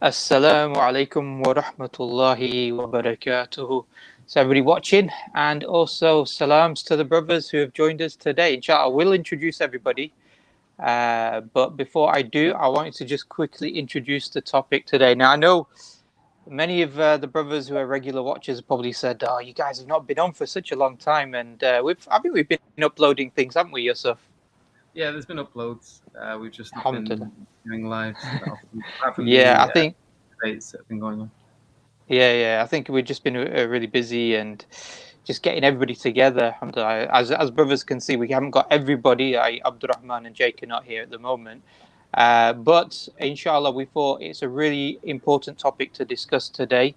Assalamu alaikum wa rahmatullahi wa barakatuhu. So everybody watching, and also salams to the brothers who have joined us today. Inshallah, I will introduce everybody. But before I do, I wanted to just quickly introduce the topic today. Now, I know many of the brothers who are regular watchers probably said, "Oh, you guys have not been on for such a long time," and I think we've been uploading things, haven't we, Yusuf? Yeah, there's been uploads. We've just not Alhamdulillah. been doing lives apart from Yeah, the I think. debates that have been going on. Yeah. I think we've just been really busy and just getting everybody together. Alhamdulillah. As brothers can see, we haven't got everybody. Abdulrahman and Jake are not here at the moment. But inshallah, we thought it's a really important topic to discuss today.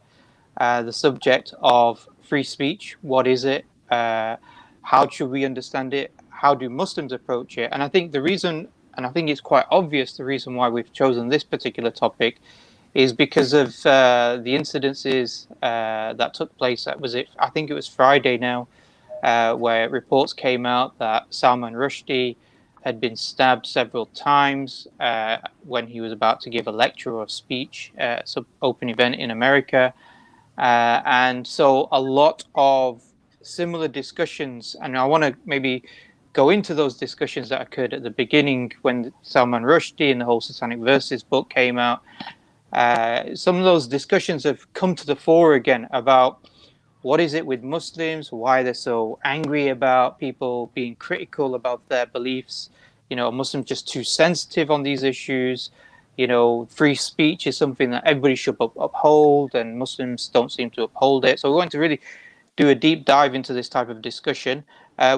The subject of free speech. What is it? How should we understand it? How do Muslims approach it? And I think the reason, and I think it's quite obvious, the reason why we've chosen this particular topic is because of the incidences that took place. I think it was Friday now, where reports came out that Salman Rushdie had been stabbed several times when he was about to give a lecture or a speech at some open event in America. And so a lot of similar discussions, and I want to maybe go into those discussions that occurred at the beginning when Salman Rushdie and the whole Satanic Verses book came out. Some of those discussions have come to the fore again about what is it with Muslims, why they're so angry about people being critical about their beliefs. Are Muslims just too sensitive on these issues? Free speech is something that everybody should uphold, and Muslims don't seem to uphold it. So we're going to really do a deep dive into this type of discussion.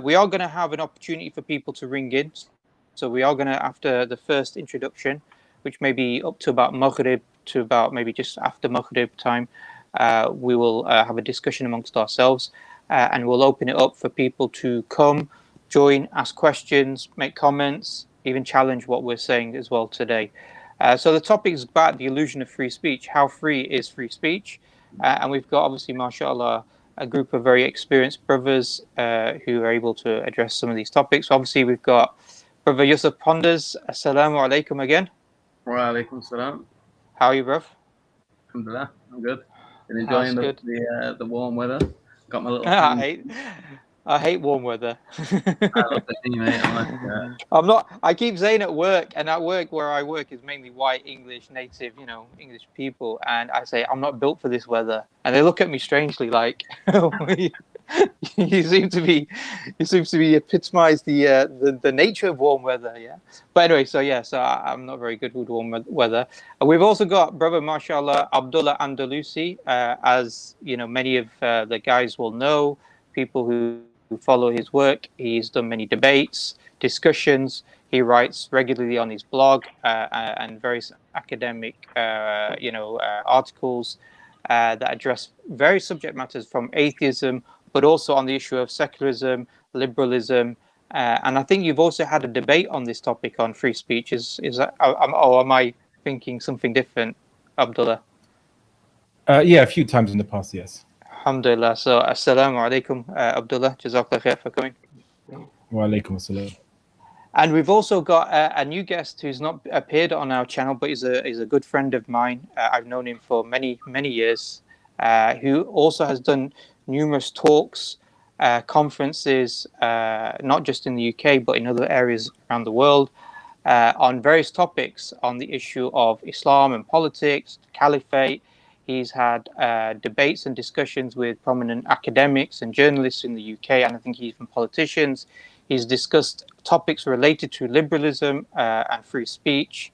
We are going to have an opportunity for people to ring in. So we are going to, after the first introduction, which may be up to about Maghrib to about maybe just after Maghrib time, we will have a discussion amongst ourselves, and we'll open it up for people to come, join, ask questions, make comments, even challenge what we're saying as well today. So the topic is about the illusion of free speech. How free is free speech? And we've got, obviously, mashallah, a group of very experienced brothers who are able to address some of these topics. So obviously, we've got Brother Yusuf Ponders. Assalamu alaikum again. Wa alaikum salam. How are you, bruv? Alhamdulillah, I'm good. Been That's enjoying good. the warm weather. Got my little I hate warm weather. I love the sea, mate. I'm not. I keep saying at work, and at work where I work is mainly white English native, English people, and I say I'm not built for this weather, and they look at me strangely, like you seem to be epitomize the nature of warm weather, yeah. But anyway, so I'm not very good with warm weather. We've also got brother, mashallah, AbdullahalAndalusiand, as many of the guys will know, people who follow his work. He's done many debates, discussions. He writes regularly on his blog and various academic, articles that address various subject matters from atheism, but also on the issue of secularism, liberalism. And I think you've also had a debate on this topic on free speech. Is that, or am I thinking something different, Abdullah? Yeah, a few times in the past, yes. Alhamdulillah. So, assalamu alaikum, Abdullah. Jazakallah khair for coming. Wa alaikum assalam. And we've also got a new guest who's not appeared on our channel, but is a good friend of mine. I've known him for many, many years, who also has done numerous talks, conferences, not just in the UK, but in other areas around the world, on various topics on the issue of Islam and politics, caliphate. He's had debates and discussions with prominent academics and journalists in the UK, and I think even politicians. He's discussed topics related to liberalism and free speech,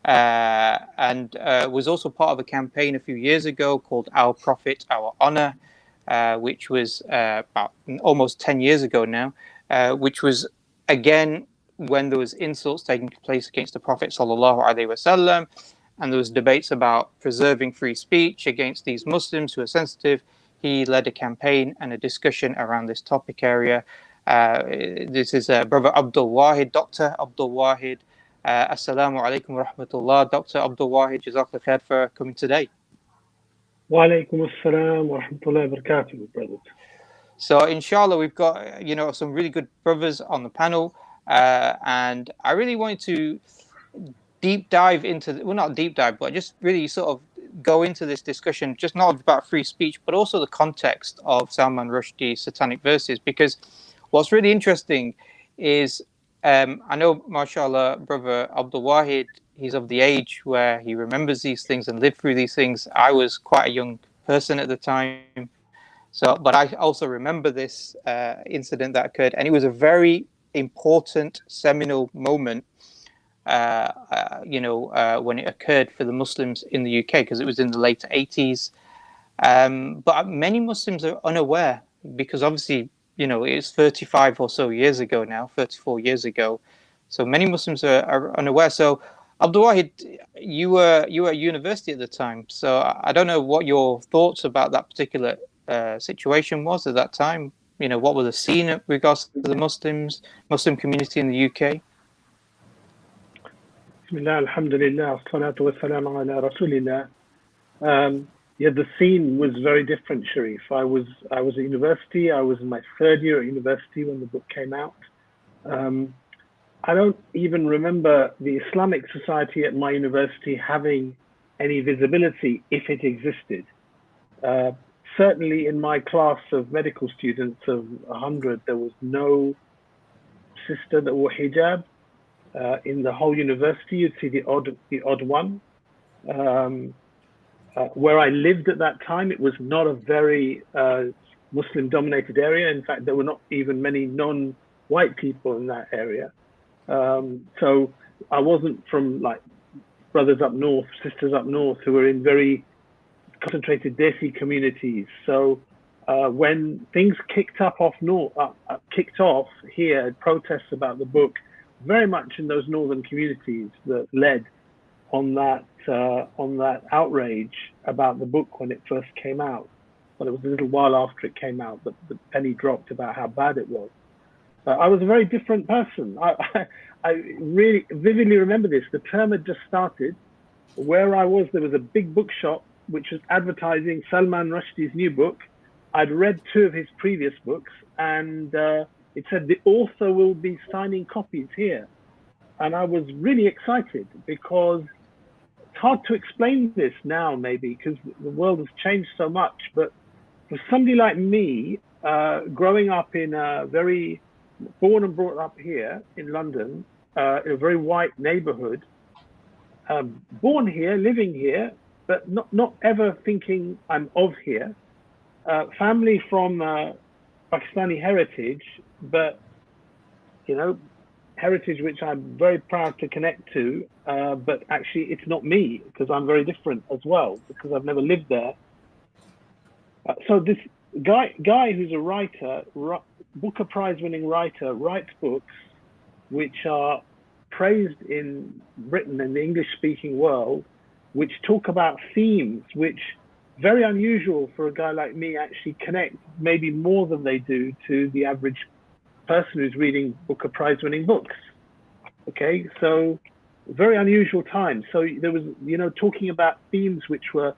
and was also part of a campaign a few years ago called Our Prophet, Our Honor, which was about almost 10 years ago now, which was, again, when there was insults taking place against the Prophet sallallahu alaihi wasallam, and there was debates about preserving free speech against these Muslims who are sensitive. He led a campaign and a discussion around this topic area. This is Brother Abdul Wahid, Dr. Abdul Wahid. Assalamu alaikum wa rahmatullah. Dr. Abdul Wahid, jazakallah khair for coming today. Wa alaikum assalam wa rahmatullahi wa barakatuh, brothers. So, inshallah, we've got some really good brothers on the panel, and I really wanted to deep dive into, well, not deep dive, but just really sort of go into this discussion just not about free speech, but also the context of Salman Rushdie's Satanic Verses, because what's really interesting is I know, mashallah, brother Abdul Wahid, he's of the age where he remembers these things and lived through these things. I was quite a young person at the time. So, but I also remember this incident that occurred, and it was a very important, seminal moment, when it occurred for the Muslims in the UK, because it was in the late 80s. But many Muslims are unaware, because obviously, it's 35 or so years ago now, 34 years ago. So many Muslims are unaware. So, Abdul Wahid, you were at university at the time. So I don't know what your thoughts about that particular situation was at that time. What was the scene in regards to the Muslim community in the UK? Bismillah, alhamdulillah, salatu wa salam ala rasulillah. Yeah, the scene was very different, Sharif. I was at university. I was in my third year at university when the book came out. I don't even remember the Islamic Society at my university having any visibility, if it existed. Certainly in my class of medical students of 100, there was no sister that wore hijab. In the whole university, you'd see the odd one. Where I lived at that time, it was not a very Muslim-dominated area. In fact, there were not even many non-white people in that area. So I wasn't from like brothers up north, sisters up north who were in very concentrated Desi communities. So when things kicked off here, protests about the book, very much in those northern communities that led on that outrage about the book when it first came out. But it was a little while after it came out that the penny dropped about how bad it was. I was a very different person. I really vividly remember this. The term had just started. Where I was, there was a big bookshop which was advertising Salman Rushdie's new book. I'd read 2 of his previous books, and it said the author will be signing copies here. And I was really excited, because it's hard to explain this now, maybe, because the world has changed so much. But for somebody like me, growing up in born and brought up here in London, in a very white neighborhood, born here, living here, but not ever thinking I'm of here. Family from Pakistani heritage, but heritage which I'm very proud to connect to, but actually it's not me, because I'm very different as well, because I've never lived there. So this guy who's a writer, Booker Prize-winning writer, writes books which are praised in Britain and the English-speaking world, which talk about themes which, very unusual for a guy like me, actually connect maybe more than they do to the average person who's reading Booker Prize-winning books. Okay, so very unusual time. So there was, talking about themes which were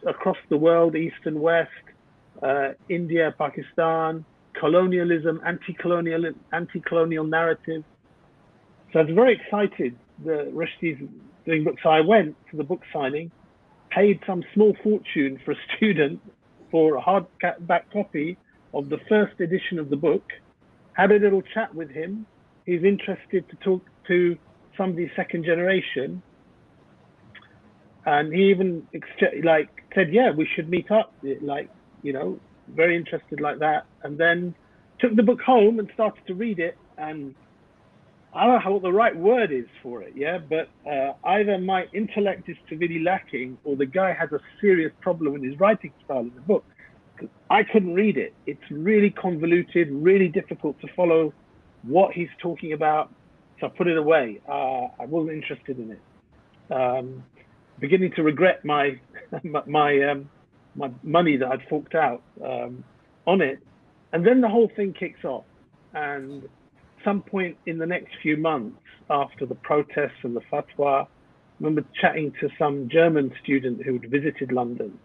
across the world, East and West, India, Pakistan, colonialism, anti-colonial narrative. So I was very excited that Rushdie's doing books. So I went to the book signing, paid some small fortune for a student for a hardback copy of the first edition of the book, had a little chat with him. He's interested to talk to somebody second generation. And he even said, yeah, we should meet up, very interested like that. And then took the book home and started to read it. And I don't know what the right word is for it, but either my intellect is severely lacking, or the guy has a serious problem with his writing style in the book. I couldn't read it. It's really convoluted, really difficult to follow what he's talking about. So I put it away. I wasn't interested in it. Beginning to regret my money that I'd forked out on it. And then the whole thing kicks off. And some point in the next few months, after the protests and the fatwa, I remember chatting to some German student who'd visited London.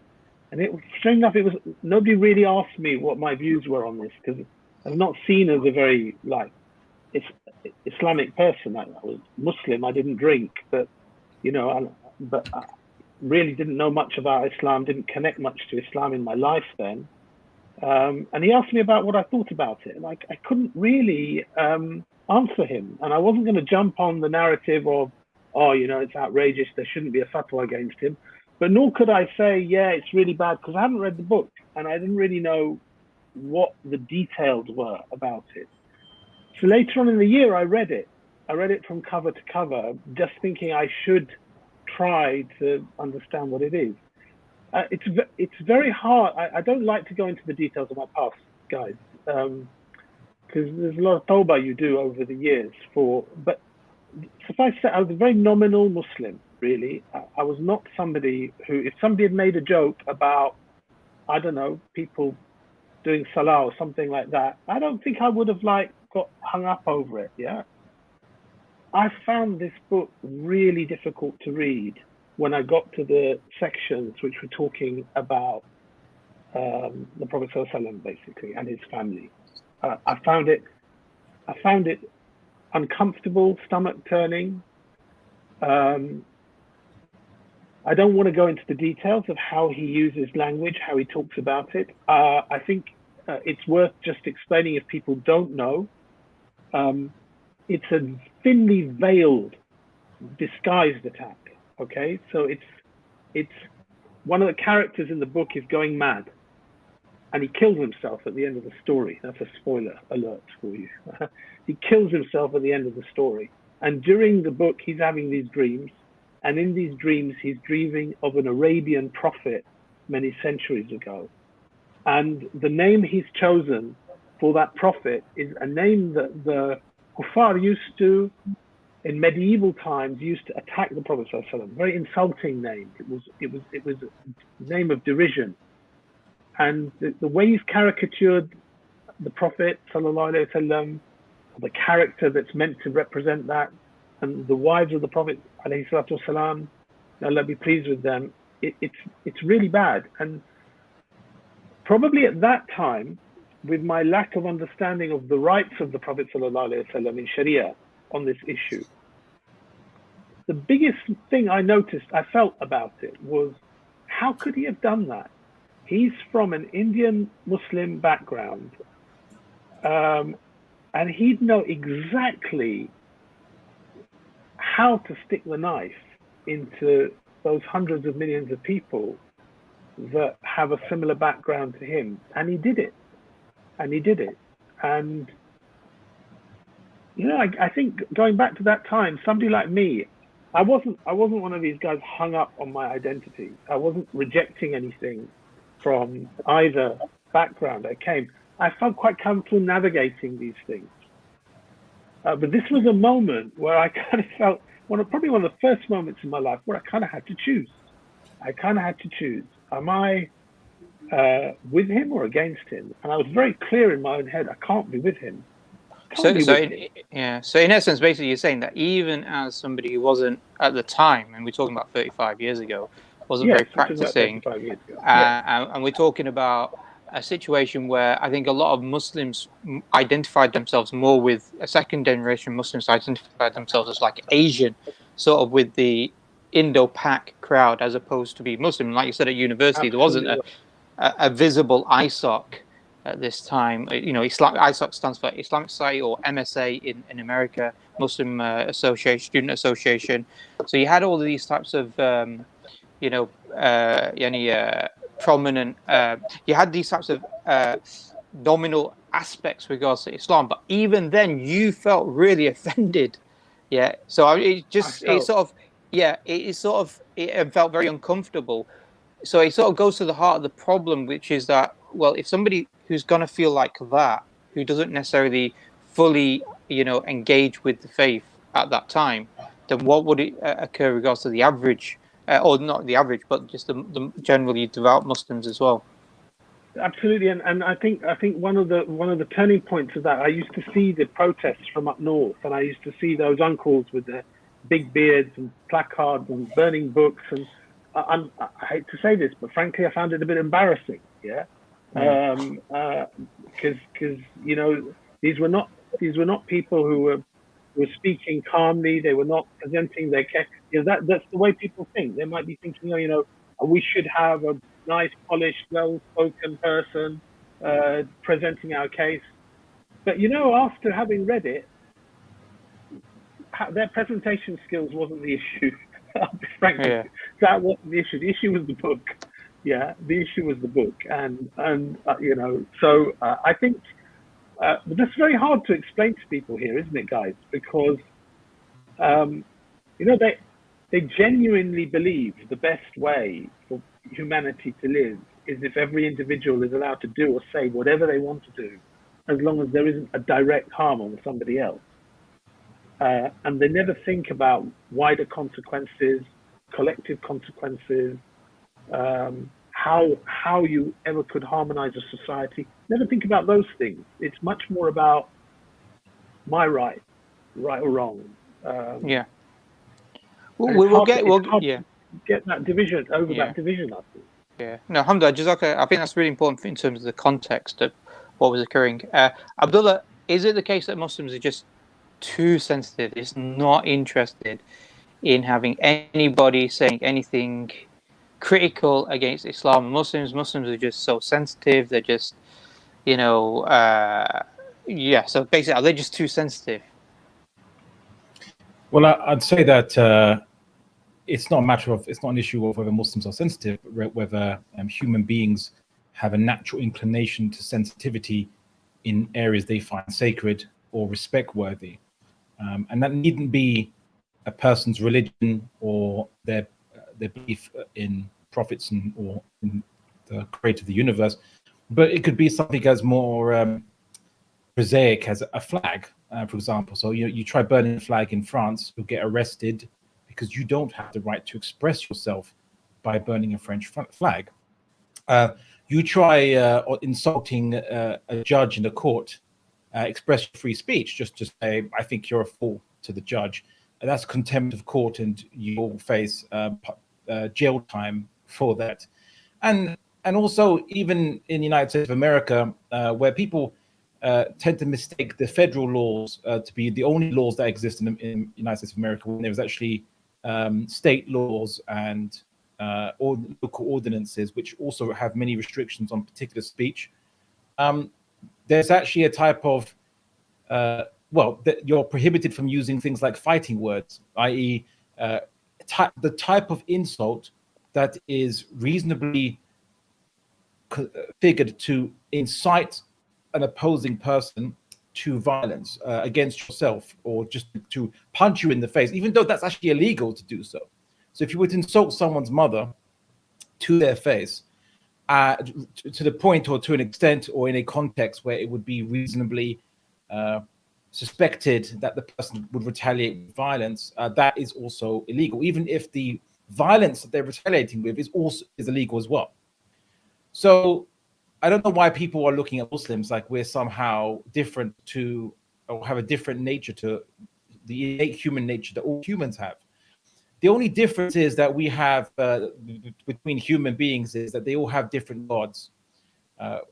And strange enough, nobody really asked me what my views were on this, because I'm not seen as a very Islamic person. I was Muslim. I didn't drink, but really didn't know much about Islam, didn't connect much to Islam in my life then. And he asked me about what I thought about it. And I couldn't really answer him. And I wasn't going to jump on the narrative of, oh, you know, it's outrageous, there shouldn't be a fatwa against him. But nor could I say, yeah, it's really bad, because I hadn't read the book and I didn't really know what the details were about it. So later on in the year, I read it. I read it from cover to cover, just thinking I should try to understand what it is. It's very hard. I don't like to go into the details of my past, guys, because there's a lot of tawbah you do over the years but suffice to say, I was a very nominal Muslim, really. I was not somebody who, if somebody had made a joke about, I don't know, people doing salah or something like that, I don't think I would have got hung up over it. Yeah. I found this book really difficult to read when I got to the sections which were talking about the Prophet ﷺ, basically, and his family. I found it uncomfortable, stomach turning. I don't want to go into the details of how he uses language, how he talks about it. I think it's worth just explaining if people don't know. It's a thinly veiled, disguised attack. Okay, so it's one of the characters in the book is going mad, and he kills himself at the end of the story. That's a spoiler alert for you. He kills himself at the end of the story, and during the book he's having these dreams, and in these dreams he's dreaming of an Arabian prophet many centuries ago, and the name he's chosen for that prophet is a name that the Kuffar used to, in medieval times, used to attack the Prophet ﷺ. Very insulting name. It was a name of derision. And the way he's caricatured the Prophet ﷺ, the character that's meant to represent that, and the wives of the Prophet ﷺ, Allah be pleased with them, it's really bad. And probably at that time, with my lack of understanding of the rights of the Prophet ﷺ in Sharia on this issue, the biggest thing I felt about it was, how could he have done that? He's from an Indian Muslim background, and he'd know exactly how to stick the knife into those hundreds of millions of people that have a similar background to him, and he did it. And you know, I think going back to that time, somebody like me, I wasn't one of these guys hung up on my identity. I wasn't rejecting anything from either background I came. I felt quite comfortable navigating these things. But this was a moment where I kind of felt, probably one of the first moments in my life where I kind of had to choose. Am I with him or against him? And I was very clear in my own head, I can't be with him. So in essence, basically you're saying that even as somebody who wasn't at the time, and we're talking about 35 years ago, wasn't very practicing, and we're talking about a situation where I think a lot of Muslims identified themselves more with, a second generation Muslims identified themselves as like Asian, sort of with the Indo-Pak crowd, as opposed to be Muslim. Like you said, at university, there wasn't a visible ISOC at this time. You know, ISOC stands for Islamic Society, or MSA in America, Muslim Association, Student Association. So you had all of these types of, prominent, you had these types of nominal aspects with regards to Islam, but even then you felt really offended. Yeah. So it felt very uncomfortable. So it sort of goes to the heart of the problem, which is that, well, if somebody who's going to feel like that, who doesn't necessarily fully, engage with the faith at that time, then what would it occur in regards to the average, or not the average, but just the generally devout Muslims as well? Absolutely, and I think one of the turning points of that, I used to see the protests from up north, and I used to see those uncles with their big beards and placards and burning books, and I hate to say this, but frankly, I found it a bit embarrassing. Yeah, because these were not people who were were speaking calmly. They were not presenting their case. That's the way people think. They might be thinking, we should have a nice, polished, well-spoken person presenting our case. But after having read it, their presentation skills wasn't the issue. I'll be frank with you. That wasn't the issue. The issue was the book. Yeah, the issue was the book, and So I think that's very hard to explain to people here, isn't it, guys? Because they genuinely believe the best way for humanity to live is if every individual is allowed to do or say whatever they want to do, as long as there isn't a direct harm on somebody else. And they never think about wider consequences, collective consequences, how you ever could harmonize a society. Never think about those things. It's much more about my right or wrong. Yeah. We'll get that division over that division, I think. Yeah. No, Hamza, Jazaka, I think that's really important in terms of the context of what was occurring. Abdullah, is it the case that Muslims are just too sensitive? It's not interested in having anybody saying anything critical against Islam and Muslims. Muslims are just so sensitive. They're just, so basically, are they just too sensitive? Well, I'd say that it's not an issue of whether Muslims are sensitive, but whether human beings have a natural inclination to sensitivity in areas they find sacred or respect worthy. And that needn't be a person's religion or their belief in prophets or in the creator of the universe, but it could be something as more prosaic as a flag, for example. So you try burning a flag in France, you'll get arrested because you don't have the right to express yourself by burning a French flag. You try insulting a judge in a court, express free speech, just to say, I think you're a fool to the judge. And that's contempt of court, and you'll face jail time for that. And also, even in the United States of America, where people tend to mistake the federal laws to be the only laws that exist in the United States of America, when there's actually state laws and or local ordinances, which also have many restrictions on particular speech. There's actually a type of, that you're prohibited from using things like fighting words, i.e. The type of insult that is reasonably figured to incite an opposing person to violence against yourself, or just to punch you in the face, even though that's actually illegal to do so. So if you were to insult someone's mother to their face, to the point or to an extent or in a context where it would be reasonably suspected that the person would retaliate with violence, that is also illegal, even if the violence that they're retaliating with is illegal as well. So I don't know why people are looking at Muslims like we're somehow different to, or have a different nature to the innate human nature that all humans have. The only difference is that we have between human beings is that they all have different gods.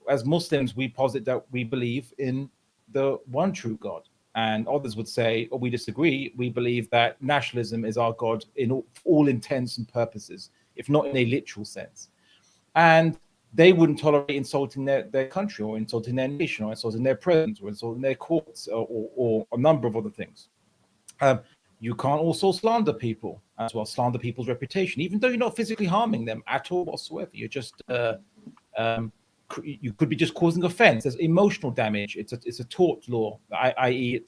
As Muslims, we posit that we believe in the one true God, and others would say, or we disagree, we believe that nationalism is our God in all intents and purposes, if not in a literal sense. And they wouldn't tolerate insulting their country, or insulting their nation, or insulting their president, or insulting their courts, or a number of other things. You can't also slander people as well, slander people's reputation, even though you're not physically harming them at all whatsoever. You're just, you could be just causing offense. There's emotional damage. It's a tort law, i.e.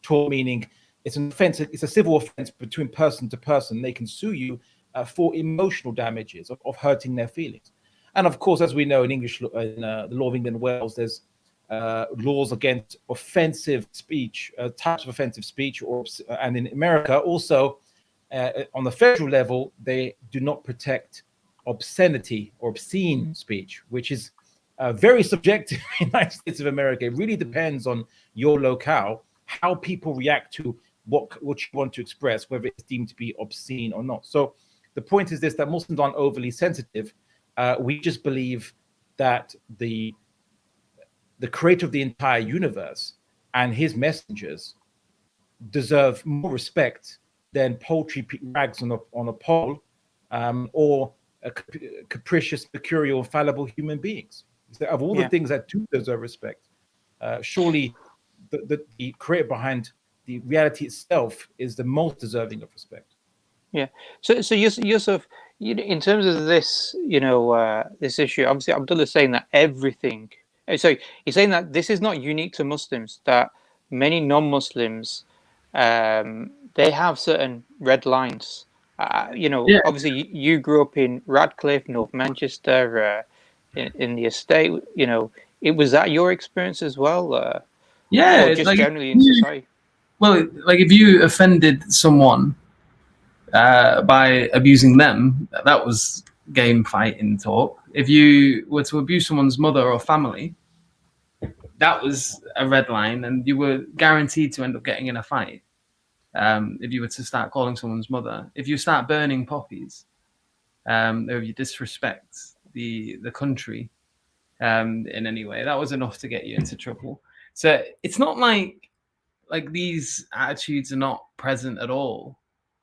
Tort meaning it's an offense, it's a civil offense between person to person. They can sue you for emotional damages of hurting their feelings. And of course, as we know in English, in the law of England and Wales, there's laws against offensive speech, types of offensive speech, and in America also, on the federal level, they do not protect obscenity or obscene speech, which is very subjective in the United States of America. It really depends on your locale, how people react to what you want to express, whether it's deemed to be obscene or not. So the point is this, that Muslims aren't overly sensitive. We just believe that the creator of the entire universe and his messengers deserve more respect than poultry rags on a pole, or capricious, mercurial, fallible human beings. So of all the things that do deserve respect, surely the creator behind the reality itself is the most deserving of respect. Yeah. So Yusuf, in terms of this, this issue, obviously Abdullah's saying that everything. So he's saying that this is not unique to Muslims. That many non-Muslims, they have certain red lines. Yeah. Obviously you grew up in Radcliffe, North Manchester, in the estate. Was that your experience as well? Yeah, Or just like generally in society? well, like if you offended someone by abusing them, that was game fighting talk. If you were to abuse someone's mother or family, that was a red line, and you were guaranteed to end up getting in a fight. If you were to start calling someone's mother, if you start burning poppies, or if you disrespect the country in any way, that was enough to get you into trouble. So it's not like these attitudes are not present at all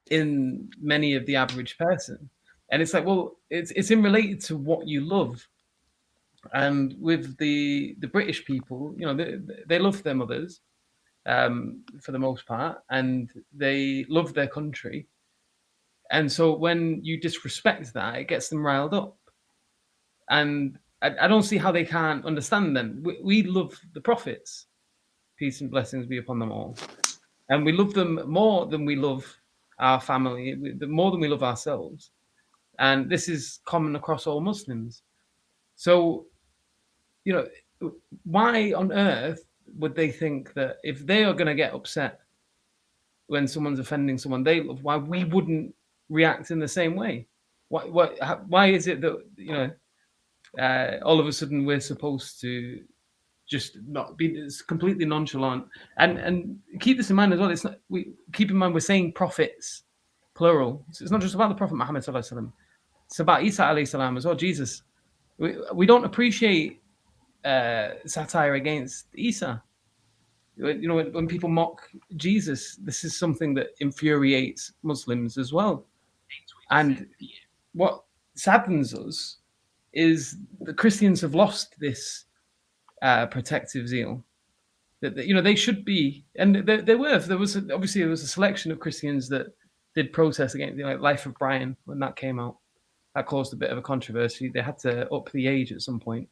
in many of the average person. And it's like, well, it's in related to what you love. And with the British people, they love their mothers for the most part, and they love their country. And so when you disrespect that, it gets them riled up. And I don't see how they can't understand them. We love the prophets, peace and blessings be upon them all. And we love them more than we love our family, more than we love ourselves. And this is common across all Muslims. So, why on earth would they think that if they are going to get upset when someone's offending someone they love, why we wouldn't react in the same way? Why is it that, all of a sudden we're supposed to just not be completely nonchalant? And keep this in mind as well. It's not. Keep in mind we're saying prophets, plural. So it's not just about the Prophet Muhammad sallallahu alaihi wasallam. It's about Isa alayhi salam as well. Jesus. We don't appreciate satire against Isa. When people mock Jesus, this is something that infuriates Muslims as well. And what saddens us is the Christians have lost this protective zeal. That they should be, and there was a selection of Christians that did protest against Life of Brian when that came out. That caused a bit of a controversy. They had to up the age at some point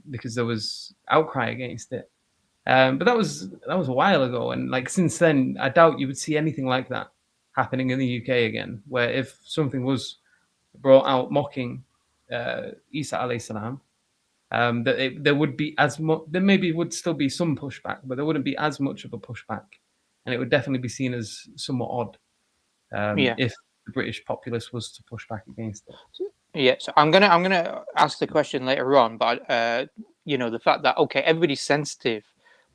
because there was outcry against it. But that was a while ago, and since then, I doubt you would see anything like that happening in the UK again. Where if something was brought out mocking Isa alayhi salam, there would be as much. There maybe would still be some pushback, but there wouldn't be as much of a pushback, and it would definitely be seen as somewhat odd if the British populace was to push back against it. Yeah, so I'm gonna ask the question later on, but the fact that everybody's sensitive,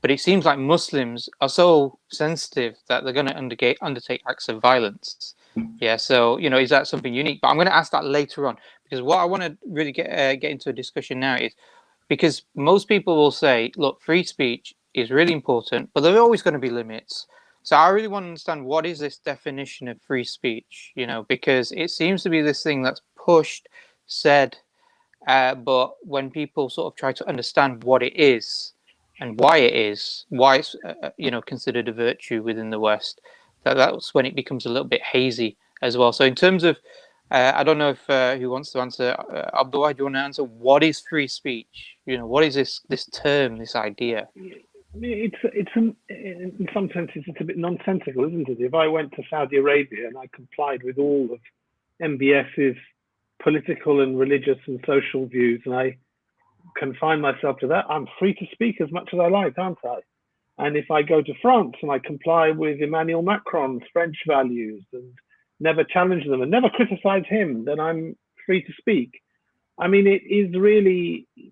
but it seems like Muslims are so sensitive that they're going to undertake acts of violence. Yeah, so is that something unique? But I'm going to ask that later on, because what I want to really get into a discussion now is because most people will say, look, free speech is really important, but there are always going to be limits. So I really want to understand, what is this definition of free speech? Because it seems to be this thing that's pushed, said, but when people sort of try to understand what it is and why it's considered a virtue within the West, that's when it becomes a little bit hazy as well. So in terms of, I don't know if who wants to answer. Abdul Wahid, do you want to answer? What is free speech? What is this term, this idea? I mean, in some senses, it's a bit nonsensical, isn't it? If I went to Saudi Arabia and I complied with all of MBS's political and religious and social views, and I confine myself to that, I'm free to speak as much as I like, aren't I? And if I go to France and I comply with Emmanuel Macron's French values and never challenge them and never criticize him, then I'm free to speak. I mean,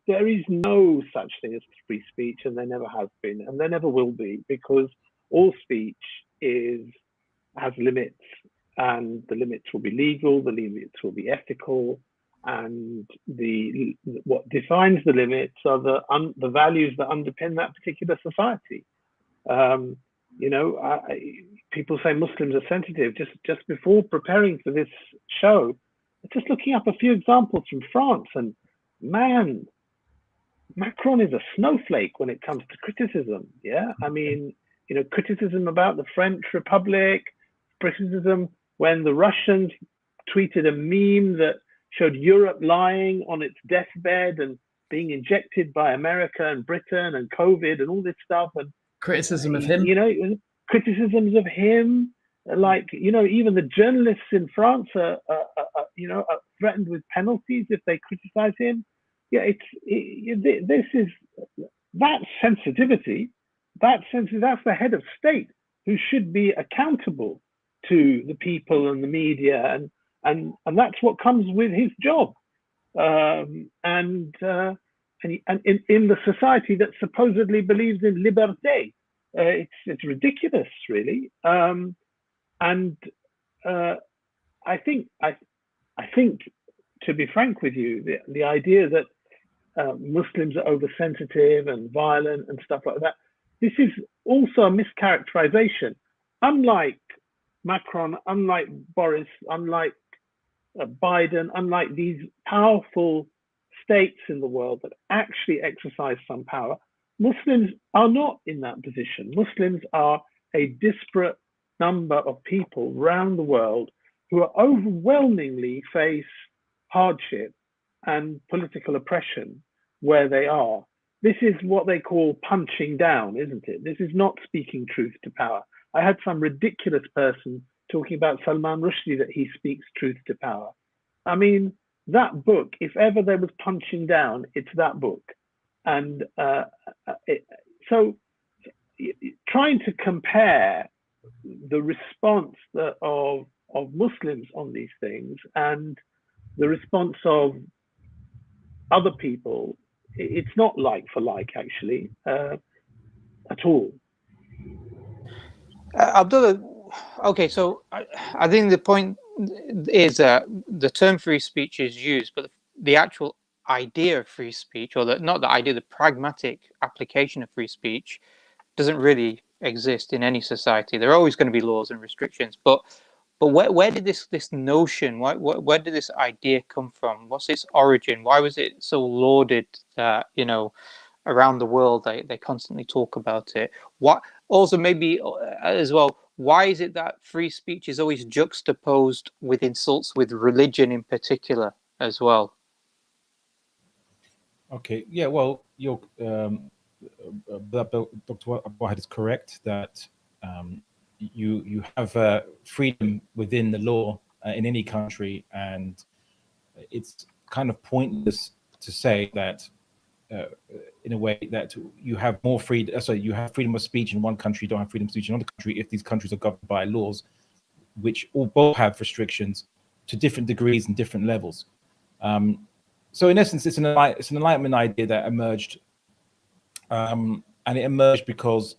there is no such thing as free speech, and there never has been, and there never will be, because all speech has limits, and the limits will be legal, the limits will be ethical, and what defines the limits are the values that underpin that particular society. People say Muslims are sensitive. Just before preparing for this show, just looking up a few examples from France, and man, Macron is a snowflake when it comes to criticism. Yeah, I mean, criticism about the French Republic, criticism when the Russians tweeted a meme that showed Europe lying on its deathbed and being injected by America and Britain and COVID and all this stuff, and criticism of him. Criticisms of him, even the journalists in France are threatened with penalties if they criticize him. Yeah, this is that sensitivity. That's the head of state who should be accountable to the people and the media, and that's what comes with his job. And in the society that supposedly believes in liberté, it's ridiculous, really. I think, to be frank with you, the idea that Muslims are oversensitive and violent and stuff like that, this is also a mischaracterization. Unlike Macron, unlike Boris, unlike Biden, unlike these powerful states in the world that actually exercise some power, Muslims are not in that position. Muslims are a disparate number of people around the world who are overwhelmingly face hardship and political oppression where they are. This is what they call punching down, isn't it? This is not speaking truth to power. I had some ridiculous person talking about Salman Rushdie, that he speaks truth to power. I mean, that book, if ever there was punching down, it's that book. And so trying to compare the response of Muslims on these things and the response of other people, it's not like for like, actually, at all. Abdullah, okay, so I think the point is that the term free speech is used, but the actual idea of free speech, or not the idea, the pragmatic application of free speech, doesn't really exist in any society. There are always going to be laws and restrictions, but where did this notion, where did this idea come from? What's its origin? Why was it so lauded that around the world they constantly talk about it? What also maybe as well, why is it that free speech is always juxtaposed with insults with religion in particular as well? Okay, yeah, well, your Dr. Wahid is correct that you have freedom within the law in any country, and it's kind of pointless to say that in a way that you have more freedom. So you have freedom of speech in one country, you don't have freedom of speech in another country if these countries are governed by laws which both have restrictions to different degrees and different levels. So in essence, it's an Enlightenment idea that emerged, and it emerged because,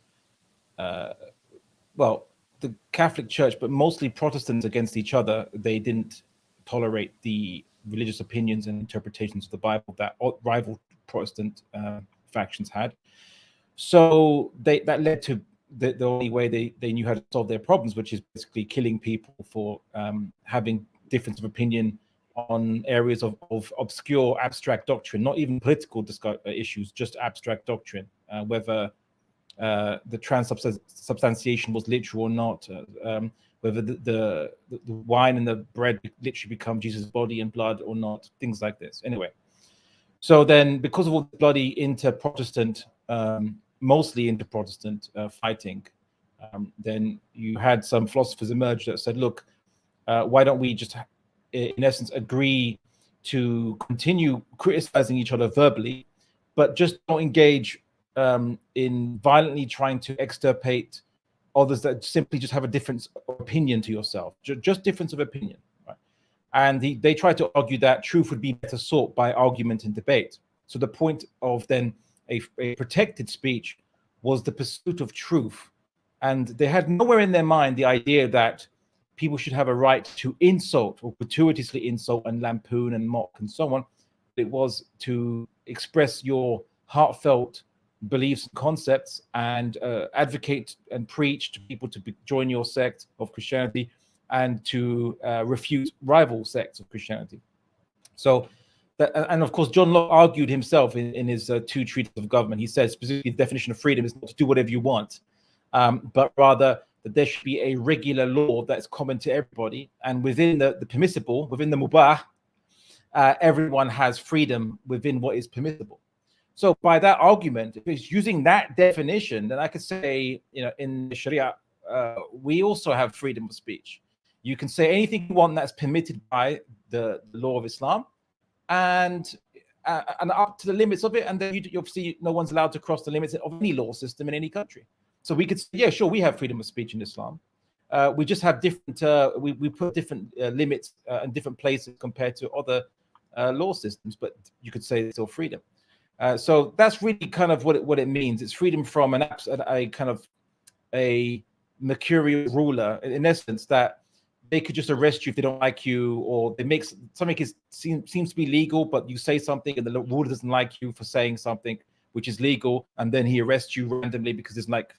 well, the Catholic Church, but mostly Protestants against each other, they didn't tolerate the religious opinions and interpretations of the Bible that rival Protestant factions had. So that led to the only way they knew how to solve their problems, which is basically killing people for having difference of opinion on areas of obscure abstract doctrine, not even political issues, just abstract doctrine, whether the transubstantiation was literal or not, whether the wine and the bread literally become Jesus' body and blood or not, things like this. Anyway, so then because of all the bloody inter-Protestant, mostly inter-Protestant fighting, then you had some philosophers emerge that said, look, why don't we just in essence agree to continue criticizing each other verbally, but just don't engage in violently trying to extirpate others that simply just have a different opinion to yourself, just difference of opinion, right? And they try to argue that truth would be better sought by argument and debate. So the point of then a protected speech was the pursuit of truth, and they had nowhere in their mind the idea that people should have a right to insult or gratuitously insult and lampoon and mock and so on. It was to express your heartfelt beliefs and concepts and advocate and preach to people to join your sect of Christianity and to refute rival sects of Christianity. So, and of course, John Locke argued himself in his two treatises of government. He says specifically the definition of freedom is not to do whatever you want, but rather that there should be a regular law that's common to everybody. And within the permissible, within the mubah, everyone has freedom within what is permissible. So by that argument, if it's using that definition, then I could say, in the Sharia, we also have freedom of speech. You can say anything you want that's permitted by the law of Islam, and up to the limits of it. And then you obviously, no one's allowed to cross the limits of any law system in any country. So we could say, yeah, sure, we have freedom of speech in Islam. We just have different, we put different limits in different places compared to other law systems, but you could say it's still freedom. So that's really kind of what it means. It's freedom from a kind of a mercurial ruler, in essence, that they could just arrest you if they don't like you, or they make something seems to be legal, but you say something and the ruler doesn't like you for saying something which is legal, and then he arrests you randomly because it's like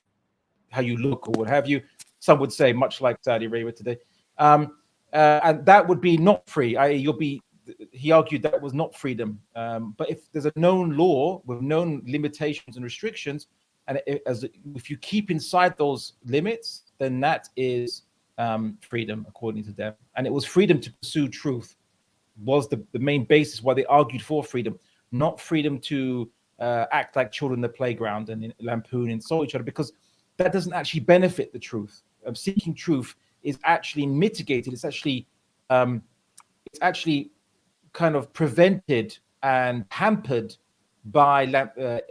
how you look or what have you. Some would say, much like Saudi Arabia today, and that would be not free. He argued that was not freedom. But if there's a known law with known limitations and restrictions, and if you keep inside those limits, then that is freedom, according to them. And it was freedom to pursue truth was the main basis why they argued for freedom, not freedom to act like children in the playground and lampoon and insult each other, because that doesn't actually benefit the truth. Seeking truth is actually mitigated. It's actually kind of prevented and hampered by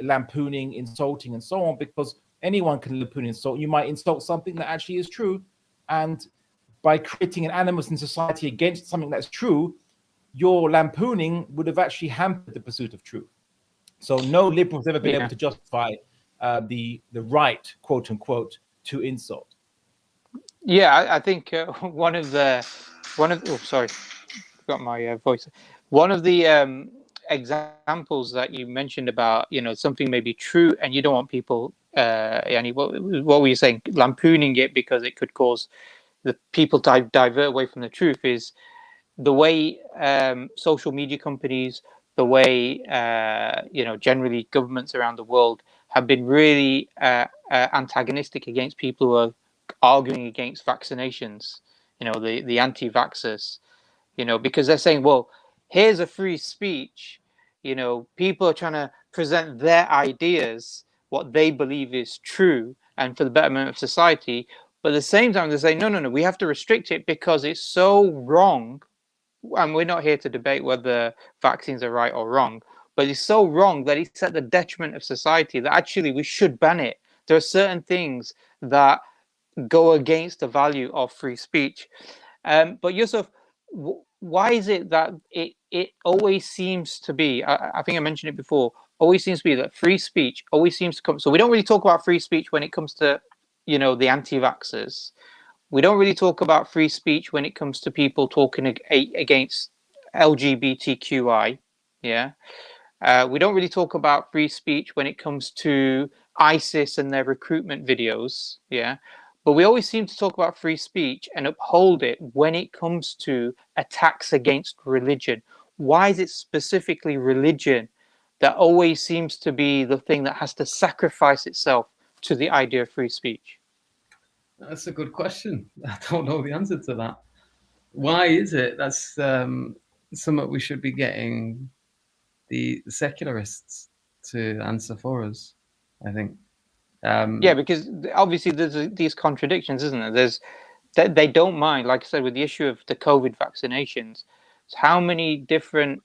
lampooning, insulting, and so on, because anyone can lampoon and insult. You might insult something that actually is true, and by creating an animus in society against something that's true, your lampooning would have actually hampered the pursuit of truth. So no liberal has ever been able to justify the right, quote unquote, to insult. Yeah, I think one of the forgot my voice. One of the examples that you mentioned about, something may be true and you don't want people, what were you saying, lampooning it because it could cause the people to divert away from the truth, is the way social media companies, the way generally governments around the world have been really antagonistic against people who are arguing against vaccinations, the anti-vaxxers, because they're saying, well, here's a free speech, people are trying to present their ideas, what they believe is true and for the betterment of society, but at the same time they say, no, we have to restrict it because it's so wrong. And we're not here to debate whether vaccines are right or wrong, but it's so wrong that it's at the detriment of society that actually we should ban it. There are certain things that go against the value of free speech. But Yusuf, why is it that it always seems to be, I think I mentioned it before, always seems to be that free speech always seems to come. So we don't really talk about free speech when it comes to, the anti-vaxxers. We don't really talk about free speech when it comes to people talking against LGBTQI. Yeah. We don't really talk about free speech when it comes to ISIS and their recruitment videos. Yeah. But we always seem to talk about free speech and uphold it when it comes to attacks against religion. Why is it specifically religion that always seems to be the thing that has to sacrifice itself to the idea of free speech? That's a good question. I don't know the answer to that. Why is it? That's something we should be getting the secularists to answer for us, I think. Yeah, because obviously there's these contradictions, isn't there? They don't mind, like I said, with the issue of the COVID vaccinations. How many different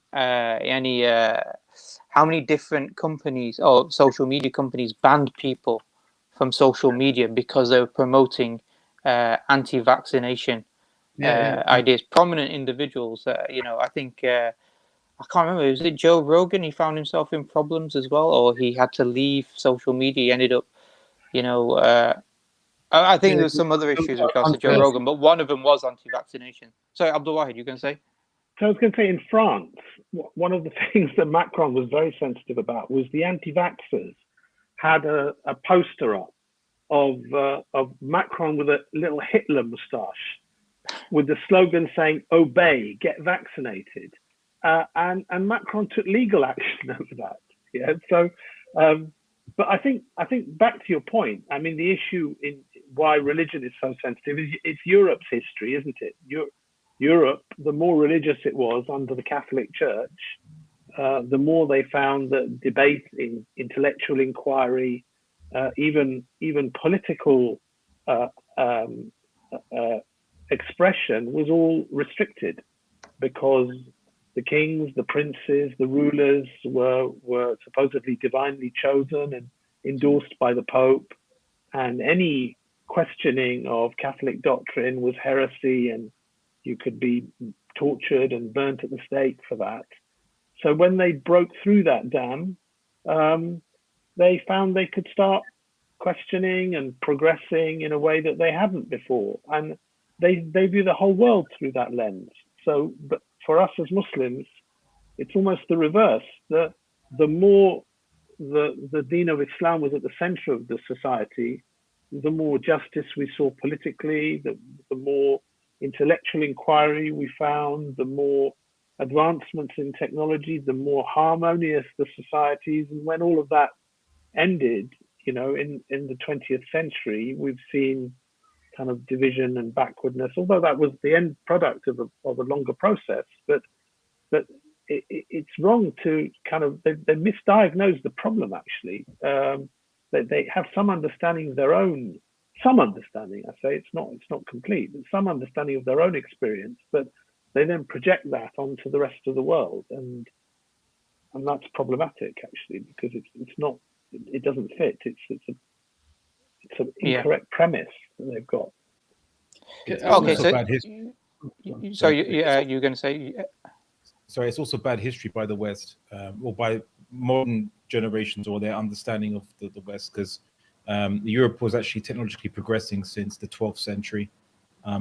companies or social media companies banned people from social media because they were promoting anti-vaccination ideas? Prominent individuals, I think I can't remember. Was it Joe Rogan? He found himself in problems as well, or he had to leave social media. He ended up, I think there's some other issues with regards to Joe Rogan, but one of them was anti-vaccination. Sorry, Abdul Wahid, you going to say? So I was going to say, in France, one of the things that Macron was very sensitive about was the anti-vaxxers had a poster up of Macron with a little Hitler moustache, with the slogan saying "Obey, get vaccinated," and Macron took legal action over that. Yeah, so. But I think back to your point. I mean, the issue in why religion is so sensitive is it's Europe's history, isn't it? Europe, the more religious it was under the Catholic Church, the more they found that debate, intellectual inquiry, even political expression was all restricted, because the kings, the princes, the rulers were supposedly divinely chosen and endorsed by the Pope, and any questioning of Catholic doctrine was heresy, and you could be tortured and burnt at the stake for that. So when they broke through that dam, they found they could start questioning and progressing in a way that they hadn't before, and they view the whole world through that lens. So, but for us as Muslims, it's almost the reverse. The more the Deen of Islam was at the center of the society, the more justice we saw politically, the more intellectual inquiry we found, the more advancements in technology, the more harmonious the societies. And when all of that ended, in the 20th century, we've seen kind of division and backwardness, although that was the end product of a longer process. But it's wrong to kind of, they misdiagnose the problem, actually. They have some understanding of their own, some understanding, I say, it's not complete, but some understanding of their own experience, but they then project that onto the rest of the world. And that's problematic, actually, because it's not, it doesn't fit. It's an incorrect premise that they've got. Okay, so bad history. you're going to say? Sorry, it's also bad history by the West, or by modern generations, or their understanding of the West, because Europe was actually technologically progressing since the 12th century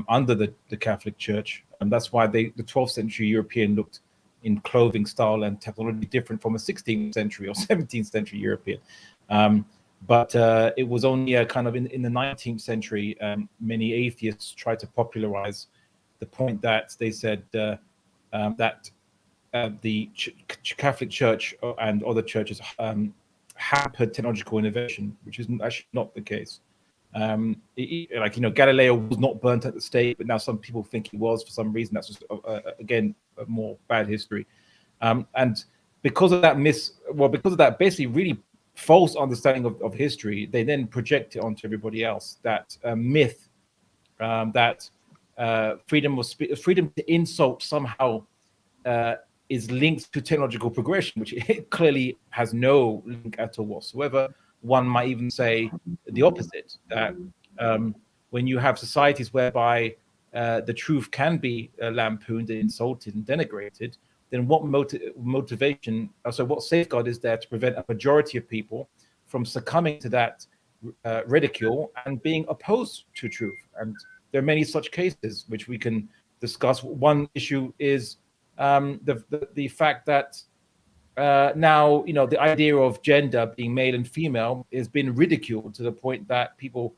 under the Catholic Church, and that's why the 12th century European looked in clothing style and technology different from a 16th century or 17th century European. But it was only kind of in the 19th century, many atheists tried to popularize the point that they said that the Catholic Church and other churches hampered technological innovation, which is actually not the case. Galileo was not burnt at the stake, but now some people think he was for some reason. That's just again a more bad history, and because of that basically really false understanding of history, they then project it onto everybody else. That myth that freedom to insult somehow is linked to technological progression, which it clearly has no link at all whatsoever. One might even say the opposite, that when you have societies whereby the truth can be lampooned and insulted and denigrated, then what motivation, so what safeguard is there to prevent a majority of people from succumbing to that ridicule and being opposed to truth? And there are many such cases which we can discuss. One issue is the fact that now, the idea of gender being male and female has been ridiculed to the point that people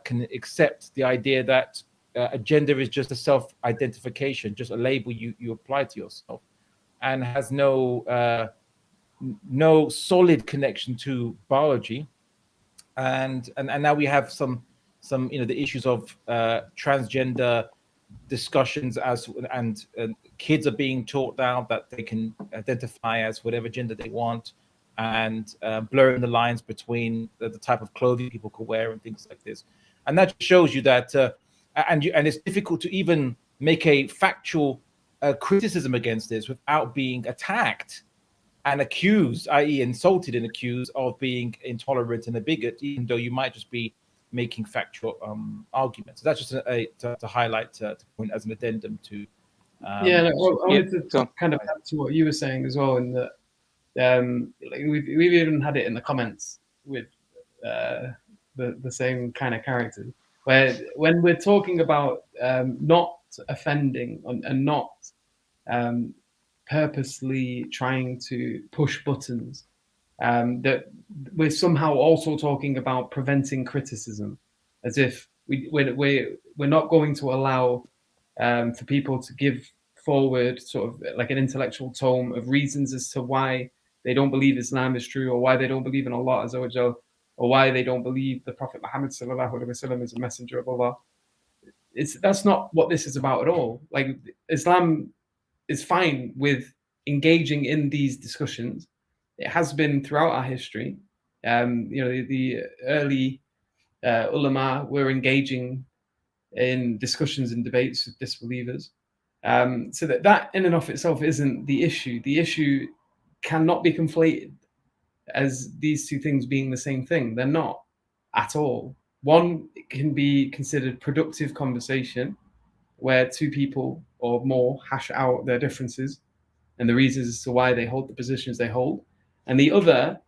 can accept the idea that a gender is just a self-identification, just a label you apply to yourself, and has no solid connection to biology. And now we have some the issues of transgender discussions and kids are being taught now that they can identify as whatever gender they want, and blurring the lines between the type of clothing people could wear and things like this. And that shows you that and it's difficult to even make a factual criticism against this without being attacked and accused, i.e. insulted and accused of being intolerant and a bigot, even though you might just be making factual arguments. So that's just to highlight, to point as an addendum to. I wanted to kind of add to what you were saying as well, in that we've even had it in the comments with the same kind of characters, where when we're talking about not offending and not purposely trying to push buttons that we're somehow also talking about preventing criticism, as if we're not going to allow for people to give forward sort of like an intellectual tome of reasons as to why they don't believe Islam is true, or why they don't believe in Allah Azza wa Jal, or why they don't believe the Prophet Muhammad sallallahu alaihi wasallam is a messenger of Allah. That's not what this is about at all. Like, Islam is fine with engaging in these discussions. It has been throughout our history. The early ulama were engaging in discussions and debates with disbelievers. So that in and of itself isn't the issue. The issue cannot be conflated as these two things being the same thing. They're not at all. One can be considered productive conversation, where two people or more hash out their differences and the reasons as to why they hold the positions they hold. And the other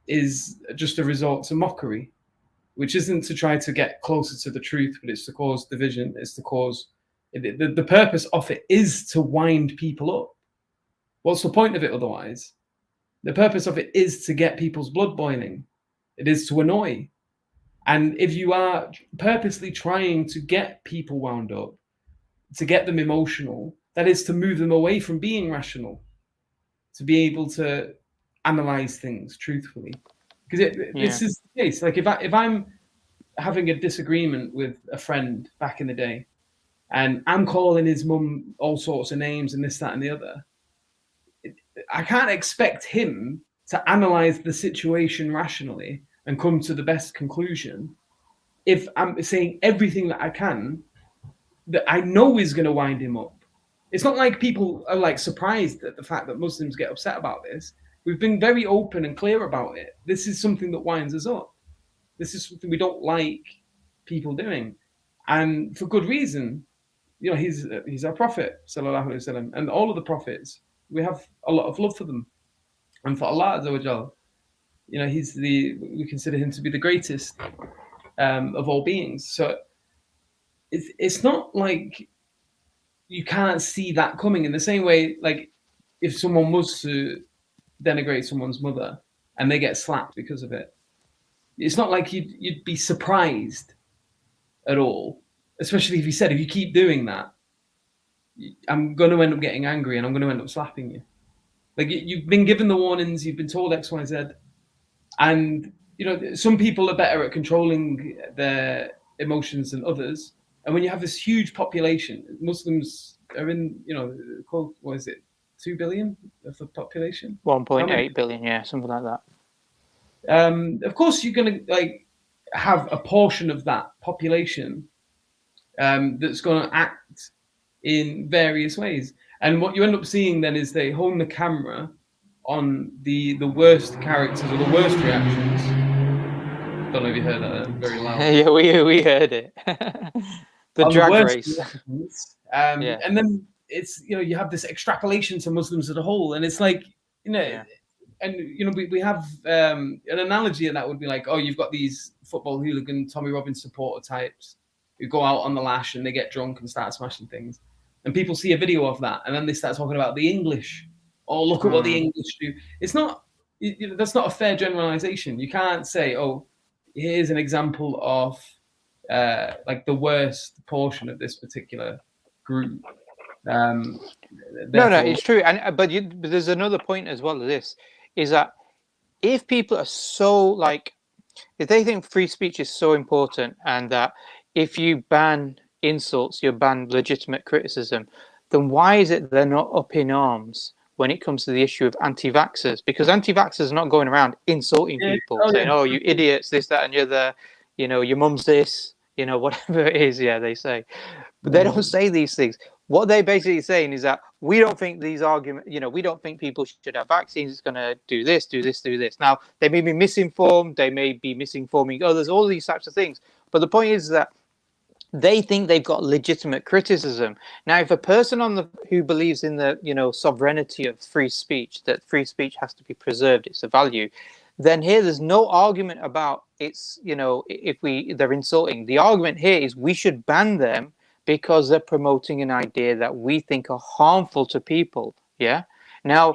is just a resort to mockery, which isn't to try to get closer to the truth, but it's to cause division. It's to cause, the purpose of it is to wind people up. What's the point of it otherwise? The purpose of it is to get people's blood boiling. It is to annoy. And if you are purposely trying to get people wound up, to get them emotional, that is to move them away from being rational, to be able to analyze things truthfully. Because this is the case. Like, if I'm having a disagreement with a friend back in the day, and I'm calling his mum all sorts of names and this, that, and the other, I can't expect him to analyze the situation rationally and come to the best conclusion if I'm saying everything that I can that I know is going to wind him up. It's not like people are like surprised at the fact that Muslims get upset about this. We've been very open and clear about it. This is something that winds us up. This is something we don't like people doing, and for good reason. You know, he's our prophet, sallallahu alaihi wasallam, and all of the prophets. We have a lot of love for them, and for Allah Azza wa Jal. You know, we consider him to be the greatest of all beings. So it's not like you can't see that coming. In the same way, like if someone was to denigrate someone's mother and they get slapped because of it, it's not like you'd be surprised at all. Especially if you keep doing that, I'm going to end up getting angry and I'm going to end up slapping you. Like, you've been given the warnings, you've been told X, Y, Z, and you know some people are better at controlling their emotions than others. And when you have this huge population, Muslims are in, called, what is it, 2 billion of the population? 1.8 billion, yeah, something like that. Of course, you're going to have a portion of that population that's going to act in various ways. And what you end up seeing then is they hone the camera on the worst characters or the worst reactions. Don't know if you heard that, very loud. Yeah, we heard it. The drag race. And then it's, you have this extrapolation to Muslims as a whole, and it's like, and we have an analogy, and that would be like, oh, you've got these football hooligan Tommy Robbins supporter types who go out on the lash and they get drunk and start smashing things, and people see a video of that and then they start talking about the English. Oh, look at what the English do. It's not, that's not a fair generalization. You can't say, oh, here's an example of like the worst portion of this particular group. No, it's true. And but there's another point as well as this, is that if people are so if they think free speech is so important, and that if you ban insults, you ban legitimate criticism, then why is it they're not up in arms when it comes to the issue of anti-vaxxers? Because anti-vaxxers are not going around insulting people, saying, oh, you idiots, this, that, and the other, your mum's this, whatever it is, they say. But they don't say these things. What they're basically saying is that we don't think these arguments, we don't think people should have vaccines. It's going to do this, do this, do this. Now, they may be misinformed. They may be misinforming others, all these types of things. But the point is that they think they've got legitimate criticism. Now, if a person who believes in the, sovereignty of free speech, that free speech has to be preserved, it's a value, then there's no argument about it's, if they're insulting. The argument here is we should ban them because they're promoting an idea that we think are harmful to people. Yeah. Now,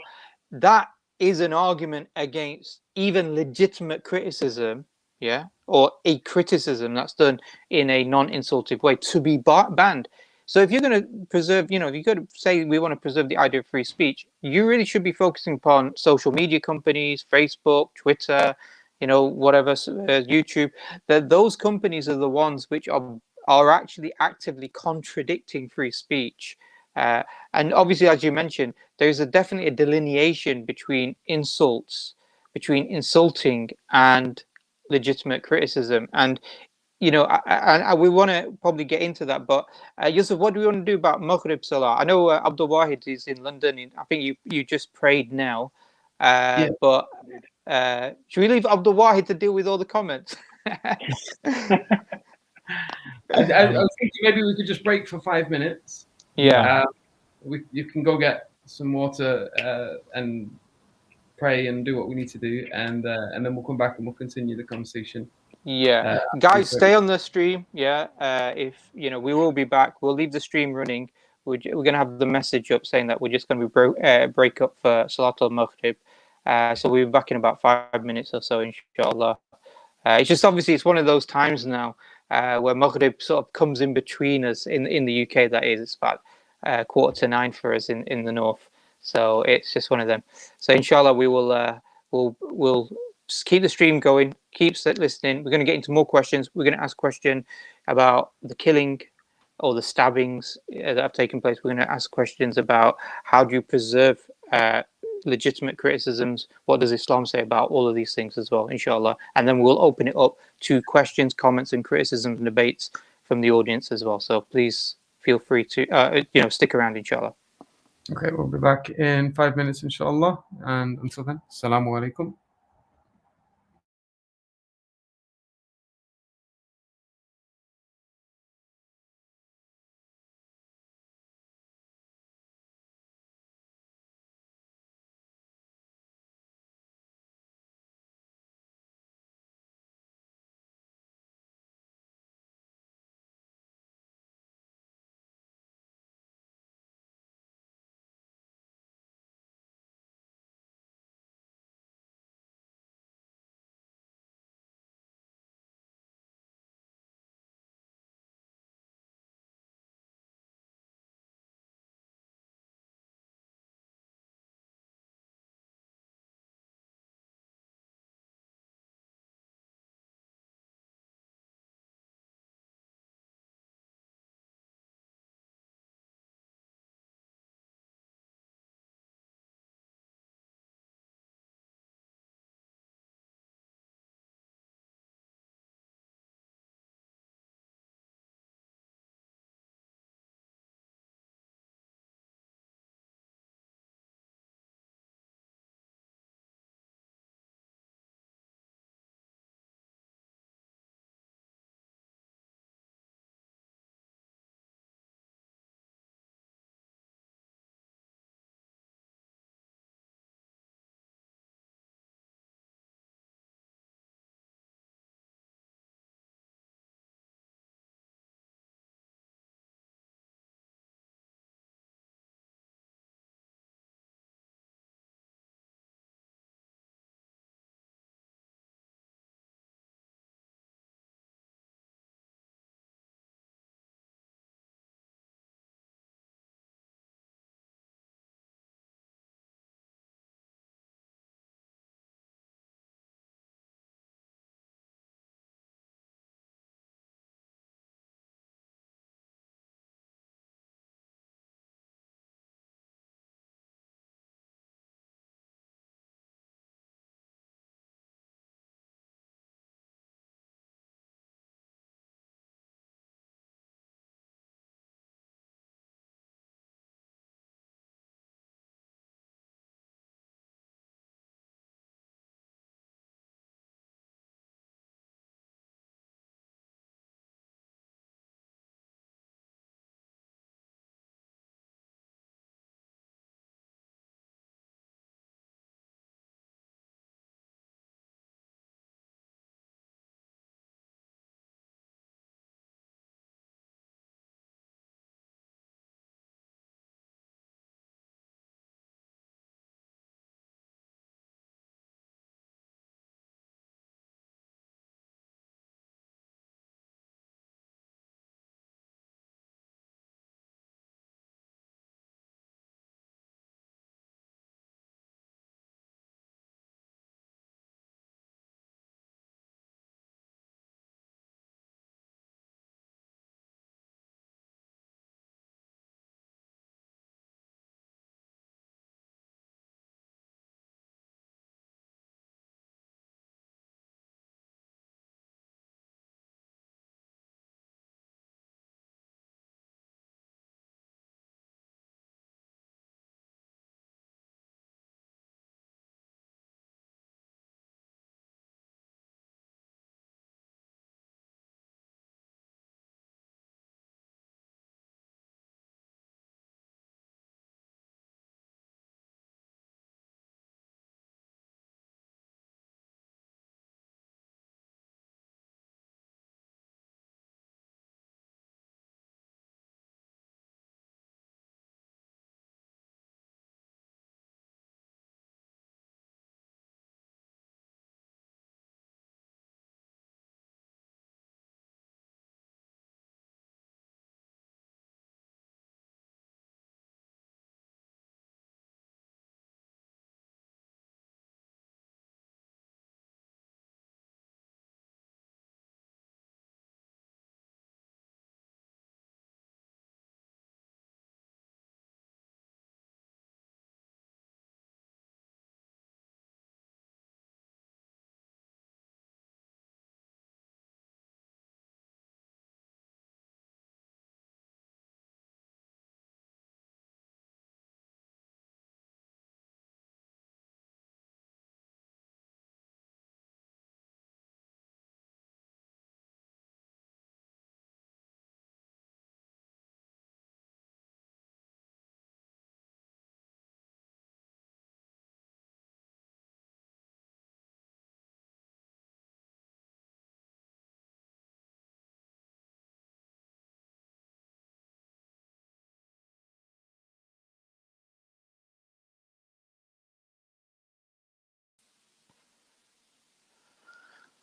that is an argument against even legitimate criticism, yeah, or a criticism that's done in a non-insultive way to be banned. So if you're going to preserve, if you're going to say we want to preserve the idea of free speech, you really should be focusing upon social media companies, Facebook, Twitter, whatever, YouTube. That those companies are the ones which are actually actively contradicting free speech. And obviously, as you mentioned, there's definitely a delineation between between insulting and legitimate criticism. And we want to probably get into that. But Yusuf, what do we want to do about Maghrib Salah? I know Abdul Wahid is in London. I think you just prayed now. Yeah. But should we leave Abdul Wahid to deal with all the comments? I was thinking maybe we could just break for 5 minutes. Yeah. You can go get some water and pray and do what we need to do, and then we'll come back and we'll continue the conversation. Yeah, guys, stay on the stream. Yeah, if we will be back. We'll leave the stream running. We're gonna have the message up saying that we're just gonna be break up for Salat al-Maghrib. So we'll be back in about 5 minutes or so, inshallah. It's just obviously it's one of those times now where Maghrib sort of comes in between us in the UK. That is, it's about 8:45 for us in the north. So it's just one of them. So inshallah, we will we'll just keep the stream going, keep listening. We're going to get into more questions. We're going to ask a question about the killing or the stabbings that have taken place. We're going to ask questions about how do you preserve legitimate criticisms. What does Islam say about all of these things as well, inshallah. And then we'll open it up to questions, comments, and criticisms and debates from the audience as well. So please feel free to stick around, inshallah. Okay, we'll be back in 5 minutes, inshallah. And until then, assalamu alaikum.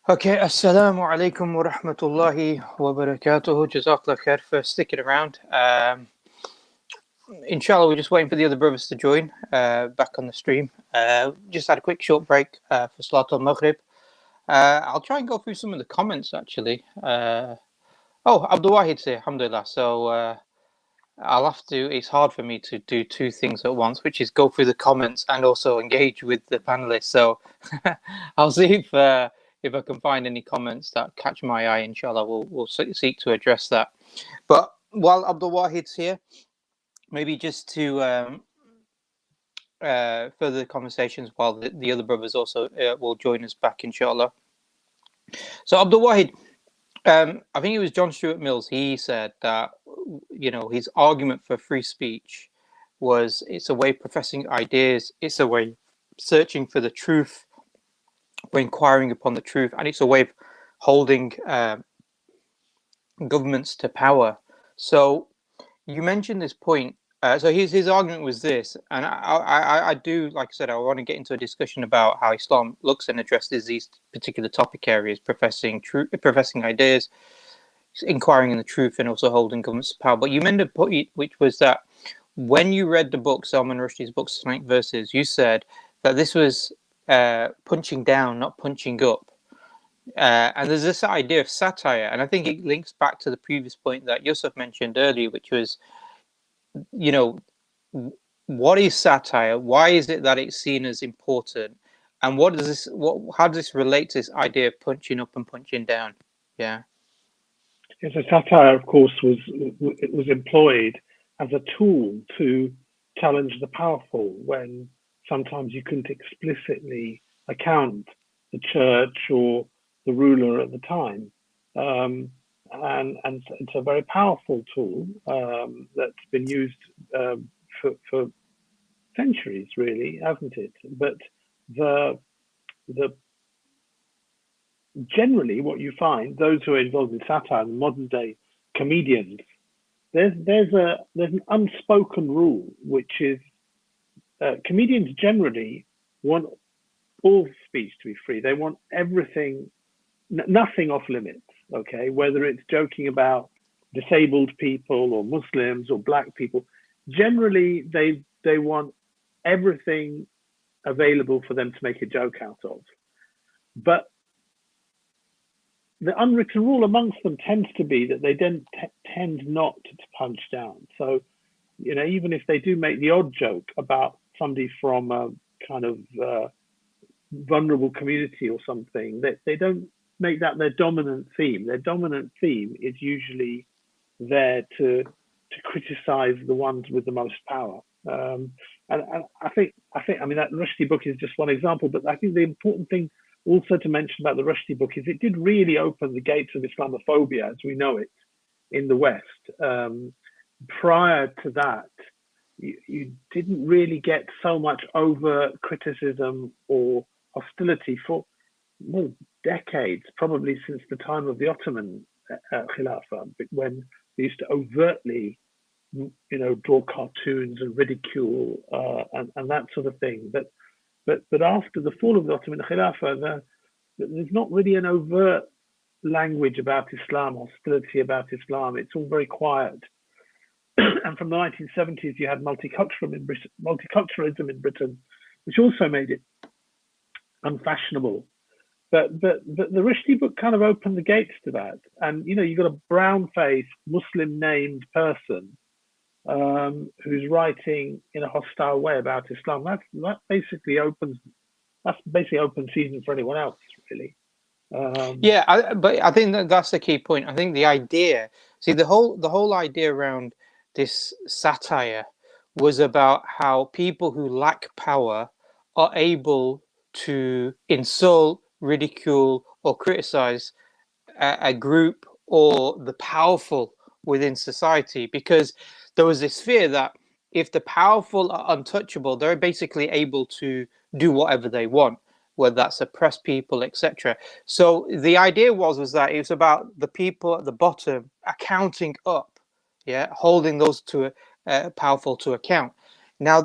Okay, assalamu alaikum wa rahmatullahi wa barakatuhu. Jazakallah khair for sticking around. Inshallah, we're just waiting for the other brothers to join back on the stream. Just had a quick short break for Salatul Maghrib. I'll try and go through some of the comments actually. Oh, Abdul Wahid's here, alhamdulillah. So I'll have to, it's hard for me to do two things at once, which is go through the comments and also engage with the panelists. So I'll see if I can find any comments that catch my eye. Inshallah, we'll seek to address that. But while Abdul Wahid's here, maybe just to further conversations while the other brothers also will join us back, inshallah. So Abdul Wahid, I think it was John Stuart Mills. He said that, you know, his argument for free speech was it's a way of professing ideas, it's a way of searching for the truth, or inquiring upon the truth, and it's a way of holding governments to power. So you mentioned this point. So his argument was this, and I do, like I said, I want to get into a discussion about how Islam looks and addresses these particular topic areas: professing ideas, inquiring in the truth, and also holding governments to power. But you made a point, which was that when you read the book, Salman Rushdie's book, Islamic Verses, you said that this was punching down, not punching up. And there's this idea of satire, and I think it links back to the previous point that Yusuf mentioned earlier, which was, you know, what is satire? Why is it that it's seen as important? And how does this relate to this idea of punching up and punching down? Yeah. Yes, so satire, of course, was employed as a tool to challenge the powerful when sometimes you couldn't explicitly account the church or the ruler at the time. And it's a very powerful tool that's been used for centuries, really, hasn't it? But generally, what you find, those who are involved in satire, modern day comedians, there's an unspoken rule, which is comedians generally want all speech to be free. They want everything, nothing off limits. Okay, whether it's joking about disabled people or Muslims or black people, generally they want everything available for them to make a joke out of. But the unwritten rule amongst them tends to be that they then tend not to punch down. So, you know, even if they do make the odd joke about somebody from a kind of vulnerable community or something, they don't make that their dominant theme. Their dominant theme is usually there to criticize the ones with the most power. And I think I mean that Rushdie book is just one example, but I think the important thing also to mention about the Rushdie book is it did really open the gates of Islamophobia as we know it in the West. Prior to that, you didn't really get so much overt criticism or hostility for decades, probably since the time of the Ottoman Khilafah, when they used to overtly, you know, draw cartoons and ridicule and that sort of thing. But after the fall of the Ottoman Khilafah, there's not really an overt language about Islam, hostility about Islam. It's all very quiet. And from the 1970s, you had multiculturalism in Britain, which also made it unfashionable. But the Rushdie book kind of opened the gates to that. And, you know, you've got a brown-faced, Muslim-named person who's writing in a hostile way about Islam. That basically opens season for anyone else, really. But I think that's the key point. I think the idea, the whole idea around this satire was about how people who lack power are able to insult, ridicule, or criticize a group or the powerful within society, because there was this fear that if the powerful are untouchable, they're basically able to do whatever they want, whether that's oppress people, etc. So the idea was that it was about the people at the bottom accounting up, holding those to powerful to account. Now,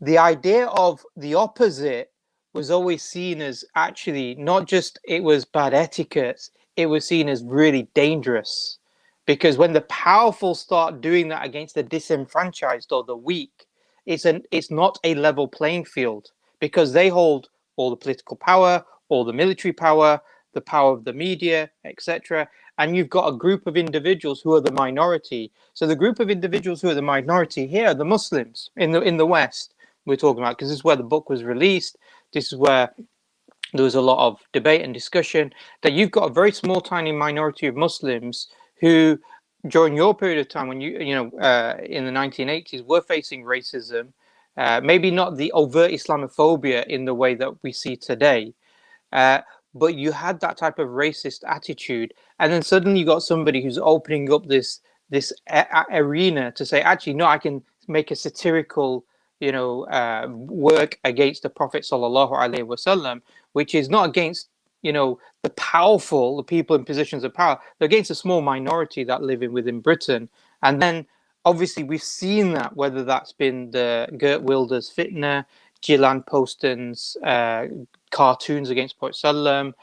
the idea of the opposite was always seen as actually not just it was bad etiquette, it was seen as really dangerous. Because when the powerful start doing that against the disenfranchised or the weak, it's not a level playing field, because they hold all the political power, all the military power, the power of the media, etc. And you've got a group of individuals who are the minority. So the group of individuals who are the minority here are the Muslims in the West we're talking about, because this is where the book was released. This is where there was a lot of debate and discussion, that you've got a very small, tiny minority of Muslims who, during your period of time when in the 1980s, were facing racism, maybe not the overt Islamophobia in the way that we see today, uh, but you had that type of racist attitude, and then suddenly you got somebody who's opening up this arena to say, actually, no, I can make a satirical, work against the Prophet sallallahu alaihi wasallam, which is not against the powerful, the people in positions of power. They're against a small minority that live within Britain, and then obviously we've seen that, whether that's been the Geert Wilders fitna, Gillan Poston's cartoons against Prophet Sallam,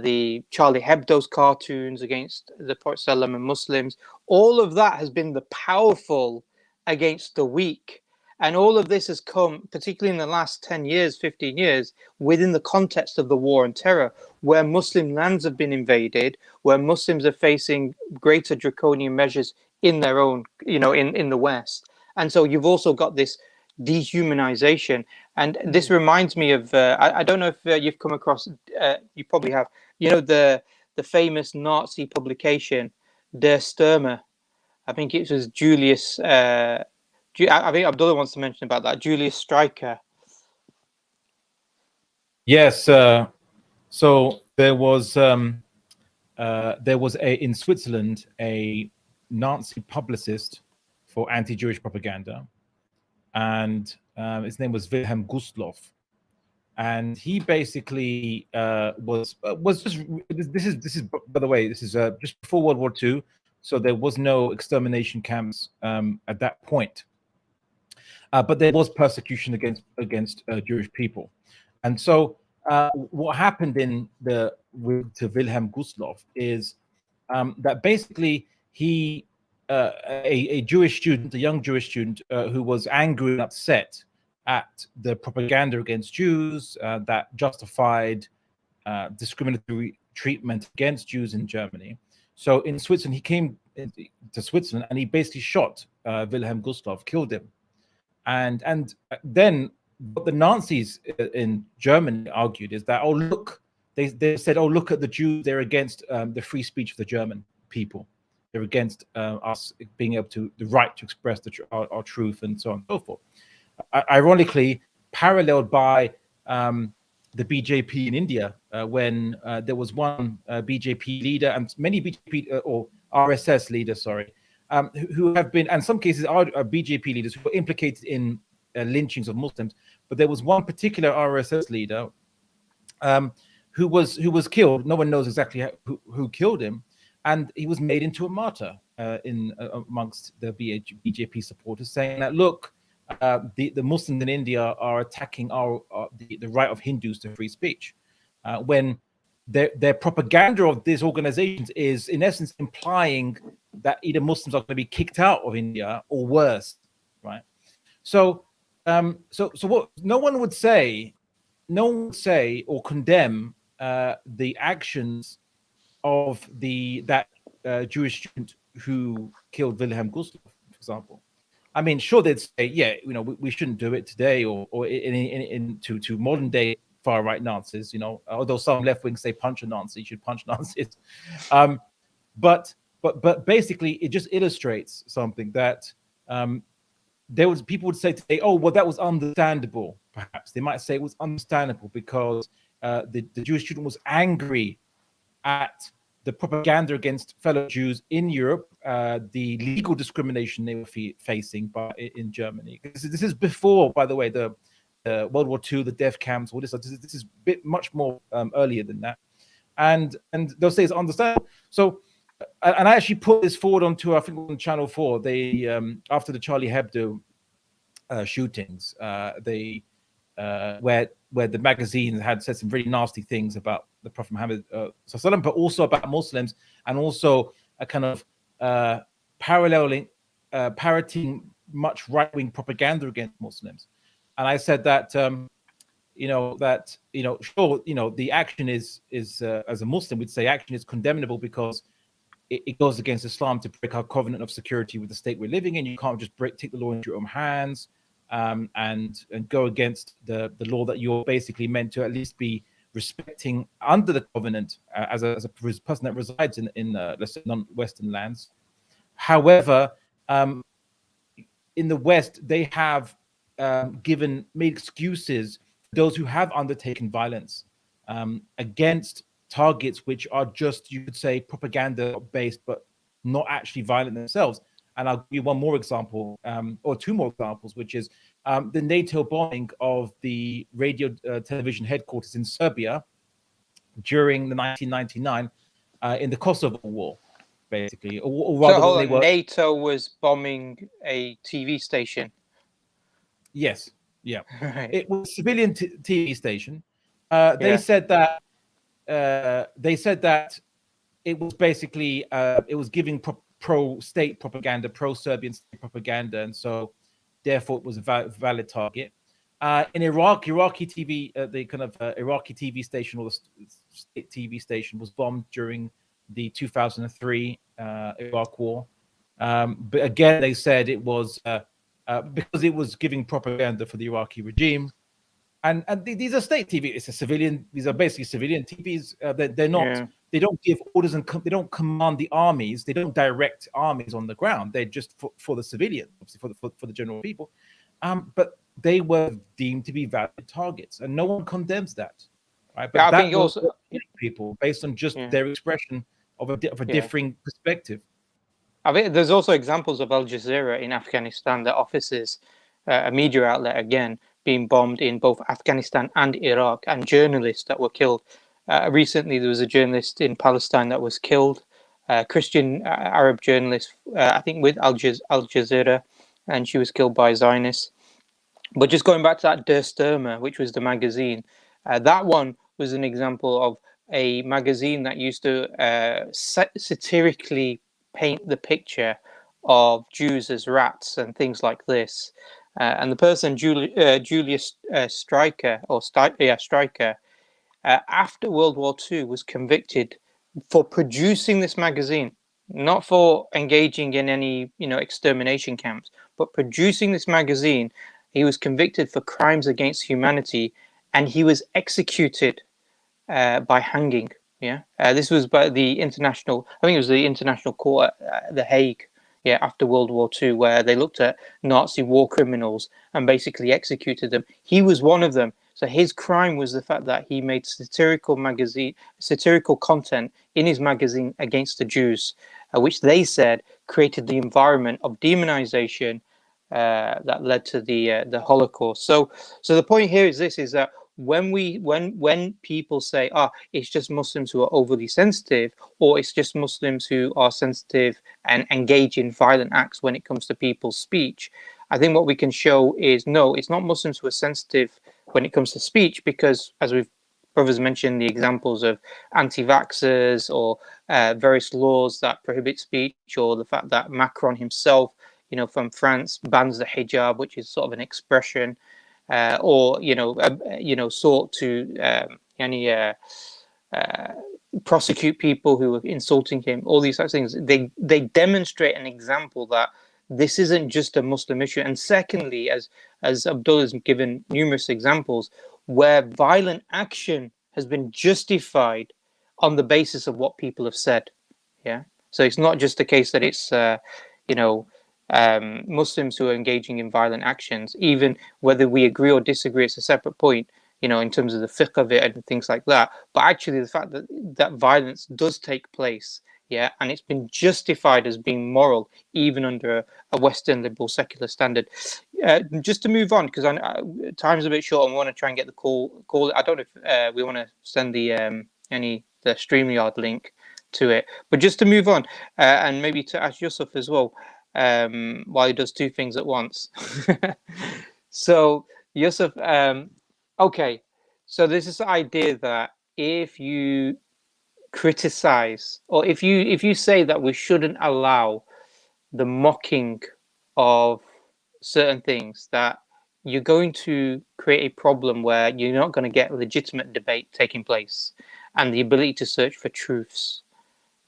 the Charlie Hebdo's cartoons against the Prophet Sallam and Muslims. All of that has been the powerful against the weak. And all of this has come, particularly in the last 10 years, 15 years, within the context of the war on terror, where Muslim lands have been invaded, where Muslims are facing greater draconian measures in their own, in the West. And so you've also got this dehumanization. And this reminds me of, I don't know if you've come across, you probably have, the famous Nazi publication, Der Stürmer. I think it was Julius, I think Abdullah wants to mention about that, Julius Streicher. Yes. So there was in Switzerland a Nazi publicist for anti-Jewish propaganda, and his name was Wilhelm Gustloff, and he basically was just this is by the way, this is just before World War II, so there was no extermination camps at that point, but there was persecution against Jewish people, and so what happened to Wilhelm Gustloff is that basically he a Jewish student, a young Jewish student who was angry and upset at the propaganda against Jews that justified discriminatory treatment against Jews in Germany. So in Switzerland, he came to Switzerland and he basically shot Wilhelm Gustloff, killed him. And then what the Nazis in Germany argued is that, oh, look, they said, oh, look at the Jews, they're against the free speech of the German people. They're against us being able to, the right to express our truth and so on and so forth. Ironically, paralleled by the BJP in India, when there was one BJP leader and many BJP or RSS leaders, who have been, and in some cases are BJP leaders who were implicated in lynchings of Muslims. But there was one particular RSS leader who was killed. No one knows exactly who killed him, and he was made into a martyr amongst the BJP supporters, saying that, look, the Muslims in India are attacking the right of Hindus to free speech, when their propaganda of these organizations is in essence implying that either Muslims are going to be kicked out of India or worse, right? So what no one would say or condemn the actions of that Jewish student who killed Wilhelm Gustloff, for example. I mean, sure, they'd say, yeah, we shouldn't do it today, or to modern day far right Nazis, although some left wing say punch a Nazi, you should punch Nazis. But basically, it just illustrates something that people would say today, oh, well, that was understandable. Perhaps they might say it was understandable because the Jewish student was angry at the propaganda against fellow Jews in Europe, the legal discrimination they were facing in Germany. This is before, by the way, the World War II, the death camps, all this. This is much more earlier than that, and they'll say it's understandable. So, and I actually put this forward onto, I think, on Channel 4. They after the Charlie Hebdo shootings, they where the magazine had said some really nasty things about the Prophet Muhammad, but also about Muslims, and also a kind of parroting much right-wing propaganda against Muslims. And I said that sure, the action is as a Muslim we'd say action is condemnable because it goes against Islam to break our covenant of security with the state we're living in. You can't just take the law into your own hands and go against the law that you're basically meant to at least be respecting under the covenant as a person that resides in let's say non-Western lands. However, in the West, they have made excuses for those who have undertaken violence against targets which are just, you could say, propaganda based, but not actually violent themselves. And I'll give you one more example, or two more examples, which is the NATO bombing of the radio television headquarters in Serbia during the 1999 in the Kosovo War, basically. Or rather, so hold on, NATO was bombing a TV station. Yes, yeah. Right. It was a civilian TV station. They said that it was basically it was giving pro-state propaganda, pro-Serbian state propaganda, and so therefore it was a valid target. In Iraq, Iraqi TV, the kind of Iraqi TV station or the state TV station was bombed during the 2003 Iraq War. But again, they said it was because it was giving propaganda for the Iraqi regime. And these are state TV. It's a civilian. These are basically civilian TVs. They're not. Yeah. They don't give orders and they don't command the armies. They don't direct armies on the ground. They're just for the civilians, obviously for the general people. But they were deemed to be valid targets, and no one condemns that, right? But that I think also people based on just their expression of a differing perspective. I think there's also examples of Al Jazeera in Afghanistan, their offices, a media outlet again, being bombed in both Afghanistan and Iraq, and journalists that were killed. Recently, there was a journalist in Palestine that was killed, Christian Arab journalist, I think with Al Jazeera, and she was killed by Zionists. But just going back to that Der Stürmer, which was the magazine, that one was an example of a magazine that used to satirically paint the picture of Jews as rats and things like this. And the person, Julius Streicher, after World War II, was convicted for producing this magazine, not for engaging in any, extermination camps, but producing this magazine. He was convicted for crimes against humanity, and he was executed by hanging. This was by the international. I think it was the International Court at The Hague. After World War II, where they looked at Nazi war criminals and basically executed them. He was one of them. So his crime was the fact that he made satirical content in his magazine against the Jews, which they said created the environment of demonization that led to the Holocaust. So the point here is this: is that when people say, it's just Muslims who are overly sensitive, or it's just Muslims who are sensitive and engage in violent acts when it comes to people's speech, I think what we can show is, no, it's not Muslims who are sensitive when it comes to speech, because as we've brothers mentioned the examples of anti-vaxxers or various laws that prohibit speech, or the fact that Macron himself, from France, bans the hijab, which is sort of an expression, or sought to prosecute people who are insulting him. All these types of things, they demonstrate an example that this isn't just a Muslim issue. And secondly, as Abdullah's given numerous examples where violent action has been justified on the basis of what people have said. So it's not just the case that it's Muslims who are engaging in violent actions, even whether we agree or disagree, it's a separate point, in terms of the fiqh of it and things like that. But actually the fact that violence does take place, and it's been justified as being moral, even under a Western liberal secular standard. Just to move on, because time's a bit short and we want to try and get the call. I don't know if we want to send the StreamYard link to it. But just to move on, and maybe to ask Yusuf as well, while he does two things at once. So Yusuf, Okay, so there's this idea that if you criticize, or if you say that we shouldn't allow the mocking of certain things, that you're going to create a problem where you're not going to get legitimate debate taking place and the ability to search for truths.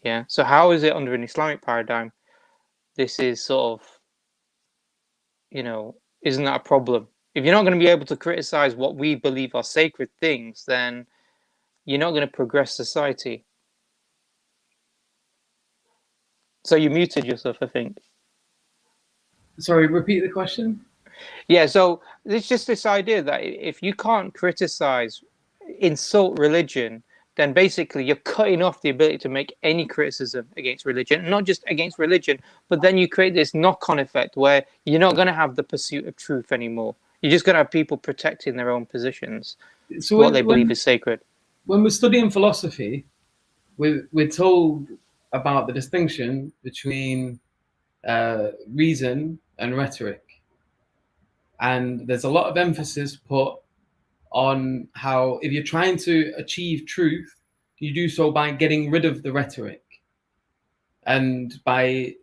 Yeah. So how is it under an Islamic paradigm? This is sort of, isn't that a problem? If you're not going to be able to criticize what we believe are sacred things, then you're not going to progress society. So you muted yourself, I think. Sorry, repeat the question. Yeah, so it's just this idea that if you can't criticize, insult religion, then basically you're cutting off the ability to make any criticism against religion, not just against religion, but then you create this knock-on effect where you're not going to have the pursuit of truth anymore. You're just going to have people protecting their own positions, So what they believe is sacred. When we're studying philosophy, we're told about the distinction between reason and rhetoric. And there's a lot of emphasis put on how if you're trying to achieve truth, you do so by getting rid of the rhetoric and by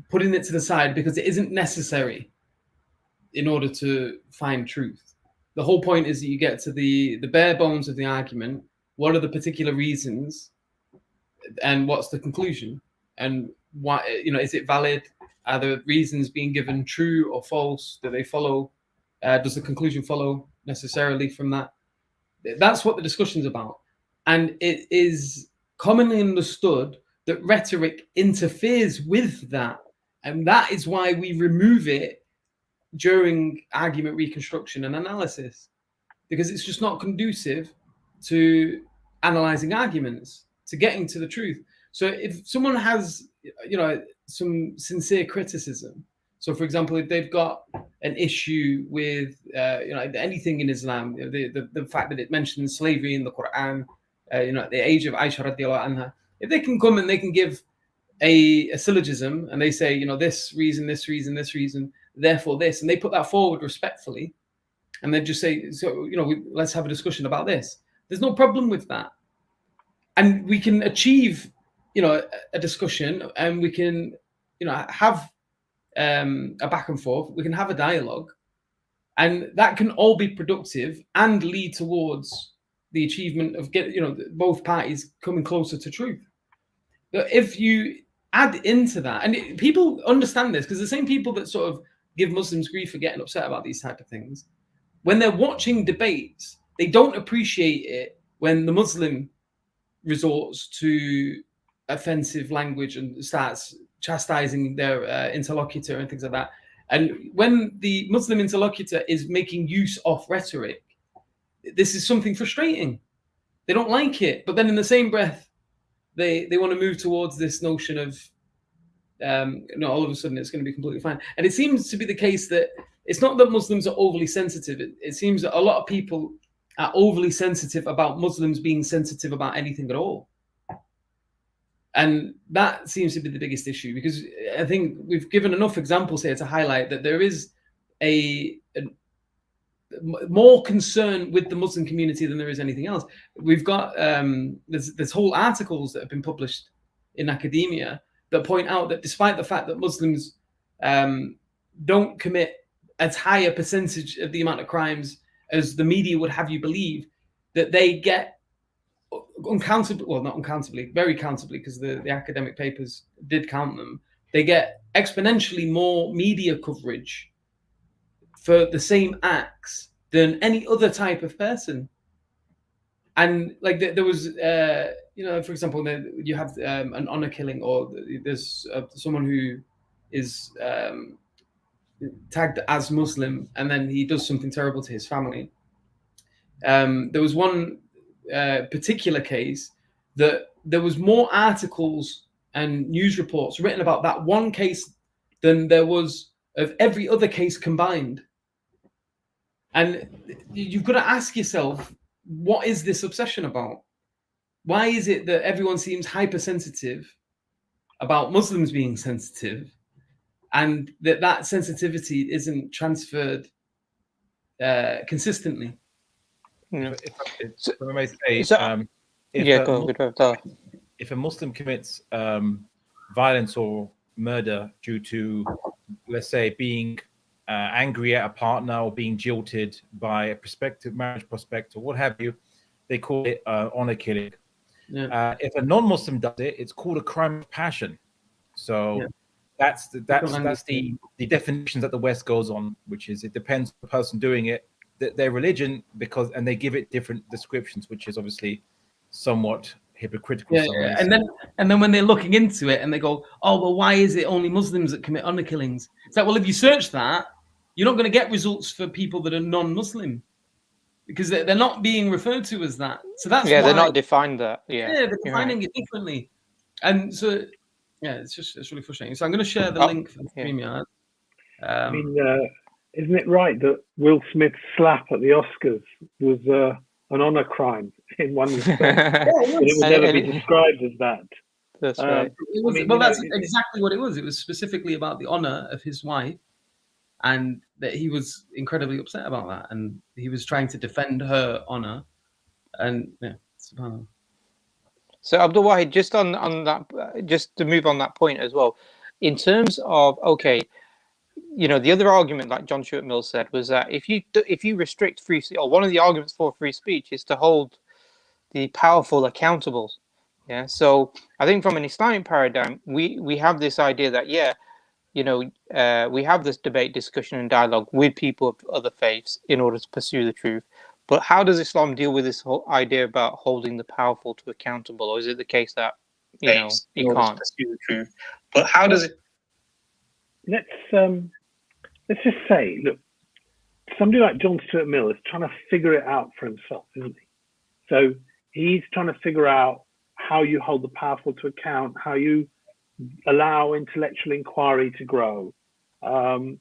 putting it to the side because it isn't necessary in order to find truth. The whole point is that you get to the bare bones of the argument. What are the particular reasons and what's the conclusion? And why, is it valid? Are the reasons being given true or false? Do they follow? Does the conclusion follow necessarily from that? That's what the discussion's about. And it is commonly understood that rhetoric interferes with that. And that is why we remove it during argument reconstruction and analysis, because it's just not conducive to analyzing arguments, to getting to the truth. So if someone has, some sincere criticism, so for example, if they've got an issue with, anything in Islam, the fact that it mentions slavery in the Quran, at the age of Aisha radiallahu anha, if they can come and they can give a syllogism and they say, this reason, this reason, this reason, therefore this, and they put that forward respectfully, and they just say, so, let's have a discussion about this. There's no problem with that. And we can achieve, a discussion, and we can, have a back and forth. We can have a dialogue, and that can all be productive and lead towards the achievement of both parties coming closer to truth. But if you add into that, and people understand this, because the same people that sort of give Muslims grief for getting upset about these type of things, when they're watching debates, they don't appreciate it when the Muslim resorts to offensive language and starts chastising their interlocutor and things like that. And when the Muslim interlocutor is making use of rhetoric, this is something frustrating. They don't like it. But then in the same breath, they want to move towards this notion of, all of a sudden it's going to be completely fine. And it seems to be the case that it's not that Muslims are overly sensitive. It seems that a lot of people are overly sensitive about Muslims being sensitive about anything at all. And that seems to be the biggest issue, because I think we've given enough examples here to highlight that there is a more concern with the Muslim community than there is anything else. We've got there's whole articles that have been published in academia that point out that despite the fact that Muslims don't commit as high a percentage of the amount of crimes as the media would have you believe, that they get uncountably, well, not uncountably, very countably, because the academic papers did count them, they get exponentially more media coverage for the same acts than any other type of person. And like there was, for example, you have an honor killing, or there's someone who is tagged as Muslim, and then he does something terrible to his family. There was one particular case that there was more articles and news reports written about that one case than there was of every other case combined. And you've got to ask yourself, what is this obsession about? Why is it that everyone seems hypersensitive about Muslims being sensitive, and that sensitivity isn't transferred consistently? Yeah. If I may say, if a Muslim commits violence or murder due to, let's say, being angry at a partner or being jilted by a prospective marriage prospect or what have you, they call it honor killing. Yeah. If a non-Muslim does it, it's called a crime of passion. So that's the definitions that the West goes on, which is it depends on the person doing it, their religion, and they give it different descriptions, which is obviously somewhat hypocritical. Yeah. And then when they're looking into it and they go, oh well, why is it only Muslims that commit honor killings? It's like, well, if you search that, you're not going to get results for people that are non-Muslim, because they're not being referred to as that. So that's why they're not defined that. They're defining it differently, and so it's really frustrating. So I'm going to share the link for the StreamYard. I mean, isn't it right that Will Smith's slap at the Oscars was an honor crime in one respect? It would never be described as that. That's right. That's exactly what it was. It was specifically about the honor of his wife, and that he was incredibly upset about that, and he was trying to defend her honor. And so Abdul Wahid, just on that, just to move on that point as well, in terms of the other argument, like John Stuart Mill said, was that if you restrict free speech, or one of the arguments for free speech is to hold the powerful accountable. Yeah. So I think from an Islamic paradigm, we have this idea that we have this debate, discussion, and dialogue with people of other faiths in order to pursue the truth. But how does Islam deal with this whole idea about holding the powerful to accountable, or is it the case that you can't pursue the truth? But how does it? Let's just say, look, somebody like John Stuart Mill is trying to figure it out for himself, isn't he? So he's trying to figure out how you hold the powerful to account, how you allow intellectual inquiry to grow. And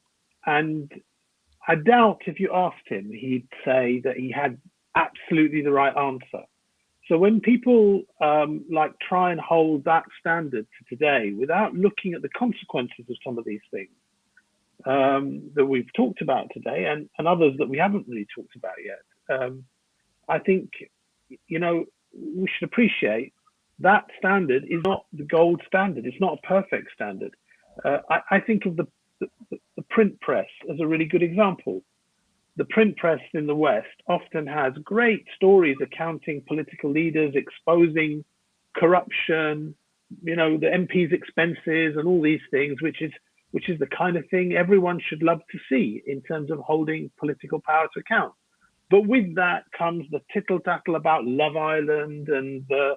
I doubt if you asked him, he'd say that he had absolutely the right answer. So when people try and hold that standard to today without looking at the consequences of some of these things that we've talked about today, and others that we haven't really talked about yet, I think, we should appreciate that standard is not the gold standard. It's not a perfect standard. I think of the print press as a really good example. The print press in the West often has great stories accounting political leaders, exposing corruption, the MP's expenses and all these things, which is the kind of thing everyone should love to see in terms of holding political power to account. But with that comes the tittle tattle about Love Island and the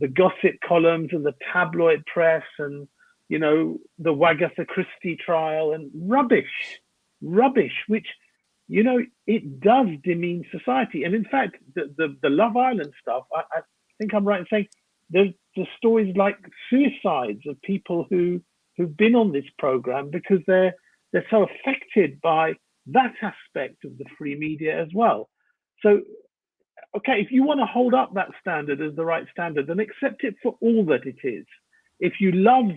gossip columns and the tabloid press and the Wagatha Christie trial and rubbish, which it does demean society. And in fact, the Love Island stuff, I think I'm right in saying there's stories like suicides of people who've been on this program because they're so affected by that aspect of the free media as well. So, okay, if you want to hold up that standard as the right standard, then accept it for all that it is. If you love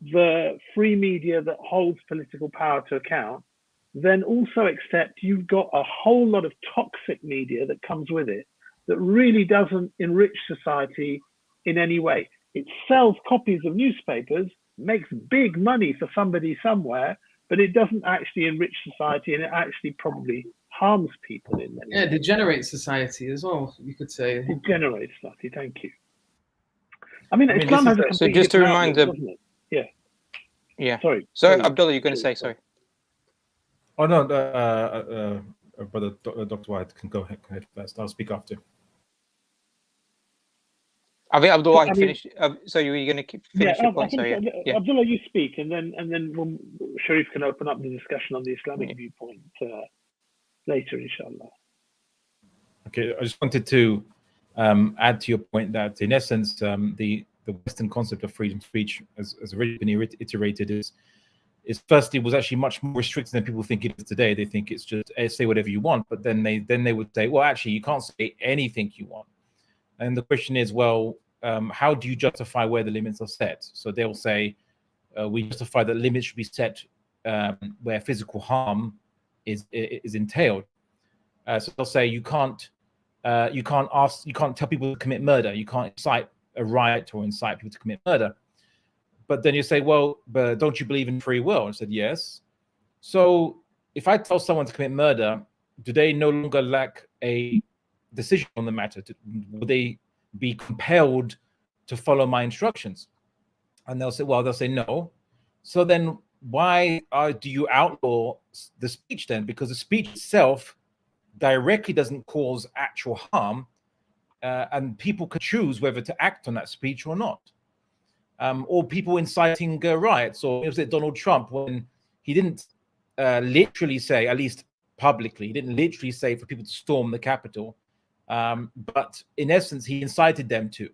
the free media that holds political power to account, then also accept you've got a whole lot of toxic media that comes with it that really doesn't enrich society in any way. It sells copies of newspapers, makes big money for somebody somewhere, but it doesn't actually enrich society, and it actually probably harms people in many ways. It degenerates society as well, you could say. Degenerates society, thank you. I mean Islam has a so just to remind them, doesn't it? Yeah. Sorry, Abdullah, you're going to say sorry. Oh no, brother Dr. Wahid can go ahead first. I'll speak after. I think Abdul Wahid finished. So you were going to finish your point. Abdullah, you speak, and then Sharif can open up the discussion on the Islamic viewpoint later, inshallah. Okay, I just wanted to add to your point that, in essence, the Western concept of freedom of speech, as already been iterated, is firstly was actually much more restricted than people think it is today. They think it's just say whatever you want, but then they would say, well, actually, you can't say anything you want. And the question is, well, how do you justify where the limits are set? So they'll say, we justify that limits should be set where physical harm is entailed. So they'll say you can't you can't tell people to commit murder. You can't incite a riot or incite people to commit murder. But then you say, well, but don't you believe in free will? I said, yes. So if I tell someone to commit murder, do they no longer lack a decision on the matter? Will they be compelled to follow my instructions? And they'll say no. So then why do you outlaw the speech then? Because the speech itself directly doesn't cause actual harm, and people can choose whether to act on that speech or not. Or people inciting riots, or was it Donald Trump when he didn't literally say, at least publicly, he didn't literally say for people to storm the Capitol, but in essence, he incited them to.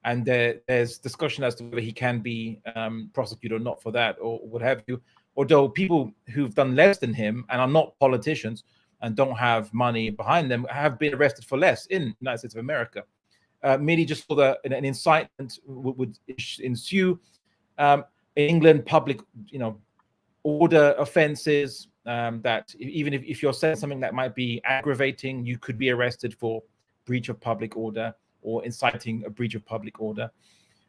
And there's discussion as to whether he can be prosecuted or not for that, or what have you. Although people who've done less than him and are not politicians and don't have money behind them have been arrested for less in the United States of America. Merely just for an incitement would ensue. In England, public, order offences, that even if you're saying something that might be aggravating, you could be arrested for breach of public order or inciting a breach of public order.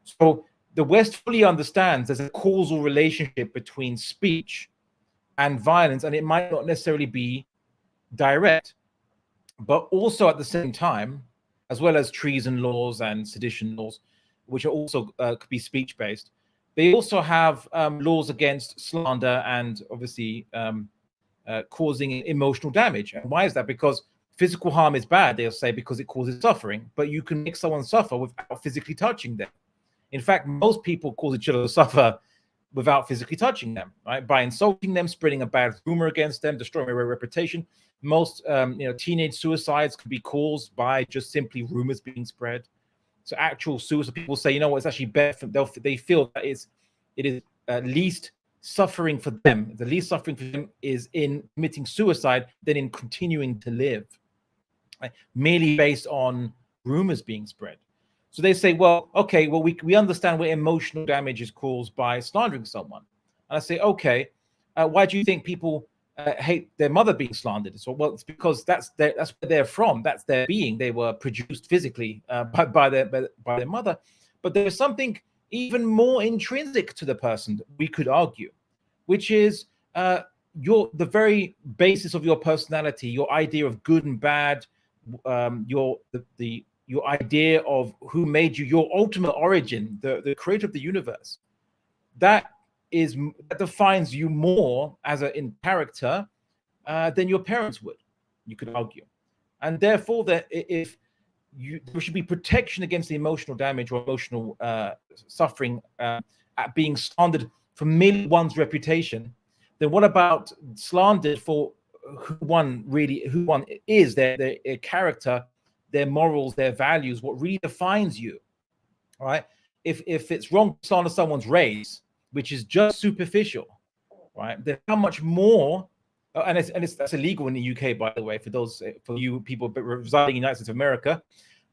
So the West fully understands there's a causal relationship between speech and violence, and it might not necessarily be direct, but also at the same time, as well as treason laws and sedition laws, which are also could be speech-based, they also have laws against slander and obviously causing emotional damage. And why is that? Because physical harm is bad, they'll say, because it causes suffering, but you can make someone suffer without physically touching them. In fact, most people cause each other to suffer without physically touching them, right? By insulting them, spreading a bad rumor against them, destroying their reputation. Most teenage suicides could be caused by just simply rumors being spread. So actual suicide, people say, it's actually better. They feel that it is least suffering for them. The least suffering for them is in committing suicide than in continuing to live, right? Merely based on rumors being spread. So they say, we understand where emotional damage is caused by slandering someone. And I say, okay, why do you think people hate their mother being slandered? So, well, it's because that's where they're from. That's their being. They were produced physically by their mother. But there's something even more intrinsic to the person, we could argue, which is the very basis of your personality, your idea of good and bad, your idea of who made you, your ultimate origin, the creator of the universe. That defines you more in character than your parents would, you could argue. And therefore, there should be protection against the emotional damage or emotional suffering at being slandered for merely one's reputation. Then what about slandered for who one is, their character, their morals, their values, what really defines you, all right? If it's wrong to slander someone's race, which is just superficial, right, then how much more, that's illegal in the UK, by the way, for you people residing in the United States of America,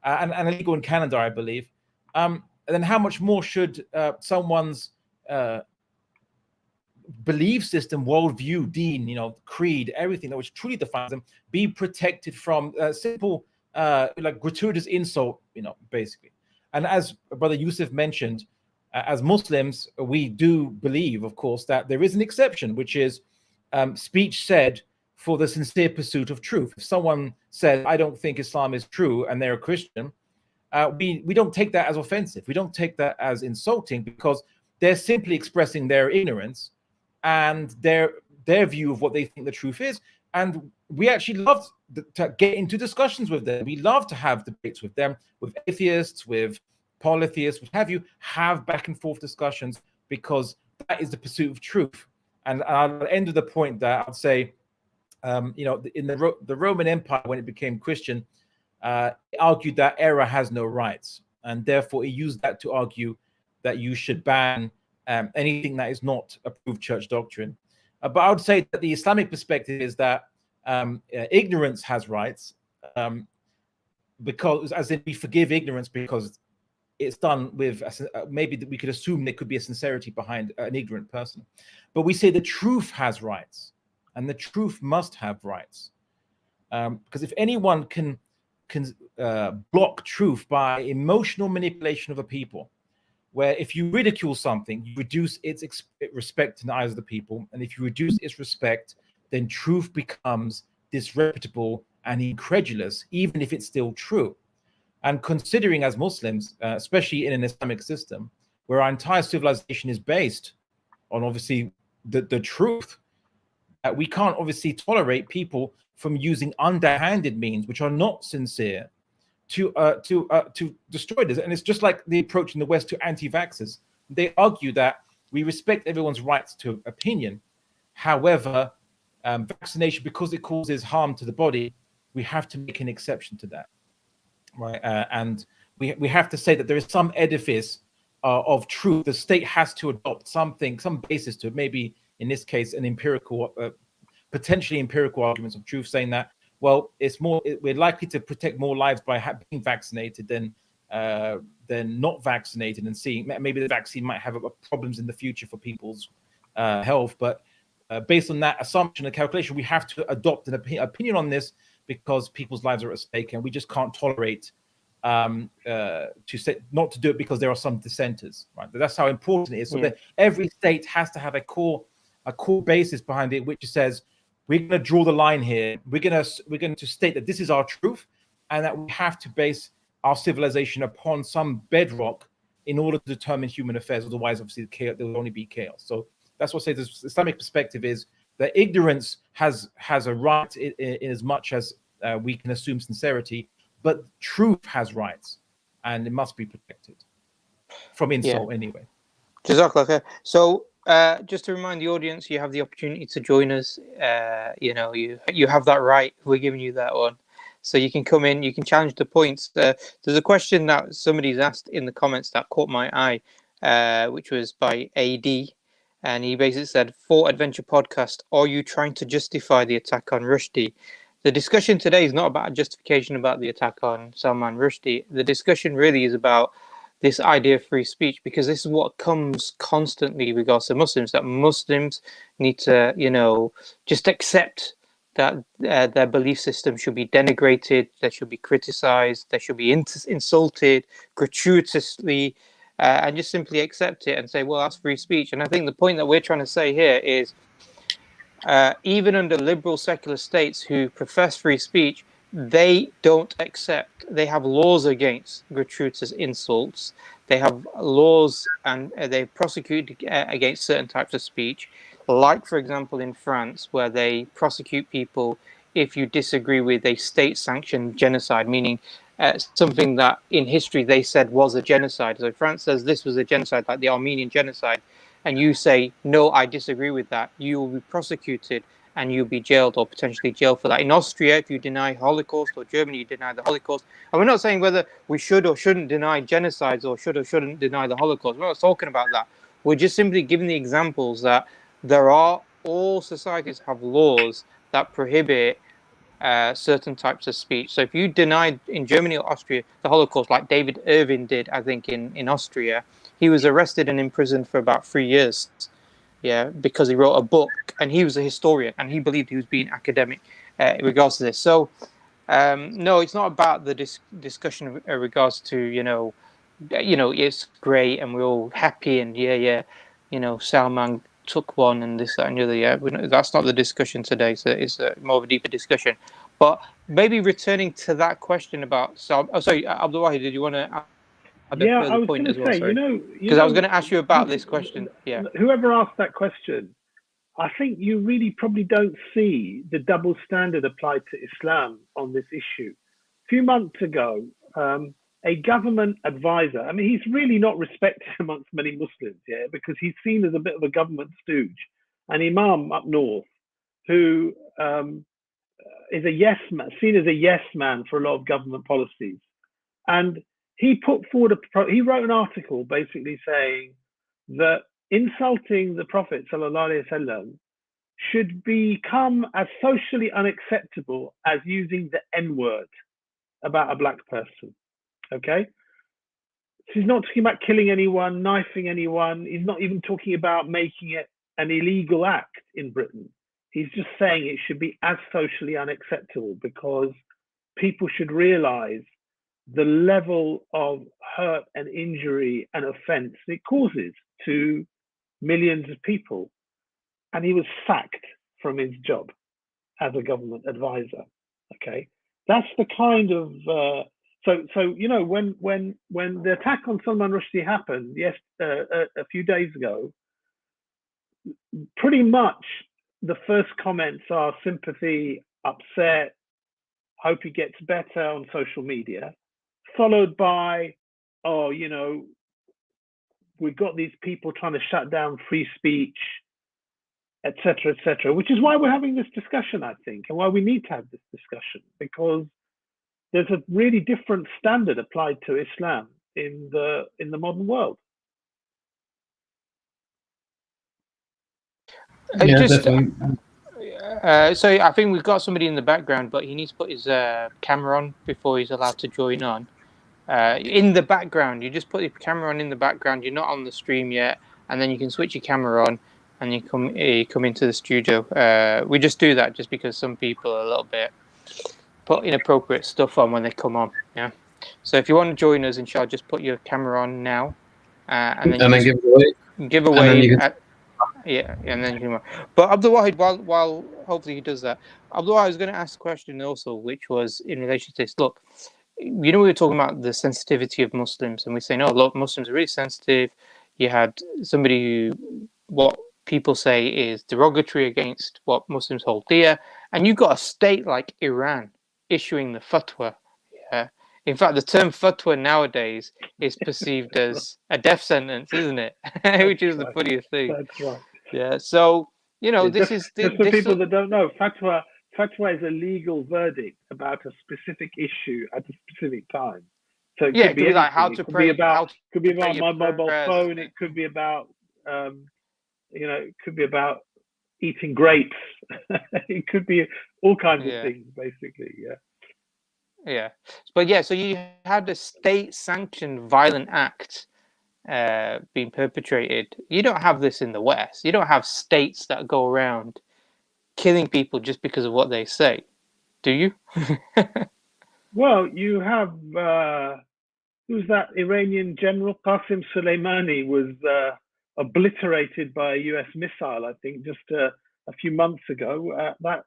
and illegal in Canada, I believe. And then how much more should someone's belief system, worldview, deen, creed, everything that which truly defines them, be protected from simple like gratuitous insult, basically. And as Brother Yusuf mentioned, as Muslims, we do believe, of course, that there is an exception, which is speech said for the sincere pursuit of truth. If someone says, I don't think Islam is true, and they're a Christian, we don't take that as offensive. We don't take that as insulting, because they're simply expressing their ignorance and their view of what they think the truth is. And we actually love to get into discussions with them. We love to have debates with them, with atheists, with polytheists, what have you, have back and forth discussions, because that is the pursuit of truth. And at the end of the point that I'd say, in the Roman Empire, when it became Christian, it argued that error has no rights. And therefore, it used that to argue that you should ban anything that is not approved church doctrine. But I would say that the Islamic perspective is that ignorance has rights, because, as in, we forgive ignorance because it's done with maybe we could assume there could be a sincerity behind an ignorant person. But we say the truth has rights, and the truth must have rights, because if anyone can block truth by emotional manipulation of a people, where if you ridicule something, you reduce its respect in the eyes of the people, and if you reduce its respect, then truth becomes disreputable and incredulous, even if it's still true. And considering as Muslims, especially in an Islamic system, where our entire civilization is based on obviously the truth, we can't obviously tolerate people from using underhanded means, which are not sincere, to destroy this. And it's just like the approach in the West to anti-vaxxers. They argue that we respect everyone's rights to opinion. However, vaccination, because it causes harm to the body, we have to make an exception to that, right? And we have to say that there is some edifice of truth. The state has to adopt something, some basis to it. Maybe in this case, an empirical, potentially empirical arguments of truth, saying that, well, we're likely to protect more lives by being vaccinated than not vaccinated, and seeing maybe the vaccine might have problems in the future for people's health. But based on that assumption and calculation, we have to adopt an opinion on this, because people's lives are at stake, and we just can't tolerate to say not to do it because there are some dissenters, right? But that's how important it is. So that every state has to have a core basis behind it, which says we're going to draw the line here. We're going to state that this is our truth, and that we have to base our civilization upon some bedrock in order to determine human affairs. Otherwise, obviously, there will only be chaos. So that's what I say. The Islamic perspective is that ignorance has a right in as much as we can assume sincerity, but truth has rights, and it must be protected from insult anyway. Jazakallah khair. So just to remind the audience, you have the opportunity to join us. You have that right. We're giving you that one. So you can come in, you can challenge the points. There's a question that somebody's asked in the comments that caught my eye, which was by AD. And he basically said, for Adventure Podcast, are you trying to justify the attack on Rushdie? The discussion today is not about justification about the attack on Salman Rushdie. The discussion really is about this idea of free speech, because this is what comes constantly with regards to Muslims, that Muslims need to, just accept that their belief system should be denigrated, they should be criticized, they should be insulted gratuitously, and just simply accept it and say, well, that's free speech. And I think the point that we're trying to say here is, even under liberal secular states who profess free speech, they don't accept, they have laws against gratuitous insults, they have laws and they prosecute against certain types of speech, like, for example, in France, where they prosecute people if you disagree with a state-sanctioned genocide, meaning something that in history they said was a genocide. So France says this was a genocide, like the Armenian genocide, and you say, no, I disagree with that, you will be prosecuted and you'll be jailed or potentially jailed for that. In Austria, if you deny Holocaust, or Germany, you deny the Holocaust. And we're not saying whether we should or shouldn't deny genocides or should or shouldn't deny the Holocaust. We're not talking about that. We're just simply giving the examples that all societies have laws that prohibit certain types of speech. So if you denied in Germany or Austria the Holocaust, like David Irving did, I think, in Austria, he was arrested and imprisoned for about 3 years. Because he wrote a book, and he was a historian, and he believed he was being academic in regards to this. So, no, it's not about the discussion in regards to, it's great and we're all happy and Salman took one and this, that, and the other. That's not the discussion today. So it's more of a deeper discussion. But maybe returning to that question about Abdul Wahid, did you want to? I was going to say, because I was going to ask you about this question. Yeah. Whoever asked that question, I think you really probably don't see the double standard applied to Islam on this issue. A few months ago, a government advisor, he's really not respected amongst many Muslims, because he's seen as a bit of a government stooge, an imam up north who is seen as a yes man for a lot of government policies. And he put forward he wrote an article basically saying that insulting the Prophet ﷺ should become as socially unacceptable as using the N-word about a black person. Okay? So he's not talking about killing anyone, knifing anyone. He's not even talking about making it an illegal act in Britain. He's just saying it should be as socially unacceptable because people should realize the level of hurt and injury and offense it causes to millions of people. And he was sacked from his job as a government advisor. Okay, that's the kind of so you know, when the attack on Salman Rushdie happened, yes, a few days ago, pretty much the first comments are sympathy, upset, hope he gets better on social media, followed by, oh, you know, we've got these people trying to shut down free speech, etc., etc., which is why we're having this discussion, I think, and why we need to have this discussion, because there's a really different standard applied to Islam in the modern world. Yeah, Just, definitely. so I think we've got somebody in the background, but he needs to put his camera on before he's allowed to join on. In the background, you just put your camera on in the background. You're not on the stream yet, and then you can switch your camera on, and you come into the studio. We just do that just because some people are a little bit put inappropriate stuff on when they come on. Yeah. So if you want to join us, inshallah, just put your camera on now, and then give away. Yeah, and then you can. But Abdul Wahid, while hopefully he does that, Abdul Wahid was going to ask a question also, which was in relation to this. Look, you know, we were talking about the sensitivity of Muslims, and we're saying, oh, look, Muslims are really sensitive. You had somebody who, what people say is derogatory against what Muslims hold dear, and you've got a state like Iran issuing the fatwa. Yeah. In fact, the term fatwa nowadays is perceived as a death sentence, isn't it? Which is the funniest thing. That's right. Yeah. So, you know, just for people that don't know, fatwa is a legal verdict about a specific issue at a specific time. So it could be like how to pray. It could be about my mobile phone. It could be about, you know, it could be about eating grapes. It could be all kinds of things, basically. Yeah. Yeah, but yeah, so you had a state-sanctioned violent act being perpetrated. You don't have this in the West. You don't have states that go around killing people just because of what they say, do you? Well, you have who's that Iranian general? Qasim Soleimani was obliterated by a U.S. missile, I think, just a few months ago. That,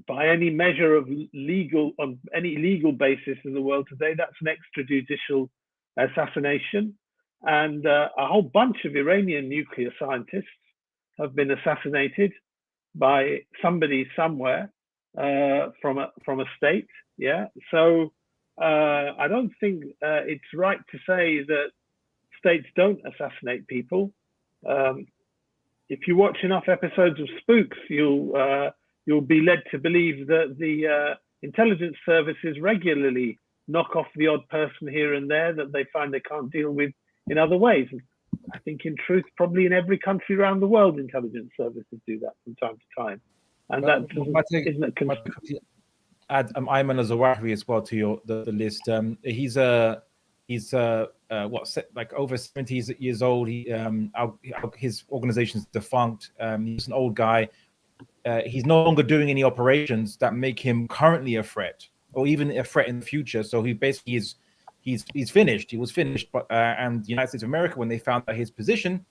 by any measure of on any legal basis in the world today, that's an extrajudicial assassination. And a whole bunch of Iranian nuclear scientists have been assassinated by somebody somewhere from a state. Yeah. So I don't think it's right to say that states don't assassinate people. If you watch enough episodes of Spooks, you'll be led to believe that the intelligence services regularly knock off the odd person here and there that they find they can't deal with in other ways. I think, in truth, probably in every country around the world, intelligence services do that from time to time, and that isn't add Ayman al-Zawahiri as well to the list. He's like over 70 years old. His organization is defunct. He's an old guy. He's no longer doing any operations that make him currently a threat, or even a threat in the future. So he basically he's finished. He was finished. But and the United States of America, when they found out his position,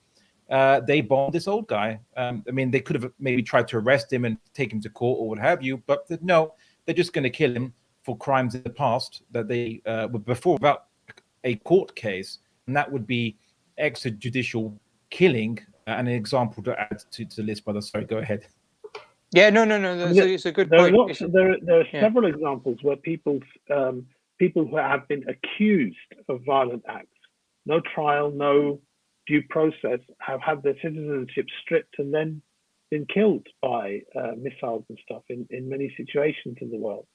they bombed this old guy. I mean, they could have maybe tried to arrest him and take him to court or what have you, but no, they're just going to kill him for crimes in the past that they were before without a court case, and that would be extrajudicial killing. And an example to add to the list, brother. Sorry, go ahead. Yeah, no. It's a good point. There are several examples where people who have been accused of violent acts, no trial, no due process, have had their citizenship stripped and then been killed by missiles and stuff in many situations in the world.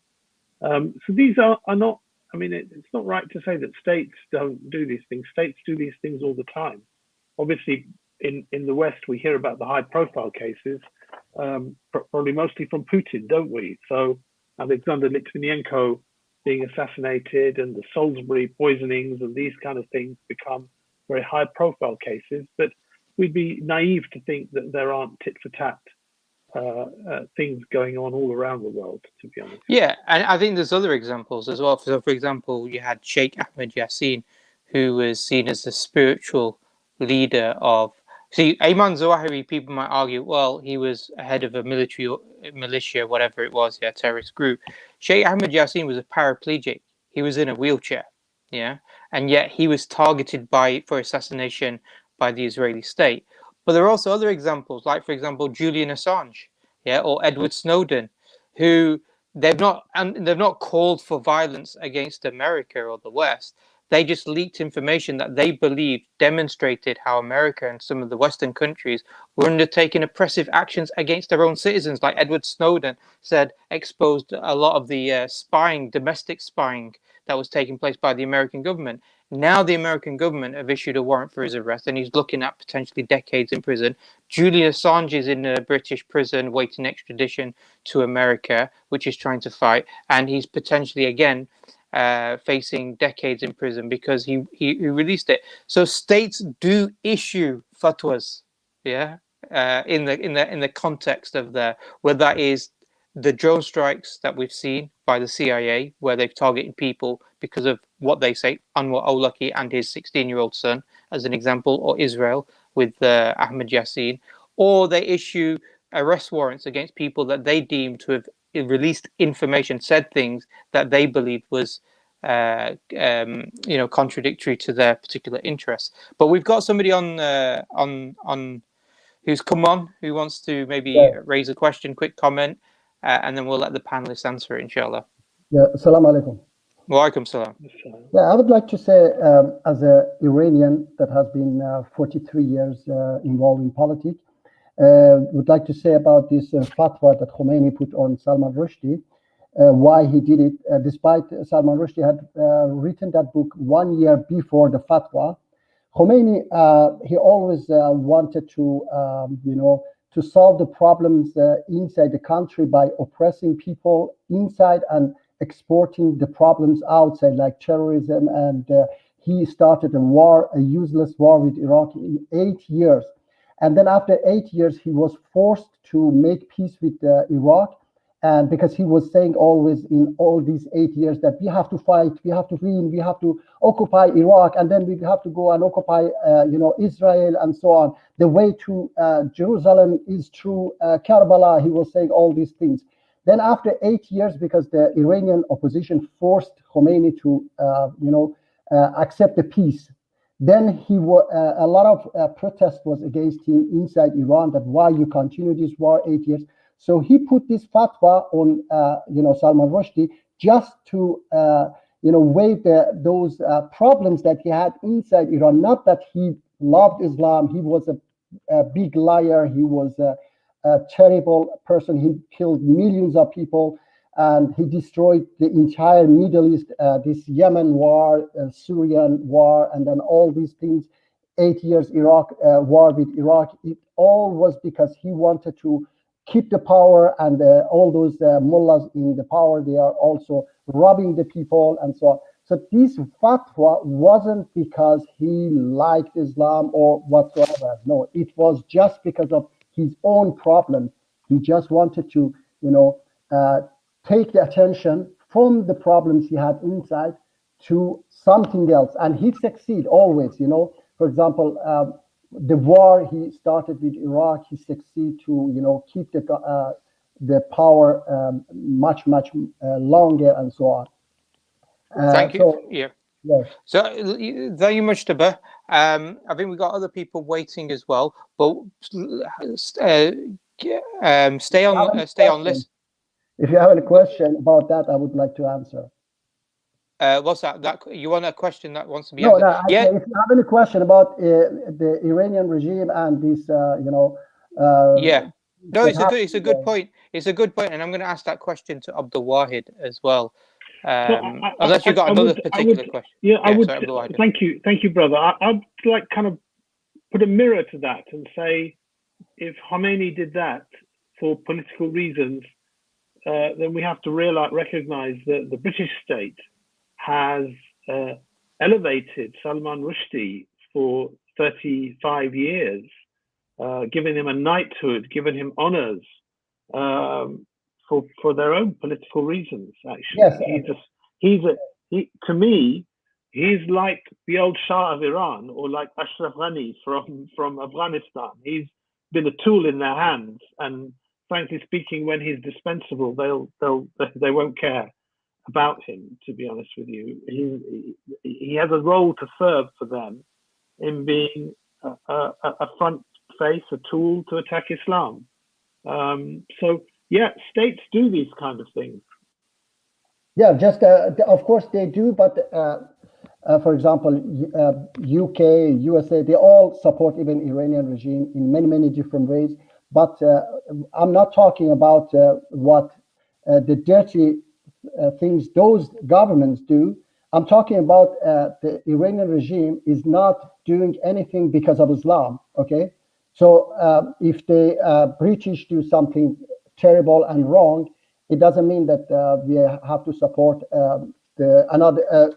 So these are not. I mean, it's not right to say that states don't do these things. States do these things all the time. Obviously, in the West, we hear about the high-profile cases, probably mostly from Putin, don't we? So Alexander Litvinenko being assassinated and the Salisbury poisonings and these kind of things become very high-profile cases. But we'd be naive to think that there aren't tit-for-tat things going on all around the world, to be honest. Yeah, and I think there's other examples as well. So, for example, you had Sheikh Ahmed Yassin, who was seen as the spiritual leader of. See, Ayman Zawahiri, people might argue, well, he was head of a militia, whatever it was, yeah, terrorist group. Sheikh Ahmed Yassin was a paraplegic. He was in a wheelchair, yeah, and yet he was targeted for assassination by the Israeli state. But there are also other examples, like, for example, Julian Assange, yeah, or Edward Snowden, who they've not called for violence against America or the West. They just leaked information that they believed demonstrated how America and some of the Western countries were undertaking oppressive actions against their own citizens, like Edward Snowden said, exposed a lot of the domestic spying that was taking place by the American government. Now the American government have issued a warrant for his arrest, and he's looking at potentially decades in prison. Julian Assange is in a British prison waiting extradition to America, which he's trying to fight, and he's potentially again facing decades in prison because he released it. So states do issue fatwas, yeah, in the context of whether that is the drone strikes that we've seen by the CIA, where they've targeted people because of what they say, Anwar Awlaki and his 16-year-old son, as an example, or Israel with Ahmed Yassin, or they issue arrest warrants against people that they deem to have released information, said things that they believed was contradictory to their particular interests. But we've got somebody on who's come on, who wants to maybe raise a question, quick comment, and then we'll let the panelists answer it, inshallah. Yeah, assalamu alaikum. Wa alaikum salam. Yeah, I would like to say, as an Iranian that has been 43 years involved in politics, would like to say about this fatwa that Khomeini put on Salman Rushdie, why he did it, despite Salman Rushdie had written that book 1 year before the fatwa. Khomeini, he always wanted to, to solve the problems inside the country by oppressing people inside and exporting the problems outside, like terrorism. And he started a useless war with Iraq in 8 years. And then after 8 years, he was forced to make peace with Iraq. And because he was saying always in all these 8 years that we have to fight, we have to win, we have to occupy Iraq, and then we have to go and occupy, Israel and so on. The way to Jerusalem is through Karbala. He was saying all these things. Then after 8 years, because the Iranian opposition forced Khomeini to, accept the peace, then a lot of protest was against him inside Iran, that why you continue this war 8 years. So he put this fatwa on, Salman Rushdie just to, waive those problems that he had inside Iran. Not that he loved Islam. He was a big liar. He was a terrible person. He killed millions of people, and he destroyed the entire Middle East, this Yemen war, Syrian war, and then all these things, 8 years Iraq war with Iraq. It all was because he wanted to keep the power, and all those mullahs in the power, they are also robbing the people and so on. So this fatwa wasn't because he liked Islam or whatsoever. No, it was just because of his own problem. He just wanted to, take the attention from the problems he had inside to something else. And he succeed always, For example, the war he started with Iraq, he succeeded to, keep the power much longer and so on. Thank you. So, yeah. Yes. So thank you much, Tabah. I think we've got other people waiting as well, but stay on list. If you have any question about that, I would like to answer. What's that? That you want a question that wants to be No, answered? no. Yeah. If you have any question about the Iranian regime and this, yeah. No, it's a good point. It's a good point, and I'm going to ask that question to Abdul Wahid as well. Unless you've got another particular question. Yeah, I would. Sorry, thank you, brother. I'd like kind of put a mirror to that and say, if Khomeini did that for political reasons, then we have to recognize that the British state has elevated Salman Rushdie for 35 years, given him a knighthood, given him honors, for their own political reasons. Actually, Yes. To me, he's like the old Shah of Iran, or like Ashraf Ghani from Afghanistan. He's been a tool in their hands, and frankly speaking, when he's dispensable, they won't care about him. To be honest with you, he has a role to serve for them in being a front face, a tool to attack Islam. So yeah, states do these kind of things. Yeah, just of course they do, but for example, UK, USA, they all support even Iranian regime in many different ways. But I'm not talking about what the dirty things those governments do. I'm talking about the Iranian regime is not doing anything because of Islam. Okay, so if the British do something terrible and wrong, it doesn't mean that we have to support another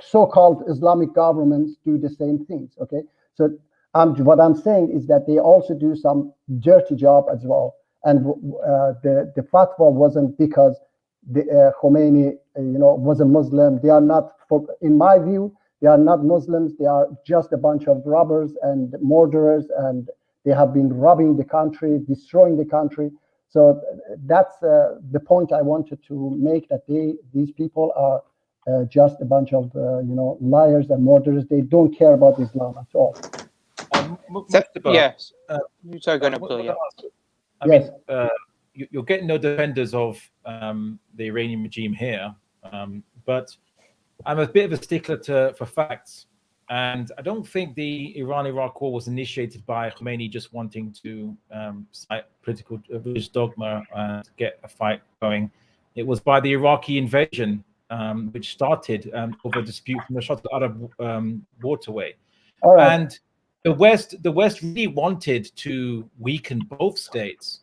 so-called Islamic governments do the same things. Okay, so what I'm saying is that they also do some dirty job as well, and the fatwa wasn't because the Khomeini, was a Muslim. They are not, in my view, they are not Muslims. They are just a bunch of robbers and murderers, and they have been robbing the country, destroying the country. So that's the point I wanted to make, that these people are just a bunch of liars and murderers. They don't care about Islam at all. Yes. Sorry, go on, Abdul. Yeah. I mean, you're getting no defenders of the Iranian regime here, but I'm a bit of a stickler for facts. And I don't think the Iran-Iraq war was initiated by Khomeini just wanting to cite political religious dogma and get a fight going. It was by the Iraqi invasion, which started over a dispute from the Shatt al-Arab waterway. All right. And the West really wanted to weaken both states,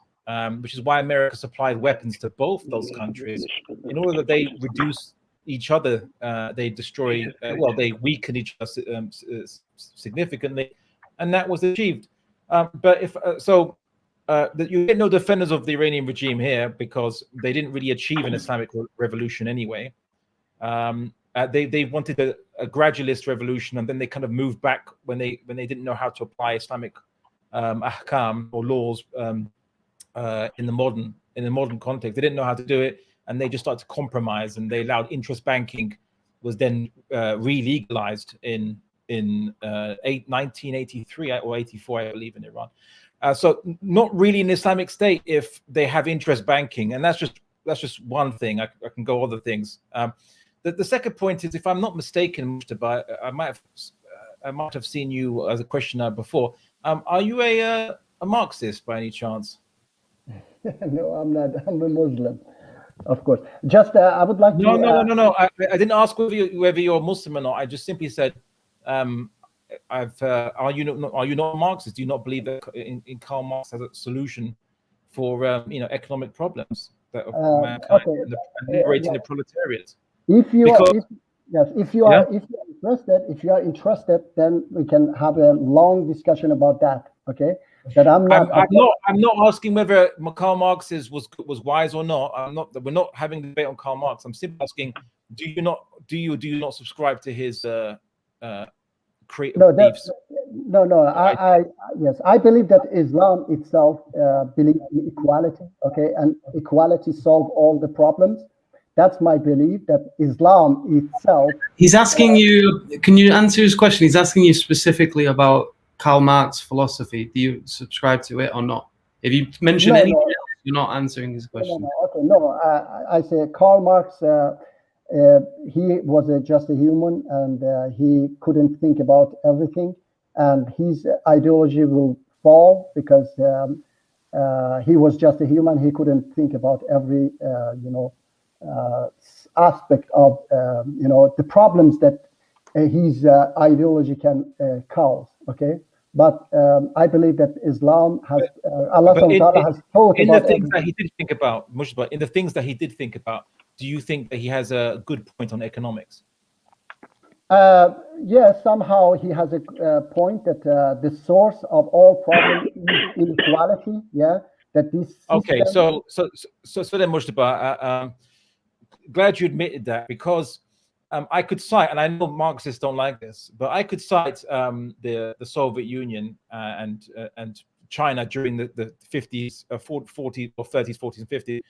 which is why America supplied weapons to both those countries in order that they reduce each other, they destroy, they weaken each other significantly, and that was achieved. But you get no defenders of the Iranian regime here because they didn't really achieve an Islamic revolution anyway. They wanted a gradualist revolution, and then they kind of moved back when they didn't know how to apply Islamic ahkam or laws in the modern context. They didn't know how to do it. And they just started to compromise, and they allowed interest banking was then re-legalized in 1983 or 84, I believe, in Iran. So not really an Islamic state if they have interest banking, and that's just one thing. I can go other things. The second point is, if I'm not mistaken, Mujtaba, I might have seen you as a questioner before. Are you a Marxist by any chance? No, I'm not. I'm a Muslim. Of course. Just I would like to. No. I didn't ask whether you're Muslim or not. I just simply said, are you not a Marxist? Do you not believe that in Karl Marx as a solution for economic problems that of mankind and liberating the proletariat? If you are interested, then we can have a long discussion about that. Okay. I'm not asking whether Karl Marx was wise or not. We're not having a debate on Karl Marx. I'm simply asking, do you not subscribe to his creative beliefs? No. I believe that Islam itself believes in equality. Okay, and equality solves all the problems. That's my belief, that Islam itself. He's asking you. Can you answer his question? He's asking you specifically about Karl Marx philosophy. Do you subscribe to it or not? If you mention anything else, you're not answering his question. I say Karl Marx, he was just a human, and he couldn't think about everything, and his ideology will fall because he was just a human. He couldn't think about every aspect of the problems that his ideology can cause. Okay. But I believe that Islam has Allah has taught in about the things that he did think about, Mujtaba, in the things that he did think about. Do you think that he has a good point on economics? Yes, somehow he has a point that the source of all problems is inequality. Yeah, that this system... Okay, so then, Mujtaba, glad you admitted that, because I could cite, and I know Marxists don't like this, but I could cite the Soviet Union and China during the 50s, 40s, or 30s, 40s, and 50s.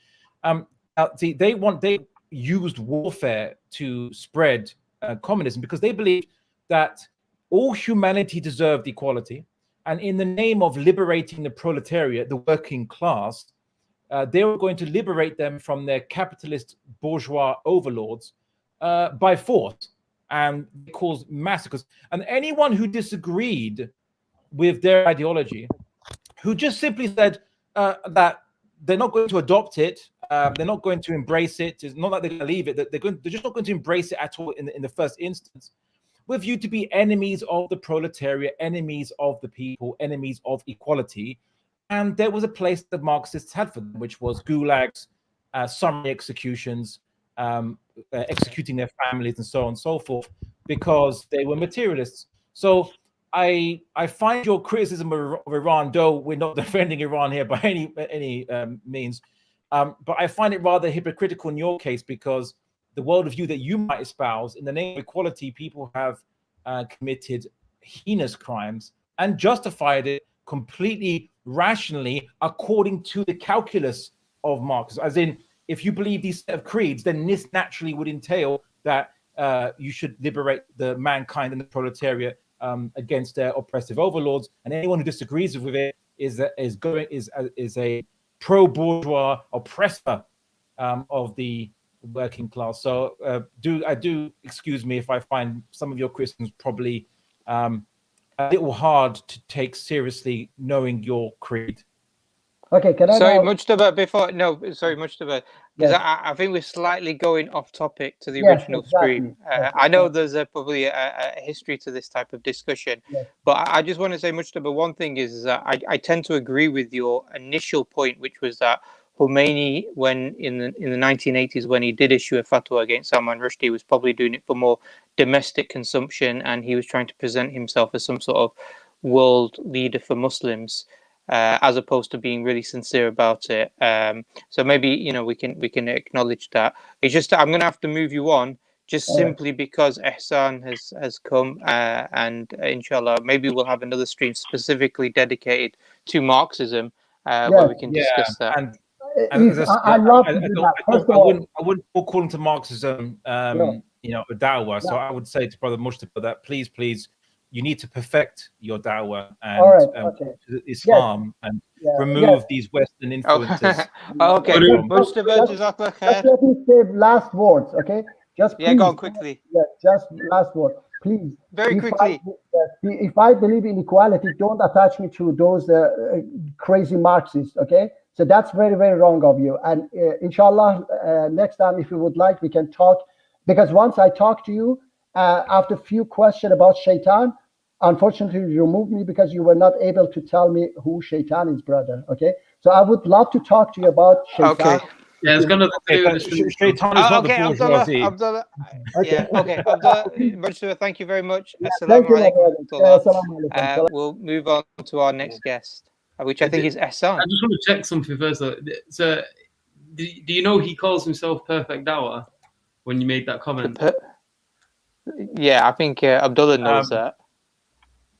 They used warfare to spread communism, because they believed that all humanity deserved equality, and in the name of liberating the proletariat, the working class, they were going to liberate them from their capitalist bourgeois overlords by force, and they caused massacres. And anyone who disagreed with their ideology, who just simply said that they're not going to adopt it, they're not going to embrace it, it's not that they're going to leave it, that they're just not going to embrace it at all in the first instance, were viewed to be enemies of the proletariat, enemies of the people, enemies of equality. And there was a place that Marxists had for them, which was gulags, summary executions, executing their families, and so on and so forth, because they were materialists. So I find your criticism of Iran, though we're not defending Iran here by any means, but I find it rather hypocritical in your case, because the worldview that you might espouse, in the name of equality, people have committed heinous crimes and justified it completely rationally according to the calculus of Marx. As in, if you believe these set of creeds, then this naturally would entail that you should liberate the mankind and the proletariat against their oppressive overlords, and anyone who disagrees with it is a pro-bourgeois oppressor of the working class. So do excuse me if I find some of your criticisms probably a little hard to take seriously, knowing your creed. Okay, can I... Sorry, Mujtaba, Mujtaba, because Yes. I think we're slightly going off topic to the Yes, original exactly. stream. Yes, I know there's probably a history to this type of discussion, Yes. but I just want to say, Mujtaba, one thing is that I tend to agree with your initial point, which was that Khomeini, when in the 1980s, when he did issue a fatwa against Salman Rushdie, was probably doing it for more domestic consumption, and he was trying to present himself as some sort of world leader for Muslims, as opposed to being really sincere about it. So maybe we can acknowledge that. It's just that I'm going to have to move you on, just simply because Ehsan has come, and inshallah maybe we'll have another stream specifically dedicated to Marxism, where we can discuss that. I love to do that. First of all, I wouldn't call into Marxism, a da'wah. So I would say to Brother Mujtaba that please, you need to perfect your da'wah and Islam, and remove these Western influences. Okay, Mujtaba, Jazakallah khair. Let me say last words, okay? Just please, go on quickly. Yeah, just last word, please. Very quickly. If I believe in equality, don't attach me to those crazy Marxists, okay? So that's very, very wrong of you. And inshallah, next time, if you would like, we can talk. Because once I talk to you, after a few questions about Shaitan, unfortunately, you removed me because you were not able to tell me who Shaitan is, brother. Okay? So I would love to talk to you about Shaitan. Okay. Yeah, it's going to Shaitan is not the bourgeoisie. Abdullah. Yeah, okay. Abdullah, thank you very much. Thank you, my brother. We'll move on to our next guest, which I think is Ehsan. I just want to check something first, though. So, do you know he calls himself Perfect Dawah when you made that comment? Yeah, I think Abdullah knows that.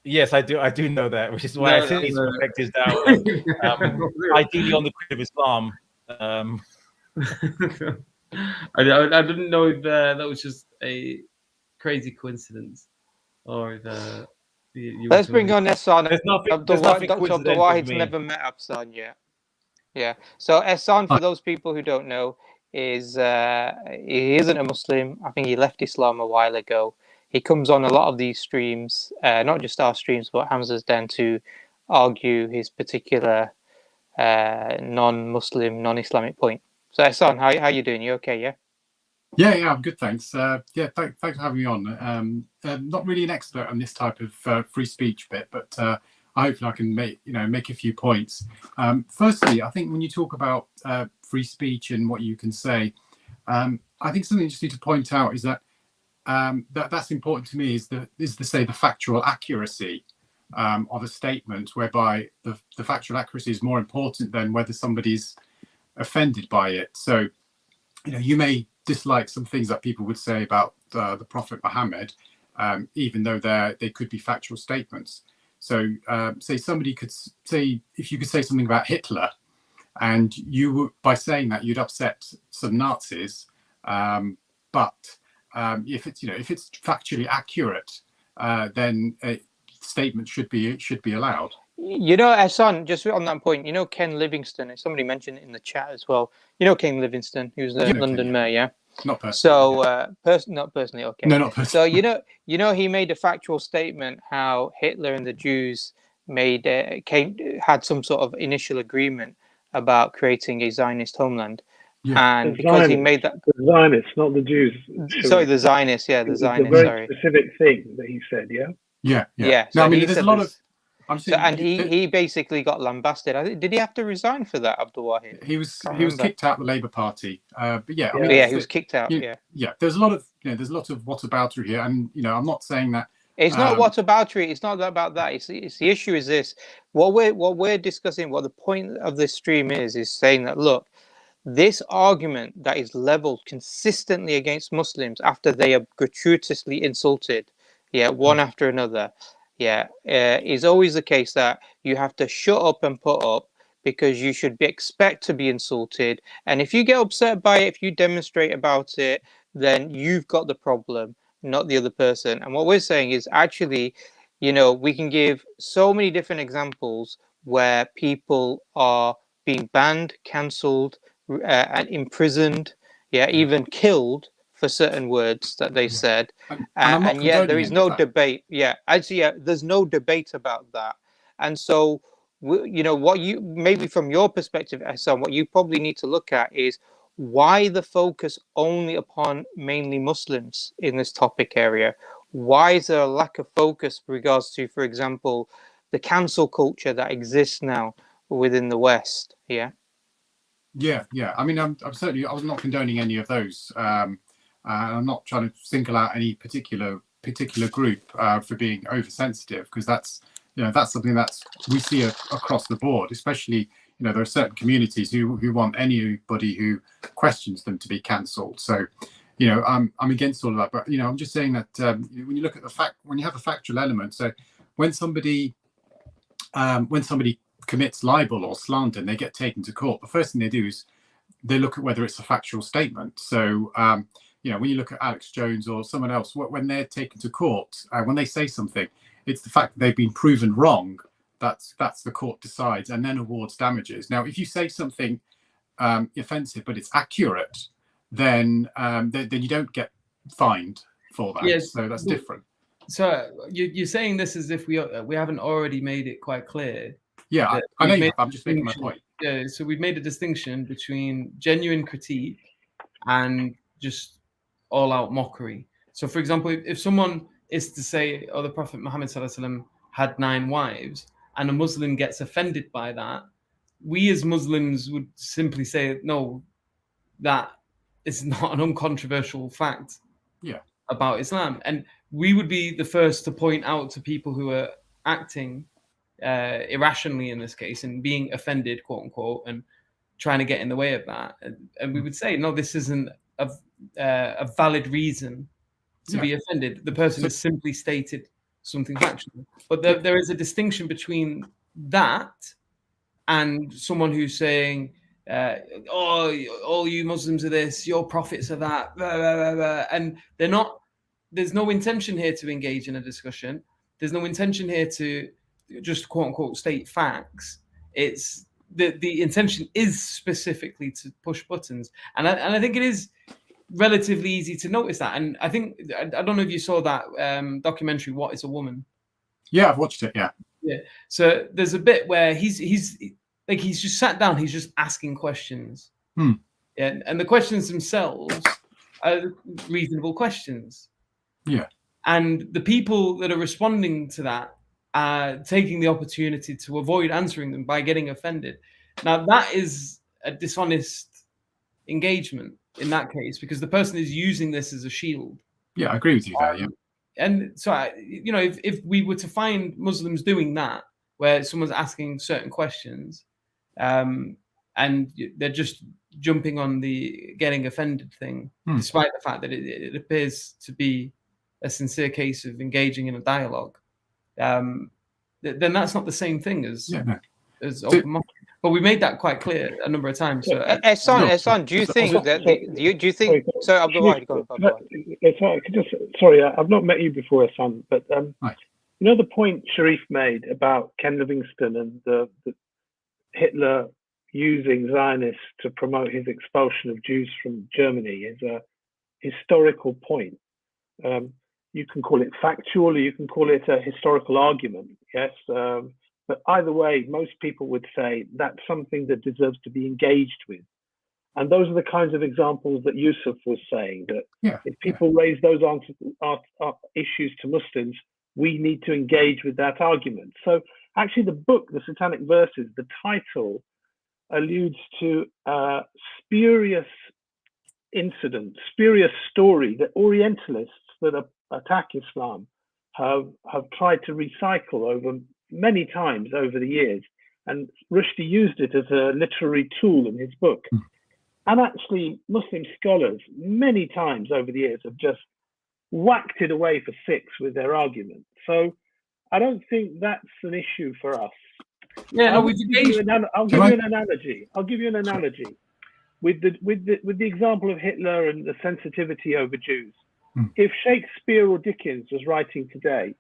Yes, I do. I do know that, which is why I think he's perfect his dawah. Ideally on the creed of Islam. I didn't know if that was just a crazy coincidence, or if let's bring on Ehsan. Dr. Wahid's never met Ehsan yet. Yeah. So Ehsan, for those people who don't know, is he isn't a Muslim. I think he left Islam a while ago. He comes on a lot of these streams, not just our streams, but Hamza's Den, to argue his particular non-Muslim, non-Islamic point. So Ehsan, how you doing? You okay? Yeah. Yeah, I'm good, thanks. Thanks for having me on. Not really an expert on this type of free speech bit, but hopefully I can make a few points. Firstly, I think when you talk about free speech and what you can say, I think something you just need to point out is that that's important to me is the factual accuracy of a statement whereby the factual accuracy is more important than whether somebody's offended by it. So, you may dislike some things that people would say about the Prophet Muhammad, even though they could be factual statements. So, say somebody could say, if you could say something about Hitler, and by saying that, you'd upset some Nazis. But if it's factually accurate, then a statement should be allowed. Hassan, just on that point, Ken Livingstone, somebody mentioned it in the chat as well. Ken Livingstone, he was the London mayor, yeah? Not personally. So, not personally, okay. No, not personally. So, he made a factual statement how Hitler and the Jews had some sort of initial agreement about creating a Zionist homeland. Yeah. And because he made that... The Zionists, not the Jews. Sorry, the Zionists, yeah, the Zionists, it's a very specific thing that he said, yeah? Yeah. So no, there's a lot of... he basically got lambasted. Did he have to resign for that, Abdul Wahid? He was kicked out of the Labour Party. But yeah, he was kicked out. Yeah. There's a lot of whataboutery here, and I'm not saying that it's not whataboutery. It's not about that. It's the issue is this. What we're discussing. What the point of this stream is saying that look, this argument that is leveled consistently against Muslims after they are gratuitously insulted, one after another. Is always the case that you have to shut up and put up because you should expect to be insulted. And if you get upset by it, if you demonstrate about it, then you've got the problem, not the other person. And what we're saying is actually, we can give so many different examples where people are being banned, cancelled, and imprisoned, even killed for certain words that they said, and yet there is no debate. There's no debate about that. And so, what you maybe from your perspective, Hassan, what you probably need to look at is why the focus only upon mainly Muslims in this topic area. Why is there a lack of focus with regards to, for example, the cancel culture that exists now within the West? Yeah. I mean, I was not condoning any of those. I'm not trying to single out any particular group for being oversensitive, because that's something that we see across the board. Especially, there are certain communities who want anybody who questions them to be cancelled. So, I'm against all of that. But I'm just saying that when you look at when you have a factual element, so when somebody commits libel or slander and they get taken to court, the first thing they do is they look at whether it's a factual statement. So when you look at Alex Jones or someone else, when they're taken to court, when they say something, it's the fact that they've been proven wrong. That's the court decides and then awards damages. Now, if you say something offensive but it's accurate, then you don't get fined for that. Yes. So that's different. So you're saying this as if we haven't already made it quite clear. Yeah, I know you have. I'm just making my point. Yeah, so we've made a distinction between genuine critique and just all-out mockery. So, for example, if someone is to say, the Prophet Muhammad ﷺ had 9 wives, and a Muslim gets offended by that, we as Muslims would simply say, no, that is not an uncontroversial fact about Islam. And we would be the first to point out to people who are acting irrationally in this case and being offended, quote unquote, and trying to get in the way of that. And we would say, no, this isn't a valid reason to be offended. The person has simply stated something factual. But there is a distinction between that and someone who's saying, all you Muslims are this, your prophets are that, blah, blah, blah, blah. And there's no intention here to engage in a discussion. There's no intention here to just quote unquote state facts. It's the intention is specifically to push buttons. And I think it is relatively easy to notice that. And I think, I don't know if you saw that documentary, What is a Woman? Yeah, I've watched it. Yeah. So there's a bit where he's just sat down, he's just asking questions. And the questions themselves are reasonable questions. Yeah. And the people that are responding to that are taking the opportunity to avoid answering them by getting offended. Now, that is a dishonest engagement in that case, because the person is using this as a shield. Yeah, I agree with you there, yeah. and so if we were to find Muslims doing that, where someone's asking certain questions, and they're just jumping on the getting offended thing, despite the fact that it appears to be a sincere case of engaging in a dialogue, then that's not the same thing as open market. But we made that quite clear a number of times. So, Ehsan, do you think that? Do you think? So, Abdul Wahid, go on. Sorry, I've not met you before, Ehsan, but you know the point Sharif made about Ken Livingstone and the Hitler using Zionists to promote his expulsion of Jews from Germany is a historical point. You can call it factual, or you can call it a historical argument. Yes. But either way, most people would say that's something that deserves to be engaged with. And those are the kinds of examples that Yusuf was saying, that if people raise those issues to Muslims, we need to engage with that argument. So actually the book, The Satanic Verses, the title alludes to a spurious incident, spurious story that Orientalists that attack Islam have tried to recycle over many times over the years, and Rushdie used it as a literary tool in his book. And actually Muslim scholars many times over the years have just whacked it away for six with their argument. So I don't think that's an issue for us. I'll give you an analogy with the example of Hitler and the sensitivity over Jews. If Shakespeare or Dickens was writing today,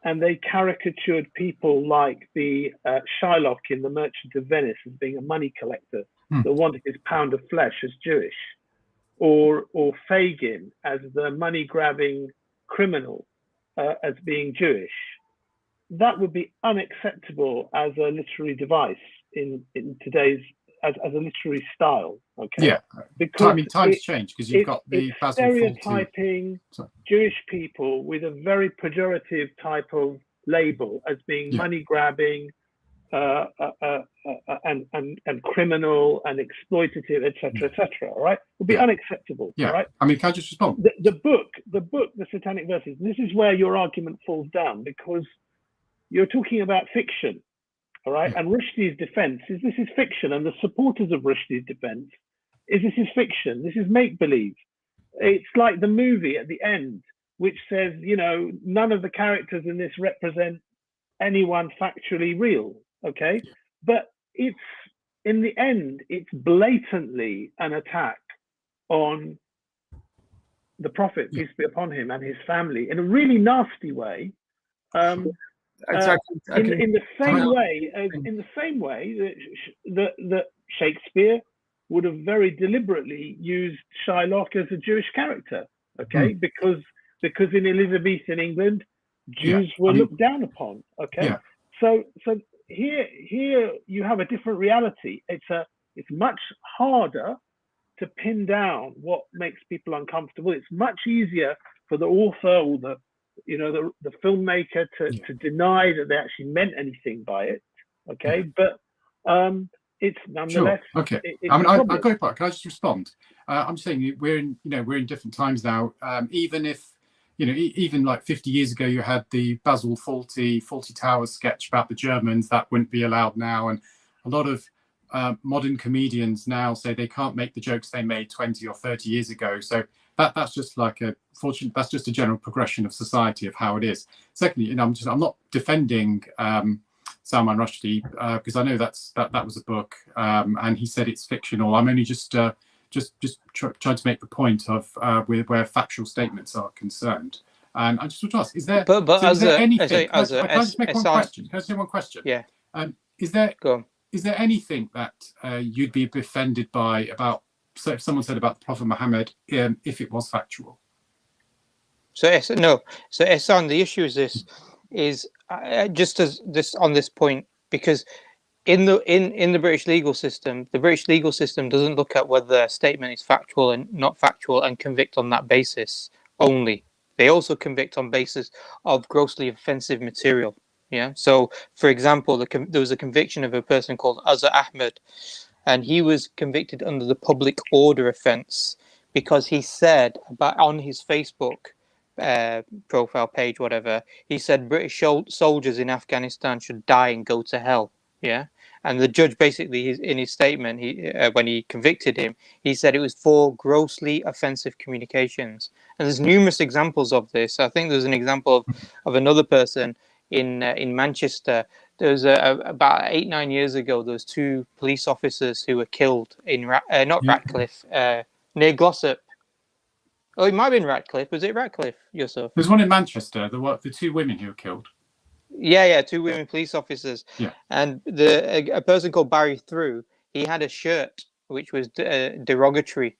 and they caricatured people like the Shylock in The Merchant of Venice as being a money collector that wanted his pound of flesh as Jewish, or Fagin as the money-grabbing criminal as being Jewish, that would be unacceptable as a literary device in today's as a literary style. Okay. Yeah. Because times change, because you've got the stereotyping Jewish people with a very pejorative type of label as being money grabbing and criminal and exploitative, etc., etc. All right, would be unacceptable. Yeah. Right. I mean, can I just respond? The book, The Satanic Verses. This is where your argument falls down, because you're talking about fiction. All right, and Rushdie's defense is this is fiction, and the supporters of Rushdie's defense is this is fiction. This is make-believe. It's like the movie at the end, which says, none of the characters in this represent anyone factually real. Okay, but it's in the end, it's blatantly an attack on the Prophet, peace be upon him, and his family in a really nasty way. In the same way that Shakespeare would have very deliberately used Shylock as a Jewish character, okay? Because in Elizabethan England, Jews were looked down upon, okay? So here you have a different reality. It's much harder to pin down what makes people uncomfortable. It's much easier for the author or the filmmaker to deny that they actually meant anything by it, okay? But it's nonetheless. Sure. Okay. I'll go back. Can I just respond? I'm saying we're in different times now. Even if even like 50 years ago, you had the Basil Fawlty Towers sketch about the Germans that wouldn't be allowed now, and a lot of modern comedians now say they can't make the jokes they made 20 or 30 years ago. So that's just like that's just a general progression of society of how it is. Secondly, I'm not defending Salman Rushdie because I know that was a book and he said it's fictional. I'm only just trying to make the point of where factual statements are concerned. And I just want to ask: is there? Is there anything? Can I just make one question? Can I say one question? Yeah. Is there anything that you'd be offended by about? So if someone said about the Prophet Muhammad, if it was factual. So Ehsan, the issue is just as this on this point, because in the British legal system, the British legal system doesn't look at whether a statement is factual and not factual and convict on that basis only. They also convict on basis of grossly offensive material. Yeah. So, for example, there was a conviction of a person called Azza Ahmed, and he was convicted under the public order offence because he said on his Facebook profile page, whatever. He said British soldiers in Afghanistan should die and go to hell. Yeah. And the judge basically, in his statement, when he convicted him, he said it was for grossly offensive communications. And there's numerous examples of this. I think there's an example of another person in Manchester. There was about 8-9 years ago. There was 2 police officers who were killed in Ratcliffe, near Glossop. Oh, it might have been Ratcliffe. Was it Ratcliffe, Yusuf? There's one in Manchester. The 2 women who were killed. Yeah, 2 women police officers. Yeah. And a person called Barry Through, he had a shirt which was derogatory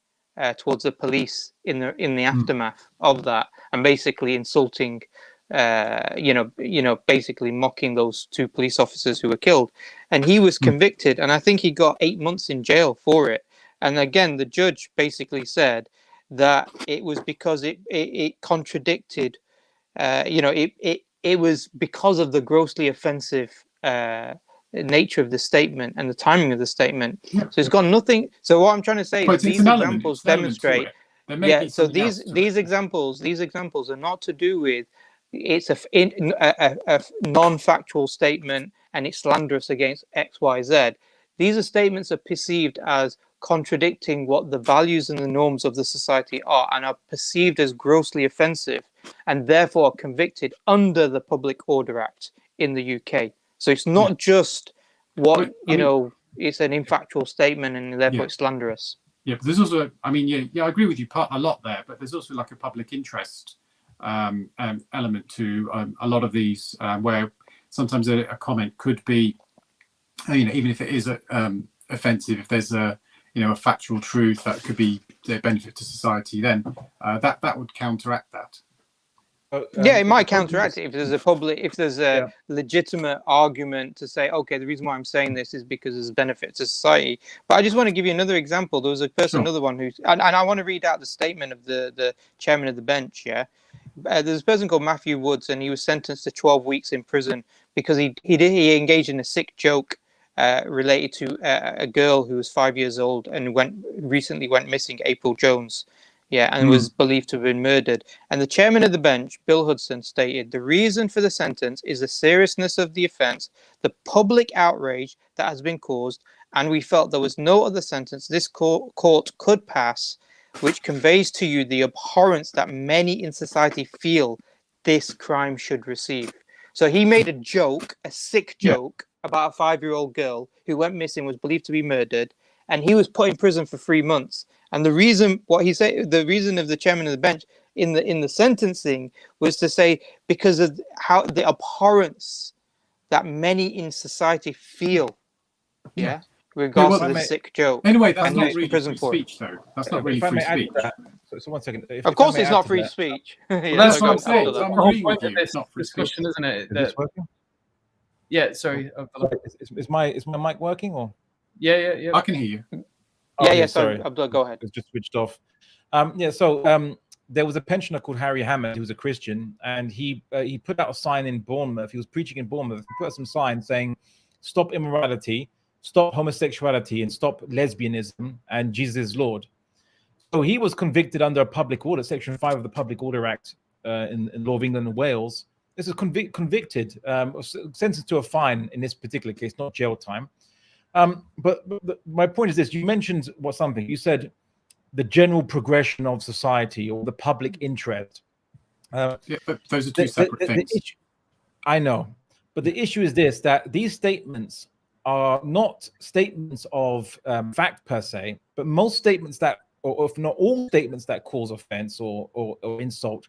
towards the police in the aftermath of that, and basically insulting, basically mocking those 2 police officers who were killed. And he was convicted, and I think he got 8 months in jail for it. And again, the judge basically said that it was because it contradicted, it was because of the grossly offensive nature of the statement and the timing of the statement. So it's got nothing. So what I'm trying to say is these examples demonstrate. Yeah. So these examples are not to do with it's a non-factual statement and it's slanderous against X, Y, Z. These are statements are perceived as contradicting what the values and the norms of the society are, and are perceived as grossly offensive, and therefore are convicted under the Public Order Act in the UK. So it's not just it's an infactual statement and therefore it's slanderous. Yeah, but there's also, I agree with you a lot there, but there's also like a public interest element to a lot of these, where sometimes a comment could be, even if it is offensive, if there's a factual truth that could be a benefit to society, then that would counteract that. It might counteract it if there's a legitimate argument to say, okay, the reason why I'm saying this is because there's a benefit to society. But I just want to give you another example. There was a person, another one who, and I want to read out the statement of the chairman of the bench. Yeah, there's a person called Matthew Woods, and he was sentenced to 12 weeks in prison because he engaged in a sick joke related to a girl who was 5 years old and recently went missing, April Jones. And was believed to have been murdered. And the chairman of the bench, Bill Hudson, stated, the reason for the sentence is the seriousness of the offence, the public outrage that has been caused, and we felt there was no other sentence this court could pass which conveys to you the abhorrence that many in society feel this crime should receive. So he made a joke, a sick joke, about a 5-year-old girl who went missing, was believed to be murdered, and he was put in prison for 3 months. And the reason, the reason of the chairman of the bench in the sentencing was to say because of how the abhorrence that many in society feel, regardless of the sick joke. Anyway, that's not really free speech, though. That's not really free speech. So 1 second. Of course, it's not free speech. That's what I'm saying. I'm agreeing with you. It's not free discussion, isn't it? Is this working? Yeah, sorry. Is my mic working or? Yeah. I can hear you. Sorry, Abdullah, go ahead. It's just switched off. There was a pensioner called Harry Hammond who was a Christian, and he put out a sign in Bournemouth. He was preaching in Bournemouth. He put out some signs saying, "Stop immorality, stop homosexuality, and stop lesbianism, and Jesus is Lord." So he was convicted under a public order, Section 5 of the Public Order Act in Law of England and Wales. This is convicted, sentenced to a fine in this particular case, not jail time. But my point is this: you mentioned something. You said the general progression of society or the public interest. But those are two separate things. I know, but the issue is this: that these statements are not statements of fact per se, but most statements that, or if not all statements that cause offense or insult,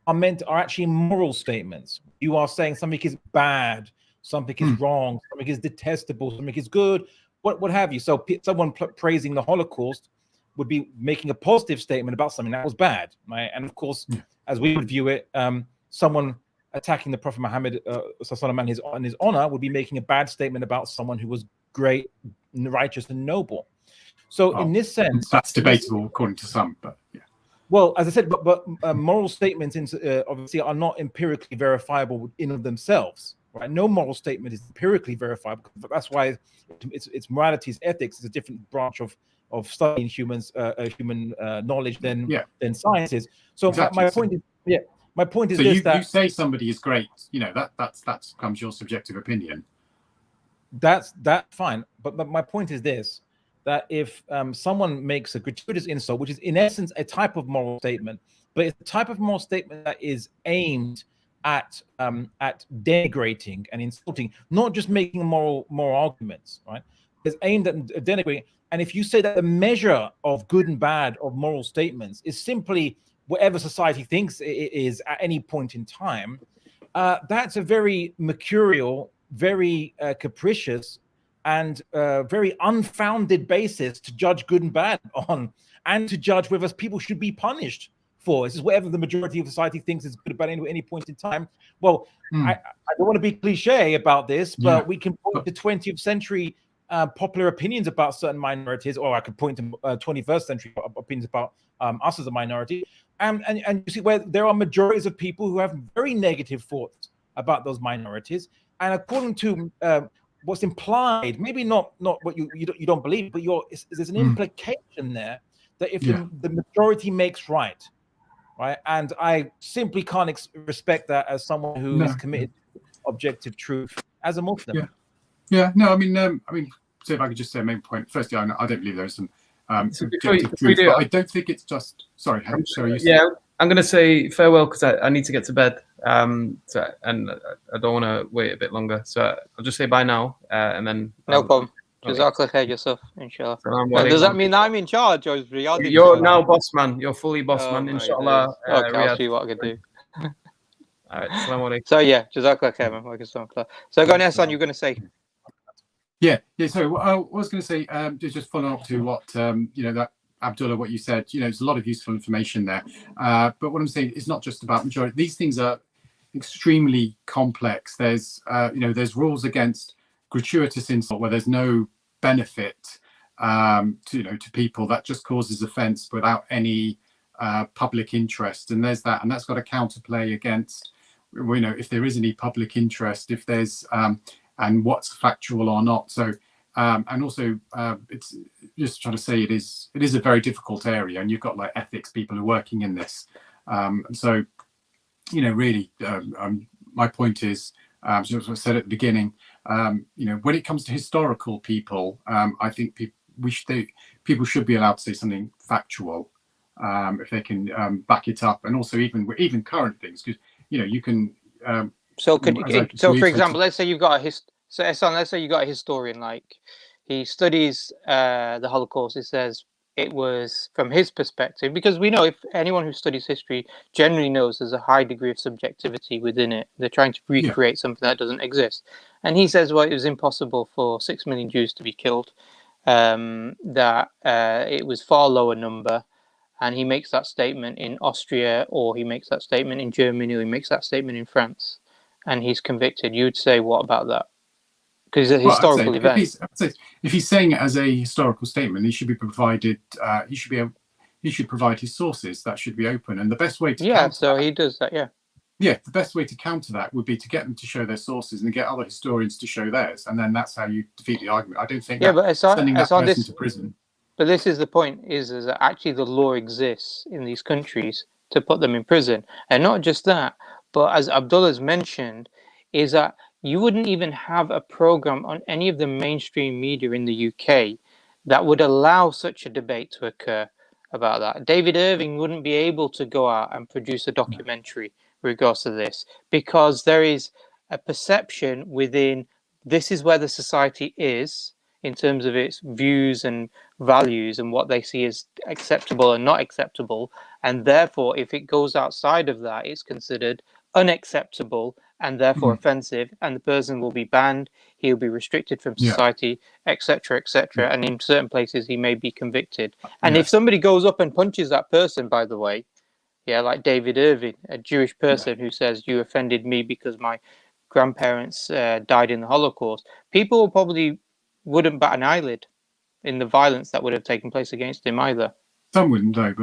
are actually moral statements. You are saying something is bad, something is wrong, something is detestable, something is good, what have you. So someone praising the Holocaust would be making a positive statement about something that was bad, right? And of course, as we would view it, someone attacking the Prophet Muhammad in his honor would be making a bad statement about someone who was great, righteous, and noble. So in this sense, that's debatable according to some, but yeah. Well, as I said, but moral statements obviously are not empirically verifiable in of themselves. Right? No moral statement is empirically verifiable. That's why it's morality, it's ethics is a different branch of studying human knowledge than science is. So exactly. My my point is so this: you that say somebody is great, you know, that becomes your subjective opinion. that's fine. But my point is this: that if someone makes a gratuitous insult, which is in essence a type of moral statement, but it's a type of moral statement that is aimed at denigrating and insulting, not just making moral arguments, right? It's aimed at denigrating. And if you say that the measure of good and bad of moral statements is simply whatever society thinks it is at any point in time, that's a very mercurial, very capricious, and very unfounded basis to judge good and bad on, and to judge whether people should be punished for. This is whatever the majority of society thinks is good about any point in time. Well, I don't want to be cliche about this, but we can point to 20th century popular opinions about certain minorities, or I could point to 21st century opinions about us as a minority, and you see where there are majorities of people who have very negative thoughts about those minorities, and according to what's implied, maybe not what you don't believe, but there's an implication there that if the majority makes right, and I simply can't respect that as someone who is committed to objective truth as a Muslim. No, I mean, so if I could just say a main point. Firstly, I don't believe there's some objective truth, but I don't think it's just. Sorry, I'm going to say farewell because I need to get to bed. And I don't want to wait a bit longer, so I'll just say bye now, and then. No problem. Jazakallah khair, Yusuf, inshallah. Does that mean I'm in charge, or is Riyad? You're now boss man. You're fully boss man, inshallah. Okay, I'll see what I can do. All right, assalamu alaikum. So yeah, Jazakallah khair. So go on, Hassan, you're going to say. Yeah. So what I was going to say, just follow up to what that Abdullah, what you said. There's a lot of useful information there. But what I'm saying is not just about majority. These things are extremely complex. There's there's rules against gratuitous insult where there's no benefit to people, that just causes offence without any public interest, and there's that, and that's got a counterplay against if there is any public interest, if there's and what's factual or not. So and also it's just trying to say it is a very difficult area, and you've got like ethics people who are working in this, and so really my point is, as I said at the beginning, when it comes to historical people, I think people should be allowed to say something factual if they can back it up, and also even current things, because you can. So for example, let's say you've got let's say you got a historian, like he studies the Holocaust. He says it was from his perspective, because we know if anyone who studies history generally knows there's a high degree of subjectivity within it. They're trying to recreate something that doesn't exist. And he says, well, it was impossible for 6 million Jews to be killed, that it was far lower number. And he makes that statement in Austria, or he makes that statement in Germany, or he makes that statement in France, and he's convicted. You'd say, what about that? Because it's a historical event. If he's saying it as a historical statement, he should be provided. He should provide his sources. That should be open. And the best way to he does that. The best way to counter that would be to get them to show their sources and get other historians to show theirs, and then that's how you defeat the argument. I don't think sending that person to prison. But this is the point: is that actually the law exists in these countries to put them in prison, and not just that, but as Abdullah's mentioned, is that you wouldn't even have a program on any of the mainstream media in the UK that would allow such a debate to occur about that. David Irving wouldn't be able to go out and produce a documentary with regards to this, because there is a perception within this is where the society is in terms of its views and values and what they see as acceptable and not acceptable. And therefore, if it goes outside of that, it's considered unacceptable and therefore offensive, and the person will be banned, he'll be restricted from society, etc., etc. And in certain places, he may be convicted. And if somebody goes up and punches that person, by the way, like David Irving, a Jewish person who says, you offended me because my grandparents died in the Holocaust, people probably wouldn't bat an eyelid in the violence that would have taken place against him either. Some wouldn't, though.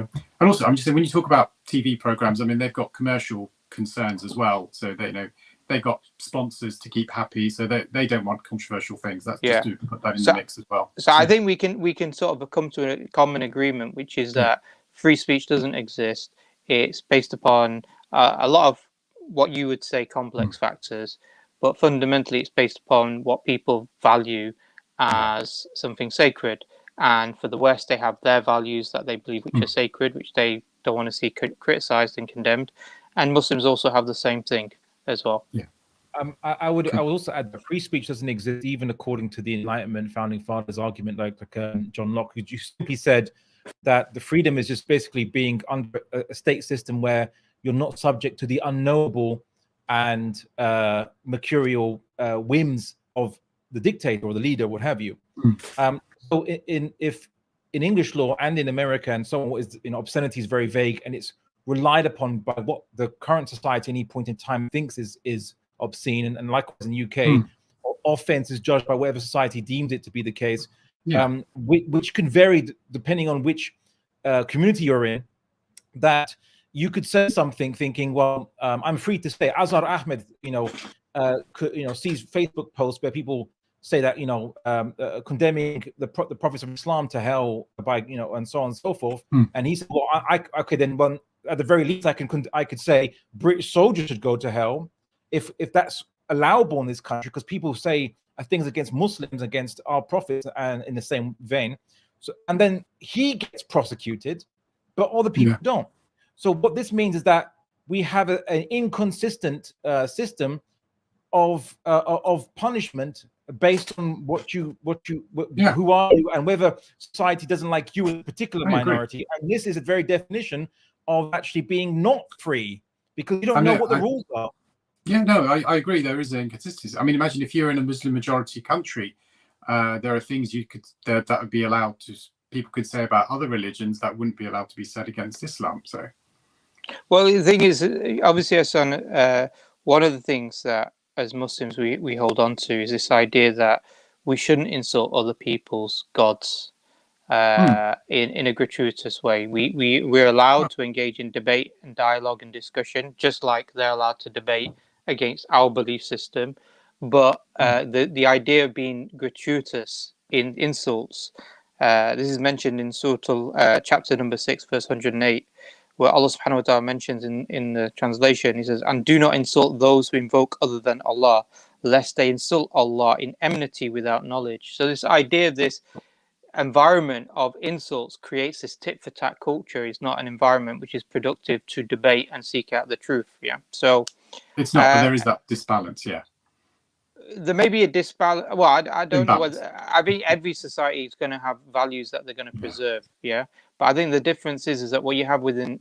And also, I'm just saying, when you talk about TV programs, I mean, they've got commercial concerns as well. So they've got sponsors to keep happy, so they don't want controversial things. That's just to put that in the mix as well. So I think we can sort of come to a common agreement, which is that free speech doesn't exist. It's based upon a lot of what you would say complex factors, but fundamentally it's based upon what people value as something sacred. And for the West, they have their values that they believe which are sacred, which they don't want to see criticized and condemned. And Muslims also have the same thing as well. Yeah. I would also add that free speech doesn't exist even according to the Enlightenment founding fathers' argument, like John Locke, who simply said that the freedom is just basically being under a state system where you're not subject to the unknowable and mercurial whims of the dictator or the leader, what have you. So if in English law and in America and so on, obscenity is very vague, and it's relied upon by what the current society at any point in time thinks is obscene, and likewise in the UK, offense is judged by whatever society deems it to be the case, which can vary depending on which community you're in. That you could say something thinking, well, I'm free to say. Azhar Ahmed, sees Facebook posts where people say that, condemning the prophets of Islam to hell by, and so on and so forth. And he said, well, I could then, well, at the very least, I could say British soldiers should go to hell if that's allowable in this country, because people say things against Muslims, against our prophets, and in the same vein. So, and then he gets prosecuted, but other people don't. So what this means is that we have an inconsistent system of punishment based on who are you, and whether society doesn't like you in a particular minority. And this is a very definition of actually being not free, because you don't know what the rules are. Yeah, no, I agree. There is an inconsistency. I mean, imagine if you're in a Muslim majority country, there are things that would be allowed to, people could say about other religions that wouldn't be allowed to be said against Islam. So, well, the thing is, obviously, Hassan, one of the things that as Muslims we hold on to is this idea that we shouldn't insult other people's gods in a gratuitous way. We're allowed to engage in debate and dialogue and discussion, just like they're allowed to debate against our belief system. But the idea of being gratuitous in insults, this is mentioned in Surah chapter number 6, verse 108, where Allah subhanahu wa ta'ala mentions in the translation, he says, and do not insult those who invoke other than Allah, lest they insult Allah in enmity without knowledge. So this idea of this environment of insults creates this tit-for-tat culture. Is not an environment which is productive to debate and seek out the truth. Yeah, so it's not, but there is that disbalance. Yeah, there may be a disbalance. Well, I don't know whether, I think every society is going to have values that they're going to preserve. Yeah, but I think the difference is that what you have within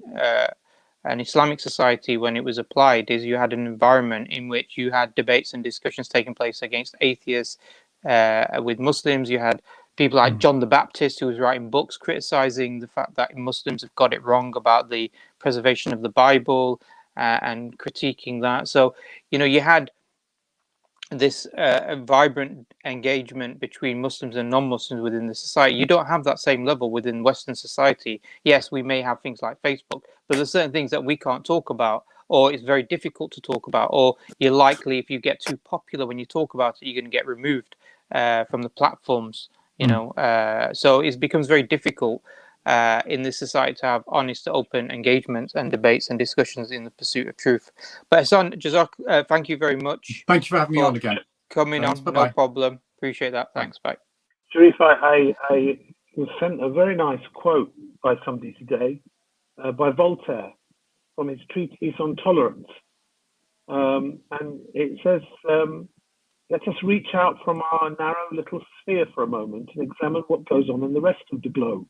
an Islamic society when it was applied is you had an environment in which you had debates and discussions taking place against atheists. With Muslims, you had people like John the Baptist, who was writing books criticizing the fact that Muslims have got it wrong about the preservation of the Bible and critiquing that. So, you had this vibrant engagement between Muslims and non-Muslims within the society. You don't have that same level within Western society. Yes, we may have things like Facebook, but there's certain things that we can't talk about, or it's very difficult to talk about, or you're likely, if you get too popular when you talk about it, you're going to get removed from the platforms. So it becomes very difficult in this society to have honest, open engagements and debates and discussions in the pursuit of truth. But Hassan, Jazak, thank you very much. Thank you for having me on again. Coming on, no problem. Appreciate that. Thanks. Bye. Sharif, I was sent a very nice quote by somebody today, by Voltaire, from his treatise on tolerance. And it says, let us reach out from our narrow little sphere for a moment and examine what goes on in the rest of the globe.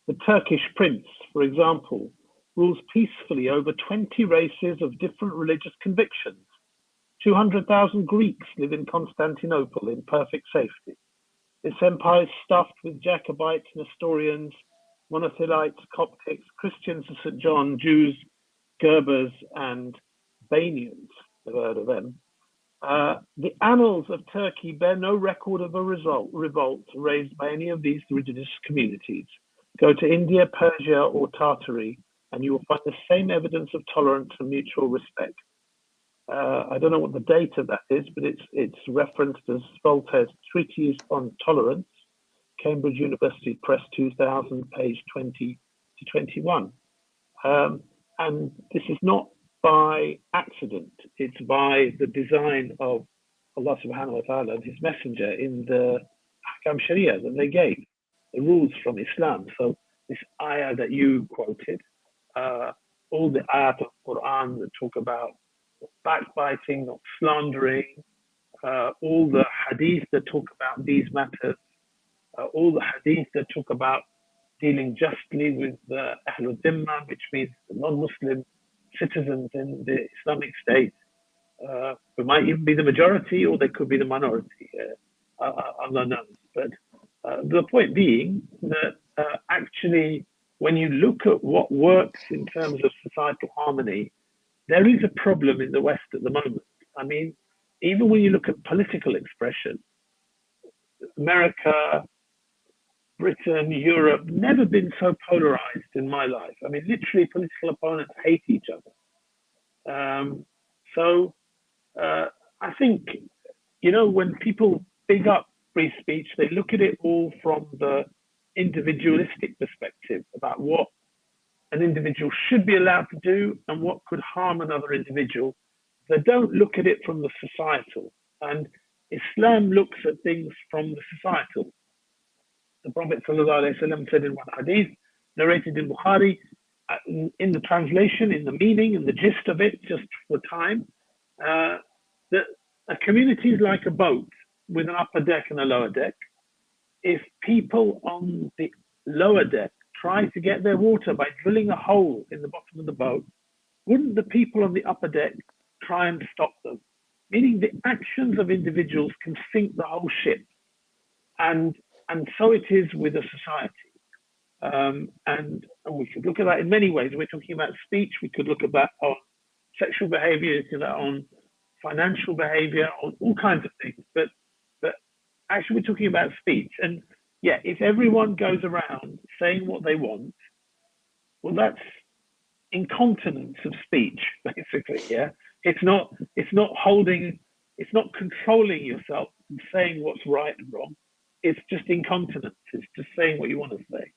The Turkish prince, for example, rules peacefully over 20 races of different religious convictions. 200,000 Greeks live in Constantinople in perfect safety. Its empire is stuffed with Jacobites, Nestorians, Monothelites, Coptics, Christians of St. John, Jews, Gerbers, and Banians. Never heard of them. The annals of Turkey bear no record of a revolt raised by any of these religious communities. Go to India, Persia, or Tartary, and you will find the same evidence of tolerance and mutual respect. I don't know what the date of that is, but it's referenced as Voltaire's Treatise on Tolerance, Cambridge University Press 2000, page 20 to 21. And this is not by accident. It's by the design of Allah subhanahu wa ta'ala and His Messenger in the Ahkam Sharia that they gave, the rules from Islam. So this ayah that you quoted, all the ayat of Quran that talk about backbiting, not slandering, all the hadith that talk about these matters, all the hadith that talk about dealing justly with the Ahlul Dhimma, which means the non-Muslim citizens in the Islamic State, who might even be the majority or they could be the minority, Allah knows. But the point being that actually, when you look at what works in terms of societal harmony, there is a problem in the West at the moment. I mean, even when you look at political expression, America, Britain, Europe, never been so polarized in my life. I mean, literally, political opponents hate each other. So I think, you know, when people big up free speech, they look at it all from the individualistic perspective about what an individual should be allowed to do and what could harm another individual. They don't look at it from the societal. And Islam looks at things from the societal. The Prophet ﷺ said in one hadith, narrated in Bukhari, in the translation, in the meaning, and the gist of it, just for time, that a community is like a boat with an upper deck and a lower deck. If people on the lower deck try to get their water by drilling a hole in the bottom of the boat, wouldn't the people on the upper deck try and stop them? Meaning the actions of individuals can sink the whole ship. And so it is with a society. And we could look at that in many ways. We're talking about speech. We could look at that on sexual behavior, look at that on financial behavior, on all kinds of things. But actually, we're talking about speech. And yeah, if everyone goes around saying what they want, well, that's incontinence of speech, basically. Yeah, it's not controlling yourself and saying what's right and wrong. It's just incontinence. It's just saying what you want to say,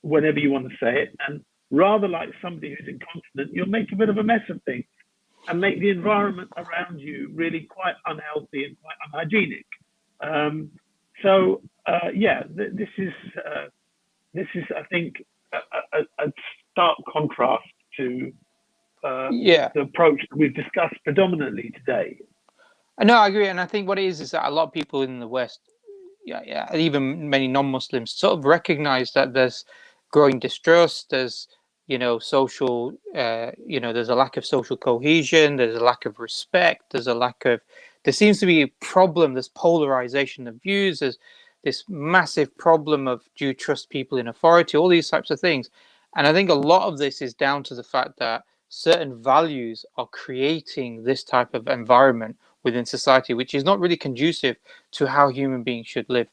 whenever you want to say it. And rather like somebody who's incontinent, you'll make a bit of a mess of things and make the environment around you really quite unhealthy and quite unhygienic. This is, I think, a stark contrast to the approach that we've discussed predominantly today. No, I agree, and I think what it is that a lot of people in the West, even many non-Muslims, sort of recognize that there's growing distrust, there's social, there's a lack of social cohesion, there's a lack of respect, there seems to be a problem, there's polarization of views, there's this massive problem of do you trust people in authority, all these types of things. And I think a lot of this is down to the fact that certain values are creating this type of environment within society, which is not really conducive to how human beings should live.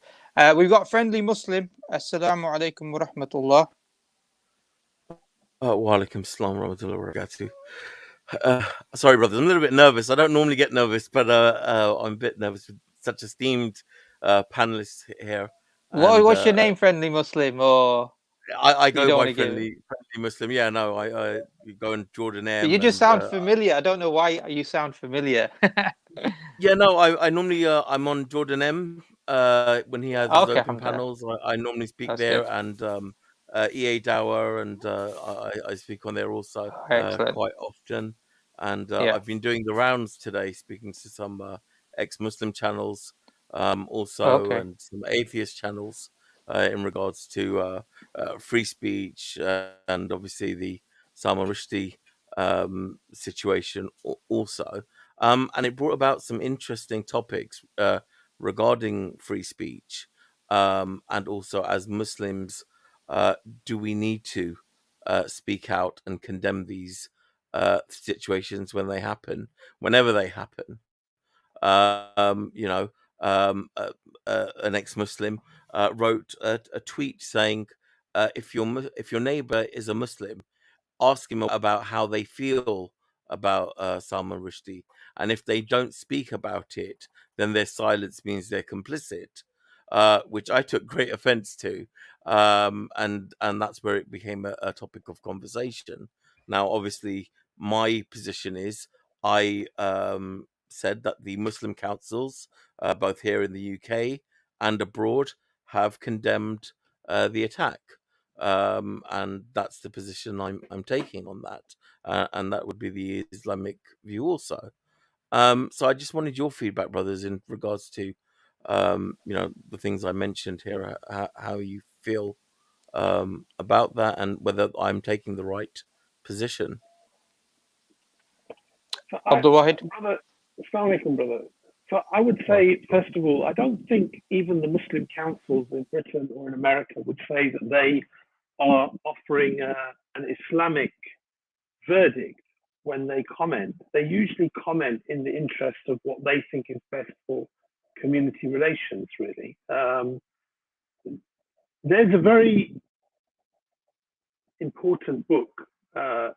We've got Friendly Muslim. Assalamu alaikum wa rahmatullah. Wa alaikum assalam wa rahmatullahi wa barakatuh. Sorry, brothers, I'm a little bit nervous. I don't normally get nervous, but I'm a bit nervous with such esteemed panelists here. What's your name, Friendly Muslim? Or I go by friendly Muslim. Yeah, no, I go in Jordan M. You just sound familiar. I don't know why you sound familiar. Yeah, no, I normally I'm on Jordan M. When he has his open panels, I normally speak That's there, good. and EA Dower, and I speak on there also quite often. And I've been doing the rounds today, speaking to some ex-Muslim channels, also, and some atheist channels in regards to free speech and obviously the Salman Rushdie situation also. And it brought about some interesting topics regarding free speech, and also as Muslims, do we need to speak out and condemn these situations whenever they happen? An ex-Muslim wrote a tweet saying, if your neighbor is a Muslim, ask him about how they feel about Salman Rushdie, and if they don't speak about it, then their silence means they're complicit, which I took great offense to, and that's where it became a topic of conversation. Now, obviously, my position is I said that the Muslim councils, both here in the UK and abroad, have condemned the attack. And that's the position I'm taking on that. And that would be the Islamic view also. So I just wanted your feedback, brothers, in regards to the things I mentioned here, how you feel about that, and whether I'm taking the right position. Abdul Wahid? Brother, Assalamu alaikum, brother. So I would say, first of all, I don't think even the Muslim councils in Britain or in America would say that they are offering an Islamic verdict when they comment. They usually comment in the interest of what they think is best for community relations, really. There's a very important book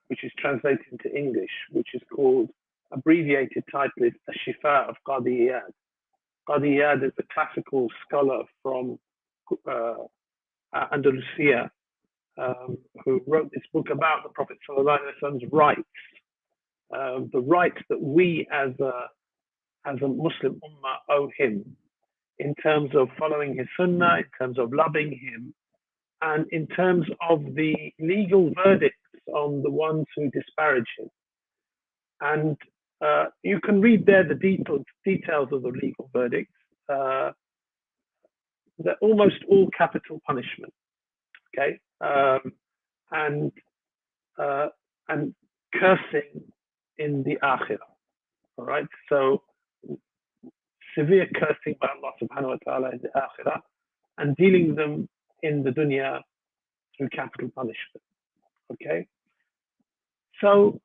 which is translated into English, which is called, abbreviated title is Ashifa of Qadi Riyad. Qadi Riyad is a classical scholar from Andalusia who wrote this book about the Prophet ﷺ's rights, the rights that we as a Muslim ummah owe him in terms of following his sunnah, in terms of loving him, and in terms of the legal verdicts on the ones who disparage him. And you can read there the details of the legal verdicts. They're almost all capital punishment, okay? And cursing in the akhirah, all right? So severe cursing by Allah subhanahu wa ta'ala in the akhirah, and dealing with them in the dunya through capital punishment, okay? So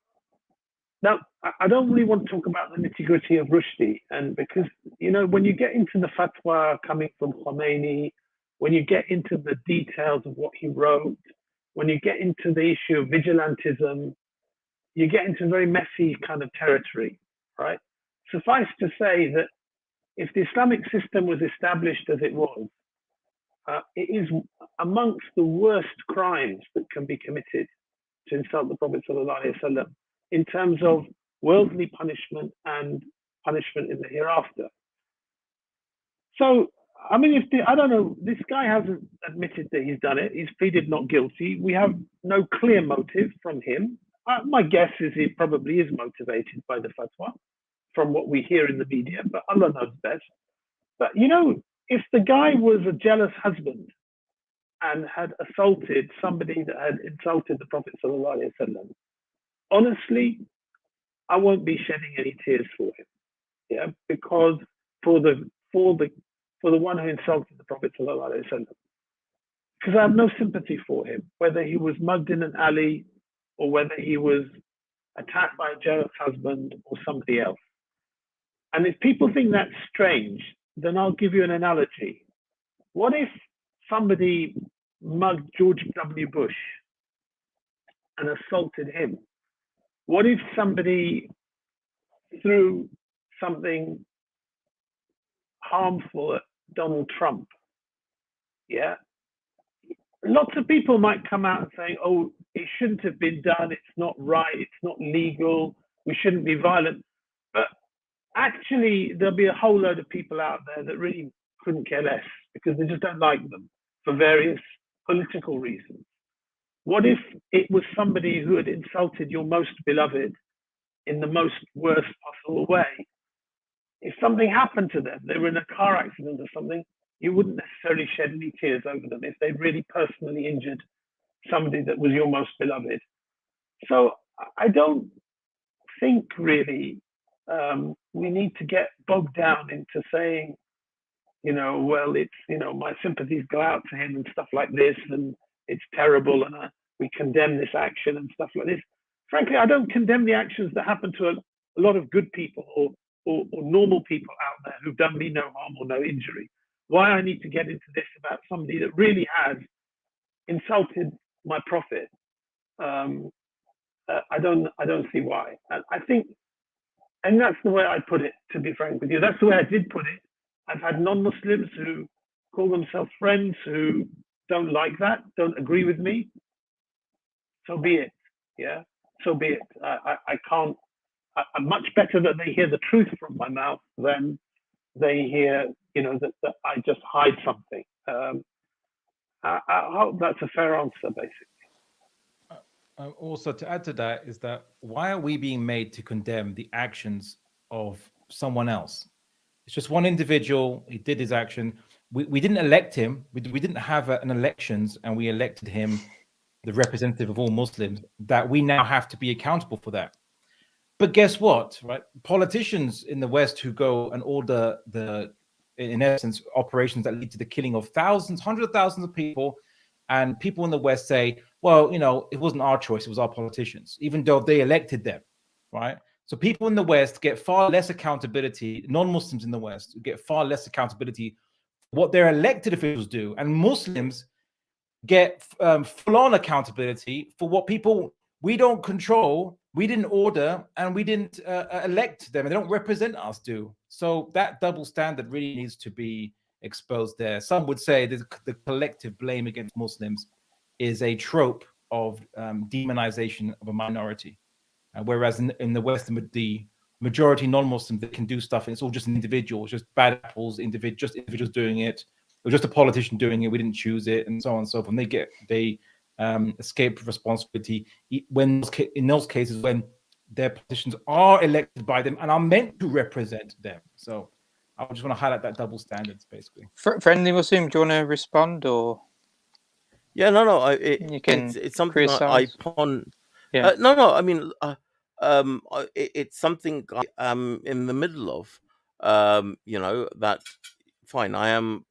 now, I don't really want to talk about the nitty-gritty of Rushdie, and because, when you get into the fatwa coming from Khomeini, when you get into the details of what he wrote, when you get into the issue of vigilantism, you get into very messy kind of territory, right? Suffice to say that if the Islamic system was established as it was, it is amongst the worst crimes that can be committed to insult the Prophet ﷺ in terms of worldly punishment and punishment in the hereafter. So, I mean, I don't know, this guy hasn't admitted that he's done it. He's pleaded not guilty. We have no clear motive from him. My guess is he probably is motivated by the fatwa from what we hear in the media, but Allah knows best. But, if the guy was a jealous husband and had assaulted somebody that had insulted the Prophet ﷺ, honestly, I won't be shedding any tears for him. Yeah, because for the one who insulted the Prophet ﷺ, because I have no sympathy for him, whether he was mugged in an alley or whether he was attacked by a jealous husband or somebody else. And if people think that's strange, then I'll give you an analogy. What if somebody mugged George W. Bush and assaulted him? What if somebody threw something harmful at Donald Trump? Yeah. Lots of people might come out and say, oh, it shouldn't have been done. It's not right. It's not legal. We shouldn't be violent. But actually, there'll be a whole load of people out there that really couldn't care less because they just don't like them for various political reasons. What if it was somebody who had insulted your most beloved in the most worst possible way? If something happened to them, they were in a car accident or something, you wouldn't necessarily shed any tears over them if they really personally injured somebody that was your most beloved. So I don't think really we need to get bogged down into saying, well, it's, my sympathies go out to him and stuff like this, and it's terrible, and we condemn this action and stuff like this. Frankly, I don't condemn the actions that happen to a lot of good people or normal people out there who've done me no harm or no injury. Why I need to get into this about somebody that really has insulted my prophet, I don't see why. And I think, and that's the way I put it, to be frank with you. That's the way I did put it. I've had non-Muslims who call themselves friends who don't like that, don't agree with me. So be it. Yeah. so be it. I can't. I'm much better that they hear the truth from my mouth than they hear, that I just hide something. I hope that's a fair answer, basically. Also, to add to that is that why are we being made to condemn the actions of someone else? It's just one individual. He did his action. We didn't elect him. We didn't have an elections, and we elected him, the representative of all Muslims, that we now have to be accountable for that. But guess what, right? Politicians in the West who go and order in essence, operations that lead to the killing of thousands, hundreds of thousands of people, and people in the West say, well, it wasn't our choice, it was our politicians, even though they elected them, right? So people in the West get far less accountability, non-Muslims in the West get far less accountability for what their elected officials do, and Muslims get full-on accountability for what people we don't control, we didn't order, and we didn't elect them, and they don't represent us do. So that double standard really needs to be exposed there. Some would say that the collective blame against Muslims is a trope of demonization of a minority. Whereas in the West, the majority non-Muslims that can do stuff, and it's all just an individual, just bad apples, just individuals doing it, or just a politician doing it, we didn't choose it, and so on and so forth. And they escape responsibility in those cases when their politicians are elected by them and are meant to represent them. So I just want to highlight that double standards, basically. Friendly Muslim, do you want to respond, or? Yeah, no. It's something I ponder. Yeah. No. I mean, it's something I am in the middle of. That fine. I am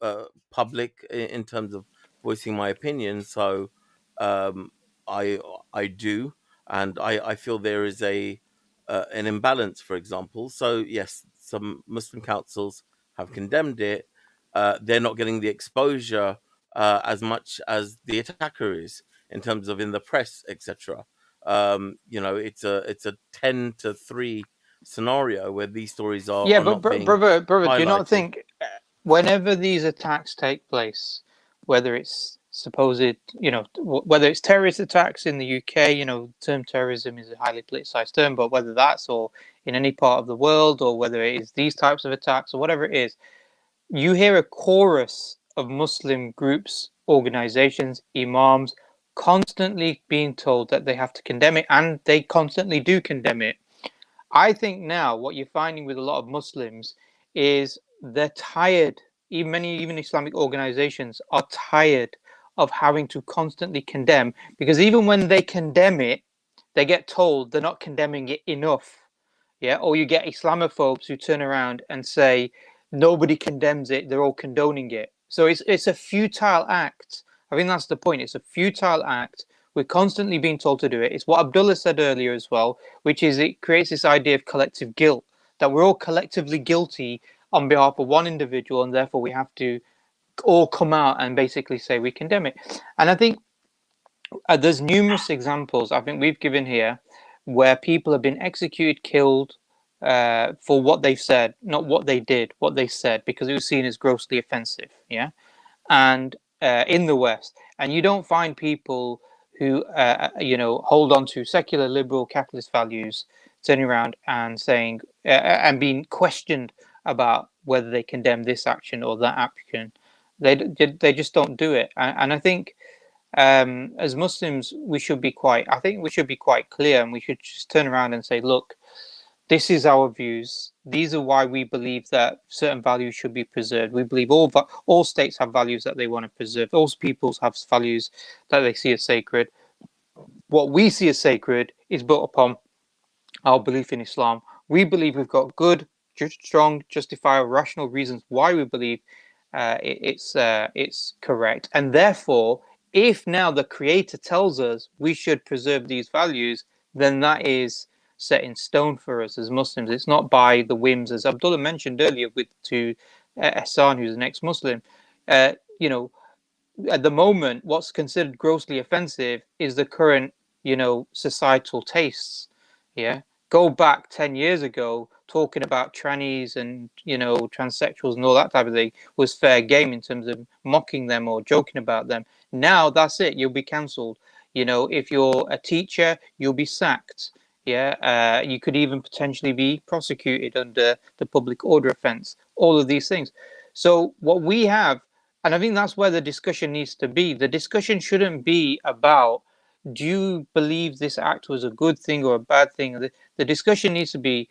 public in terms of voicing my opinion, so I do, and I feel there is an imbalance, for example. So yes, some Muslim councils have condemned it. They're not getting the exposure as much as the attacker is in terms of in the press, etc. It's a 10-3 scenario where these stories are but brother, do you not think whenever these attacks take place, whether it's supposed, whether it's terrorist attacks in the UK, the term terrorism is a highly politicized term, but whether that's or in any part of the world, or whether it is these types of attacks or whatever it is, you hear a chorus of Muslim groups, organizations, imams constantly being told that they have to condemn it, and they constantly do condemn it. I think now what you're finding with a lot of Muslims is they're tired. Even Islamic organizations are tired of having to constantly condemn, because even when they condemn it, they get told they're not condemning it enough. Yeah, or you get Islamophobes who turn around and say nobody condemns it, they're all condoning it. So it's a futile act. I think that's the point. It's a futile act. We're constantly being told to do it. It's what Abdullah said earlier as well, which is it creates this idea of collective guilt, that we're all collectively guilty on behalf of one individual, and therefore we have to all come out and basically say we condemn it. And I think there's numerous examples I think we've given here where people have been executed, killed for what they've said, not what they did, what they said, because it was seen as grossly offensive. Yeah, and in the West, and you don't find people who hold on to secular, liberal, capitalist values turning around and saying and being questioned about whether they condemn this action or that action. They just don't do it. And I think as Muslims we should be quite clear, and we should just turn around and say, look, this is our views. These are why we believe that certain values should be preserved. We believe all states have values that they want to preserve. All peoples have values that they see as sacred. What we see as sacred is built upon our belief in Islam. We believe we've got good, strong, justifiable, rational reasons why we believe it's correct. And therefore, if now the Creator tells us we should preserve these values, then that is set in stone for us as Muslims. It's not by the whims, as Abdullah mentioned earlier to Hassan, who's an ex-Muslim. At the moment, what's considered grossly offensive is the current, societal tastes. Yeah, go back 10 years ago, talking about trannies and transsexuals and all that type of thing was fair game in terms of mocking them or joking about them. Now that's it. You'll be cancelled. You know, if you're a teacher, you'll be sacked. Yeah, you could even potentially be prosecuted under the public order offence. All of these things. So what we have, and I think that's where the discussion needs to be. The discussion shouldn't be about, do you believe this act was a good thing or a bad thing? The discussion needs to be,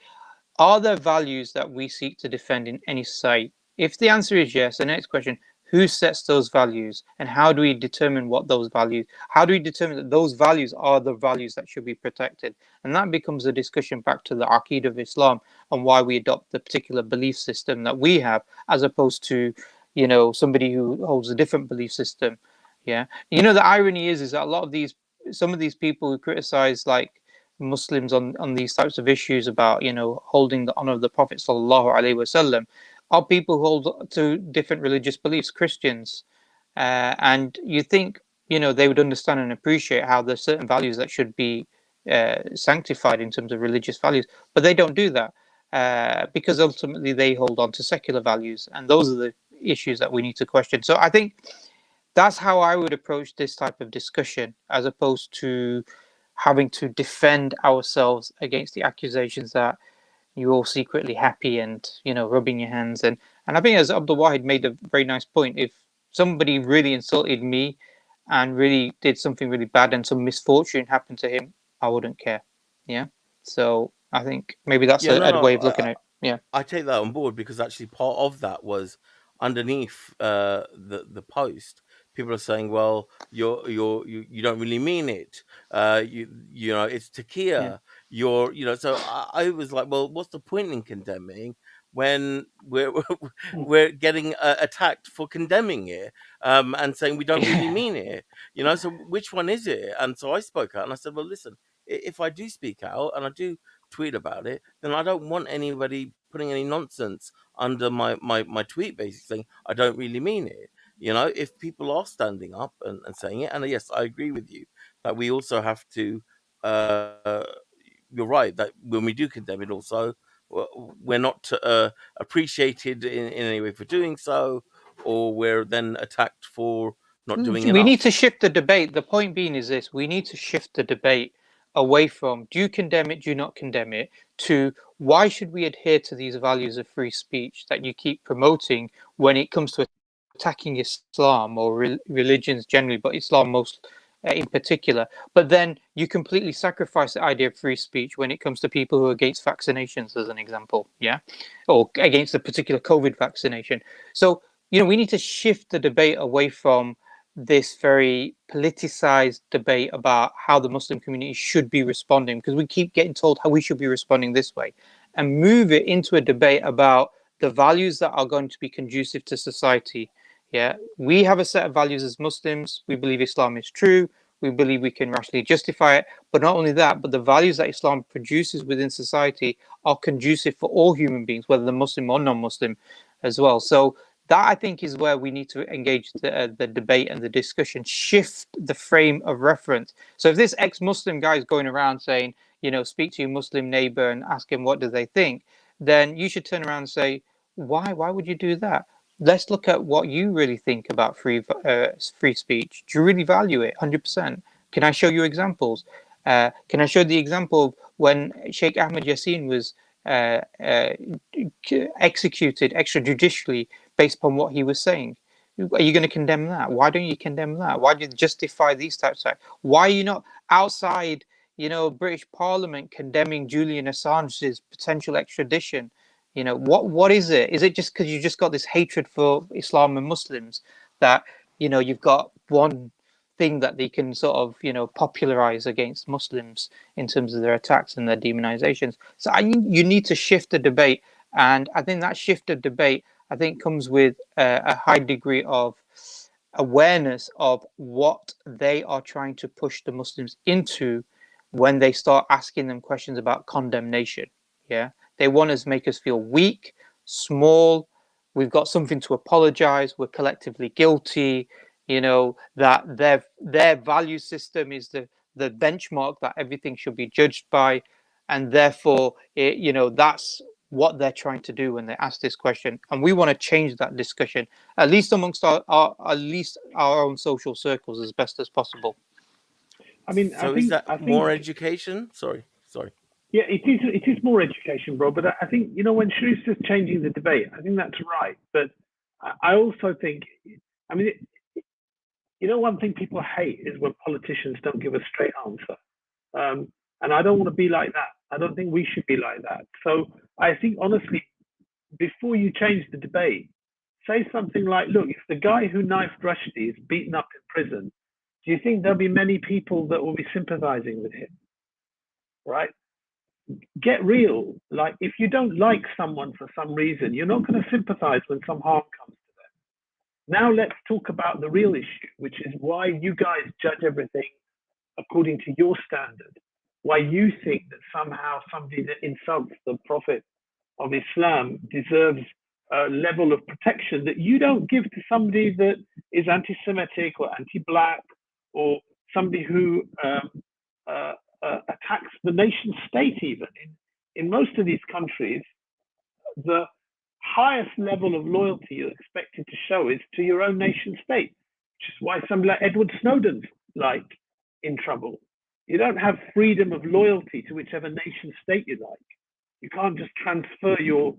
are there values that we seek to defend in any society? If the answer is yes, the next question, who sets those values, and how do we determine what those values, how do we determine that those values are the values that should be protected? And that becomes a discussion back to the Aqeedah of Islam and why we adopt the particular belief system that we have, as opposed to, you know, somebody who holds a different belief system. Yeah. You know, the irony is that a lot of these, some of these people who criticize like Muslims on these types of issues about, you know, holding the honor of the Prophet sallallahu alaihi wasallam, are people who hold to different religious beliefs, Christians, and you think, you know, they would understand and appreciate how there's certain values that should be sanctified in terms of religious values, but they don't do that because ultimately they hold on to secular values, and those are the issues that we need to question. So I think that's how I would approach this type of discussion, as opposed to having to defend ourselves against the accusations that you're all secretly happy and, you know, rubbing your hands. And I think, as Abdul Wahid made a very nice point, if somebody really insulted me and really did something really bad and some misfortune happened to him, I wouldn't care. Yeah. So I think maybe that's a way of looking at it. Yeah. I take that on board, because actually part of that was underneath the post. People are saying, well, you don't really mean it. You know, it's taqiyya. Yeah. So I was like, well, what's the point in condemning when we're getting attacked for condemning it, and saying we don't really mean it? You know, so which one is it? And so I spoke out and I said, well, listen, if I do speak out and I do tweet about it, then I don't want anybody putting any nonsense under my tweet, basically saying I don't really mean it. You know, if people are standing up and saying it, and yes, I agree with you that we also have to, you're right, that when we do condemn it also, we're not appreciated in any way for doing so, or we're then attacked for not doing enough. We need to shift the debate. The point being is this: we need to shift the debate away from, do you condemn it, do you not condemn it, to why should we adhere to these values of free speech that you keep promoting when it comes to attacking Islam or religions generally, but Islam most in particular. But then you completely sacrifice the idea of free speech when it comes to people who are against vaccinations, as an example, yeah, or against a particular COVID vaccination. So, you know, we need to shift the debate away from this very politicized debate about how the Muslim community should be responding, because we keep getting told how we should be responding this way, and move it into a debate about the values that are going to be conducive to society. Yeah, we have a set of values as Muslims. We believe Islam is true. We believe we can rationally justify it. But not only that, but the values that Islam produces within society are conducive for all human beings, whether they're Muslim or non-Muslim as well. So that, I think, is where we need to engage the debate and the discussion, shift the frame of reference. So if this ex-Muslim guy is going around saying, you know, speak to your Muslim neighbor and ask him what do they think, then you should turn around and say, why would you do that? Let's look at what you really think about free speech. Do you really value it 100%? Can I show you examples? Can I show the example of when Sheikh Ahmed Yassin was executed extrajudicially based upon what he was saying? Are you going to condemn that? Why don't you condemn that? Why do you justify these types of acts? Why are you not outside, you know, British Parliament condemning Julian Assange's potential extradition? You know, what is it? Is it just because you just got this hatred for Islam and Muslims that, you know, you've got one thing that they can sort of, you know, popularize against Muslims in terms of their attacks and their demonizations? So you need to shift the debate. And I think that shift of debate, I think, comes with a high degree of awareness of what they are trying to push the Muslims into when they start asking them questions about condemnation. Yeah. They want to make us feel weak, small. We've got something to apologize. We're collectively guilty. You know, that their value system is the benchmark that everything should be judged by, and therefore, you know, that's what they're trying to do when they ask this question. And we want to change that discussion, at least amongst our own social circles, as best as possible. I mean, so I is think, that more education? Sorry. Yeah, it is more education, bro. But I think, when Sharif's just changing the debate, I think that's right. But I also think, I mean, one thing people hate is when politicians don't give a straight answer. And I don't want to be like that. I don't think we should be like that. So I think, honestly, before you change the debate, say something like, look, if the guy who knifed Rushdie is beaten up in prison, do you think there'll be many people that will be sympathizing with him? Right? Get real. Like, if you don't like someone for some reason, you're not going to sympathize when some harm comes to them. Now let's talk about the real issue, which is why you guys judge everything according to your standard. Why you think that somehow somebody that insults the Prophet of Islam deserves a level of protection that you don't give to somebody that is anti-Semitic or anti-black, or somebody who attacks the nation state. Even in most of these countries, the highest level of loyalty you're expected to show is to your own nation state, which is why somebody like Edward Snowden's in trouble. You don't have freedom of loyalty to whichever nation state you like. You can't just transfer your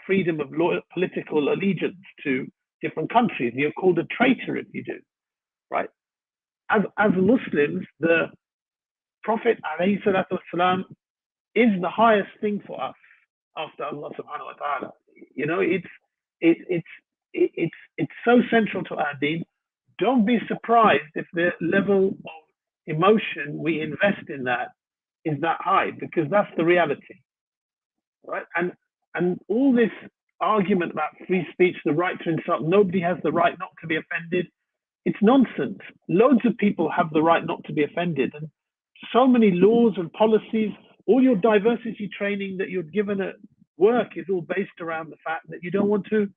freedom of political allegiance to different countries. You're called a traitor if you do, right? As Muslims, the Prophet ﷺ is the highest thing for us after Allah subhanahu wa ta'ala. It's so central to our deen. Don't be surprised if the level of emotion we invest in that is that high, because that's the reality, right? And all this argument about free speech, the right to insult, nobody has the right not to be offended, it's nonsense. Loads of people have the right not to be offended, and so many laws and policies, all your diversity training that you're given at work is all based around the fact that you don't want to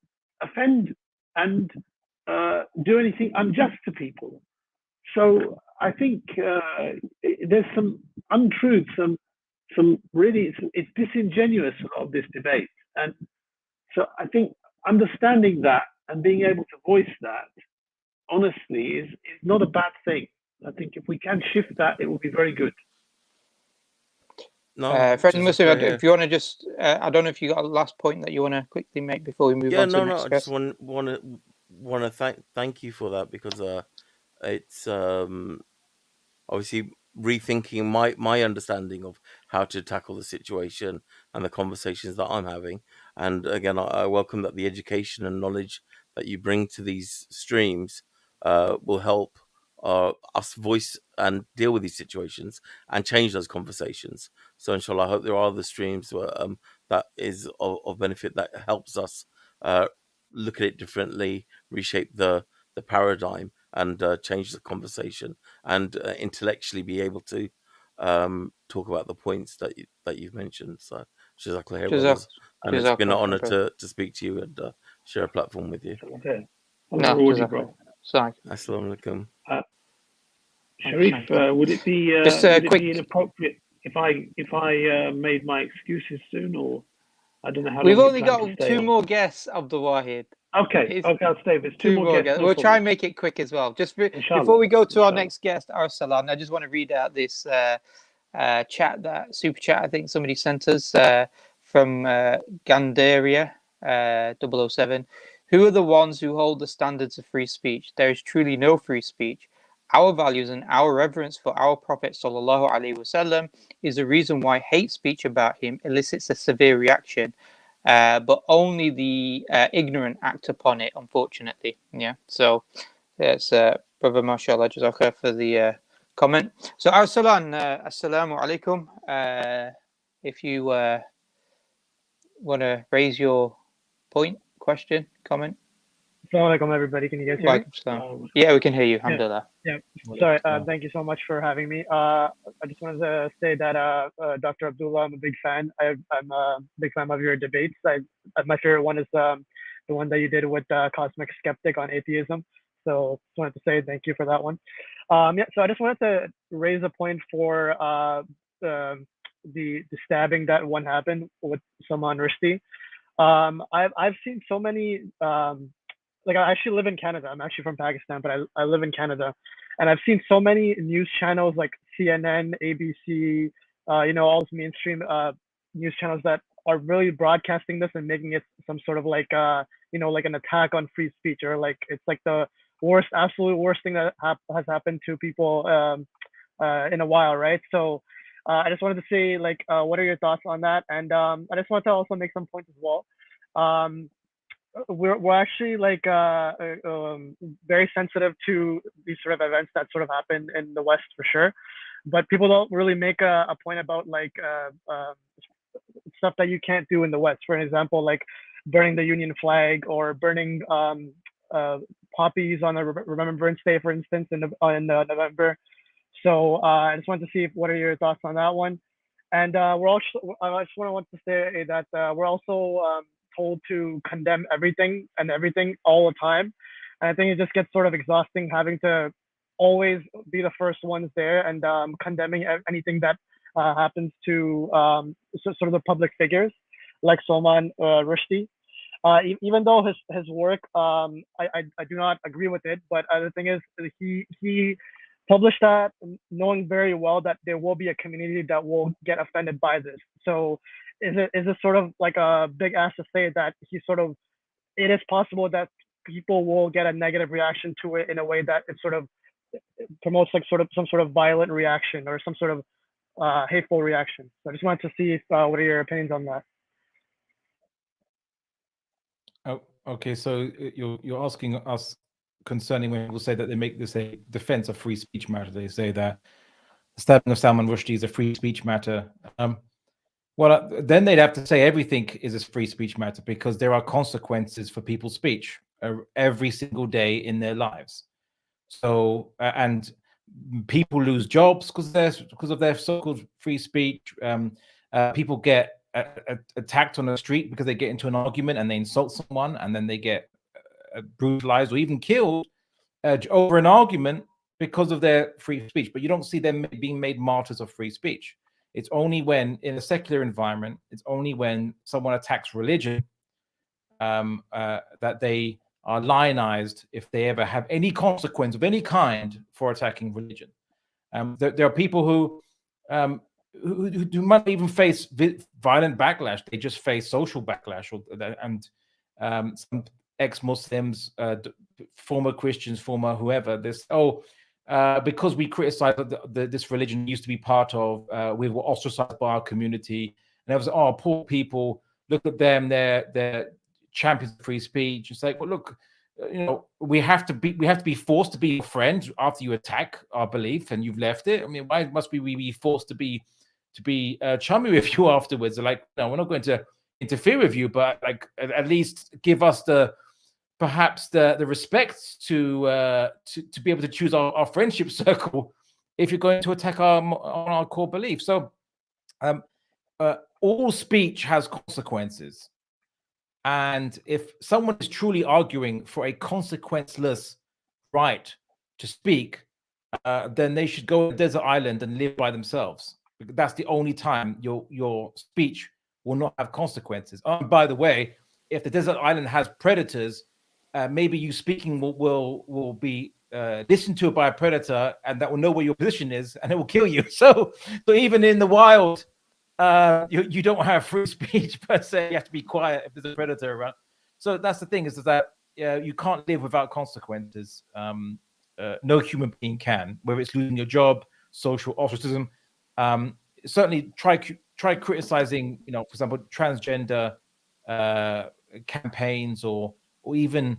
offend and do anything unjust to people. So I think there's some untruths, some really, it's disingenuous, a lot of this debate. And so I think understanding that and being able to voice that honestly is not a bad thing. I think if we can shift that, it will be very good. No, friend Muslim, if you want to just, I don't know if you got a last point that you want to quickly make before we move on to the next guest. I just want to thank you for that, because it's obviously rethinking my understanding of how to tackle the situation and the conversations that I'm having. And again, I welcome that the education and knowledge that you bring to these streams will help us voice and deal with these situations and change those conversations. So inshallah, I hope there are other streams that is of benefit, that helps us look at it differently, reshape the paradigm, and change the conversation, and intellectually be able to talk about the points that you've mentioned. So Jazakallah khair, brothers. And it's been an honor to speak to you and share a platform with you. Assalamu alaikum. Sharif, would it be inappropriate if I made my excuses soon, or I don't know how long? We've only got 2 more guests, Abdul Wahid. Okay, I'll stay. There's 2 more guests. We'll try and make it quick as well. Just before we go to our next guest, Arsalan, I just want to read out this super chat I think somebody sent us from Gandaria 007. Who are the ones who hold the standards of free speech? There is truly no free speech. Our values and our reverence for our Prophet sallallahu alaihi wasallam is the reason why hate speech about him elicits a severe reaction, but only the ignorant act upon it, unfortunately. Yeah. So yes, brother, mashallah, jazakallah for the comment. So Arsalan, assalamu alaikum. If you want to raise your point, question, comment. Assalamu alaikum, everybody. Can you guys hear me? Yeah, we can hear you. Alhamdulillah. Yeah. Sorry. Thank you so much for having me. I just wanted to say that Dr. Abdullah, I'm a big fan. I'm a big fan of your debates. My favorite one is the one that you did with Cosmic Skeptic on atheism. So just wanted to say thank you for that one. So I just wanted to raise a point for the stabbing that one happened with Salman Rushdie. I've seen so many. I actually live in Canada. I'm actually from Pakistan, but I live in Canada. And I've seen so many news channels like CNN, ABC, all these mainstream news channels that are really broadcasting this and making it some sort of like like an attack on free speech, or like it's like the worst, absolute worst thing that has happened to people in a while, right? So I just wanted to say, like, what are your thoughts on that? And I just want to also make some points as well. We're actually like very sensitive to these sort of events that sort of happen in the West for sure, but people don't really make a point about like stuff that you can't do in the West. For example, like burning the Union flag or burning poppies on a Remembrance Day, for instance, in November. So I just wanted to see what are your thoughts on that one. And we're also, I just want to say that we're also told to condemn everything and everything all the time. And I think it just gets sort of exhausting having to always be the first ones there and condemning anything that happens to sort of the public figures like Salman Rushdie. Even though his work, I do not agree with it, but the thing is, he published that knowing very well that there will be a community that will get offended by this. So is it sort of like a big ask to say that it is possible that people will get a negative reaction to it in a way that it sort of promotes like sort of some sort of violent reaction or some sort of hateful reaction. So I just wanted to see if, what are your opinions on that? Oh, okay. So you're asking us concerning when people say that they make this a defense of free speech matter. They say that the stabbing of Salman Rushdie is a free speech matter. Well, then they'd have to say everything is a free speech matter, because there are consequences for people's speech every single day in their lives. So, and people lose jobs because of their so-called free speech. People get attacked on the street because they get into an argument and they insult someone, and then they get brutalized or even killed over an argument because of their free speech. But you don't see them being made martyrs of free speech. It's only when, in a secular environment, it's only when someone attacks religion that they are lionized, if they ever have any consequence of any kind for attacking religion. There are people who might even face violent backlash. They just face social backlash, and some ex-Muslims, former Christians, former whoever, because we criticize this religion used to be part of, we were ostracized by our community, and it was, oh, poor people, look at them, they're champions of free speech. It's like, well, look, we have to be forced to be friends after you attack our belief and you've left it. I mean, why must we be forced to be chummy with you afterwards? They're like, no, we're not going to interfere with you, but like at least give us perhaps the respect to be able to choose our friendship circle if you're going to attack on our core beliefs. So all speech has consequences. And if someone is truly arguing for a consequenceless right to speak, then they should go to a desert island and live by themselves. That's the only time your speech will not have consequences. By the way, if the desert island has predators, maybe you speaking will be listened to by a predator, and that will know where your position is, and it will kill you. So even in the wild, you don't have free speech per se. You have to be quiet if there's a predator around. So that's the thing, is that you can't live without consequences. No human being can, whether it's losing your job, social ostracism. Certainly try criticizing, for example, transgender campaigns, or even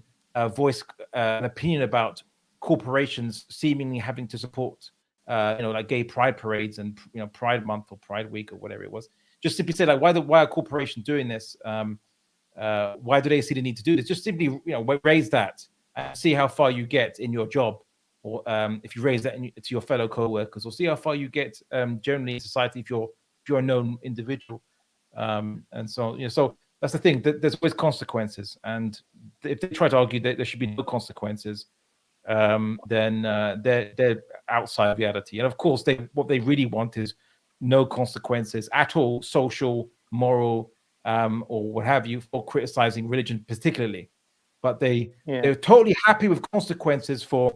voice an opinion about corporations seemingly having to support like gay pride parades and Pride Month or Pride Week or whatever it was. Just simply say, like, why are corporations doing this? Why do they see the need to do this? Just simply raise that and see how far you get in your job, or if you raise that to your fellow co-workers, or see how far you get generally in society if you're a known individual. And so so that's the thing. There's always consequences, and if they try to argue that there should be no consequences, then they're outside reality. And of course, what they really want is no consequences at all, social, moral, or what have you, for criticizing religion particularly. But they're totally happy with consequences for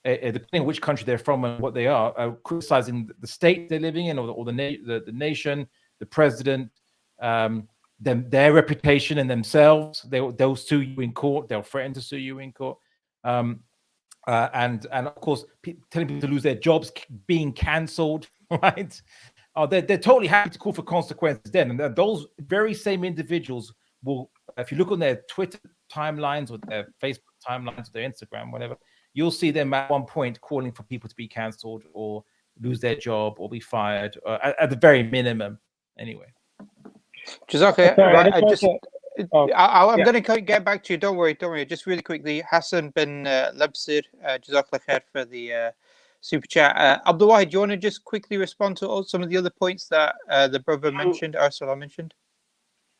depending on which country they're from and what they are, criticizing the state they're living in, or the nation, the president, their reputation and themselves. They'll sue you in court. They'll threaten to sue you in court. And of course, telling people to lose their jobs, being cancelled, right? They're totally happy to call for consequences then. And those very same individuals will, if you look on their Twitter timelines or their Facebook timelines or their Instagram, whatever, you'll see them at one point calling for people to be cancelled or lose their job or be fired, at the very minimum, anyway. Jazakallah. I'm going to get back to you. Don't worry. Just really quickly, Hassan bin Labsir, Jazakallah khair for the super chat. Abdul Wahid, do you want to just quickly respond to some of the other points that the brother mentioned, Arsalan mentioned?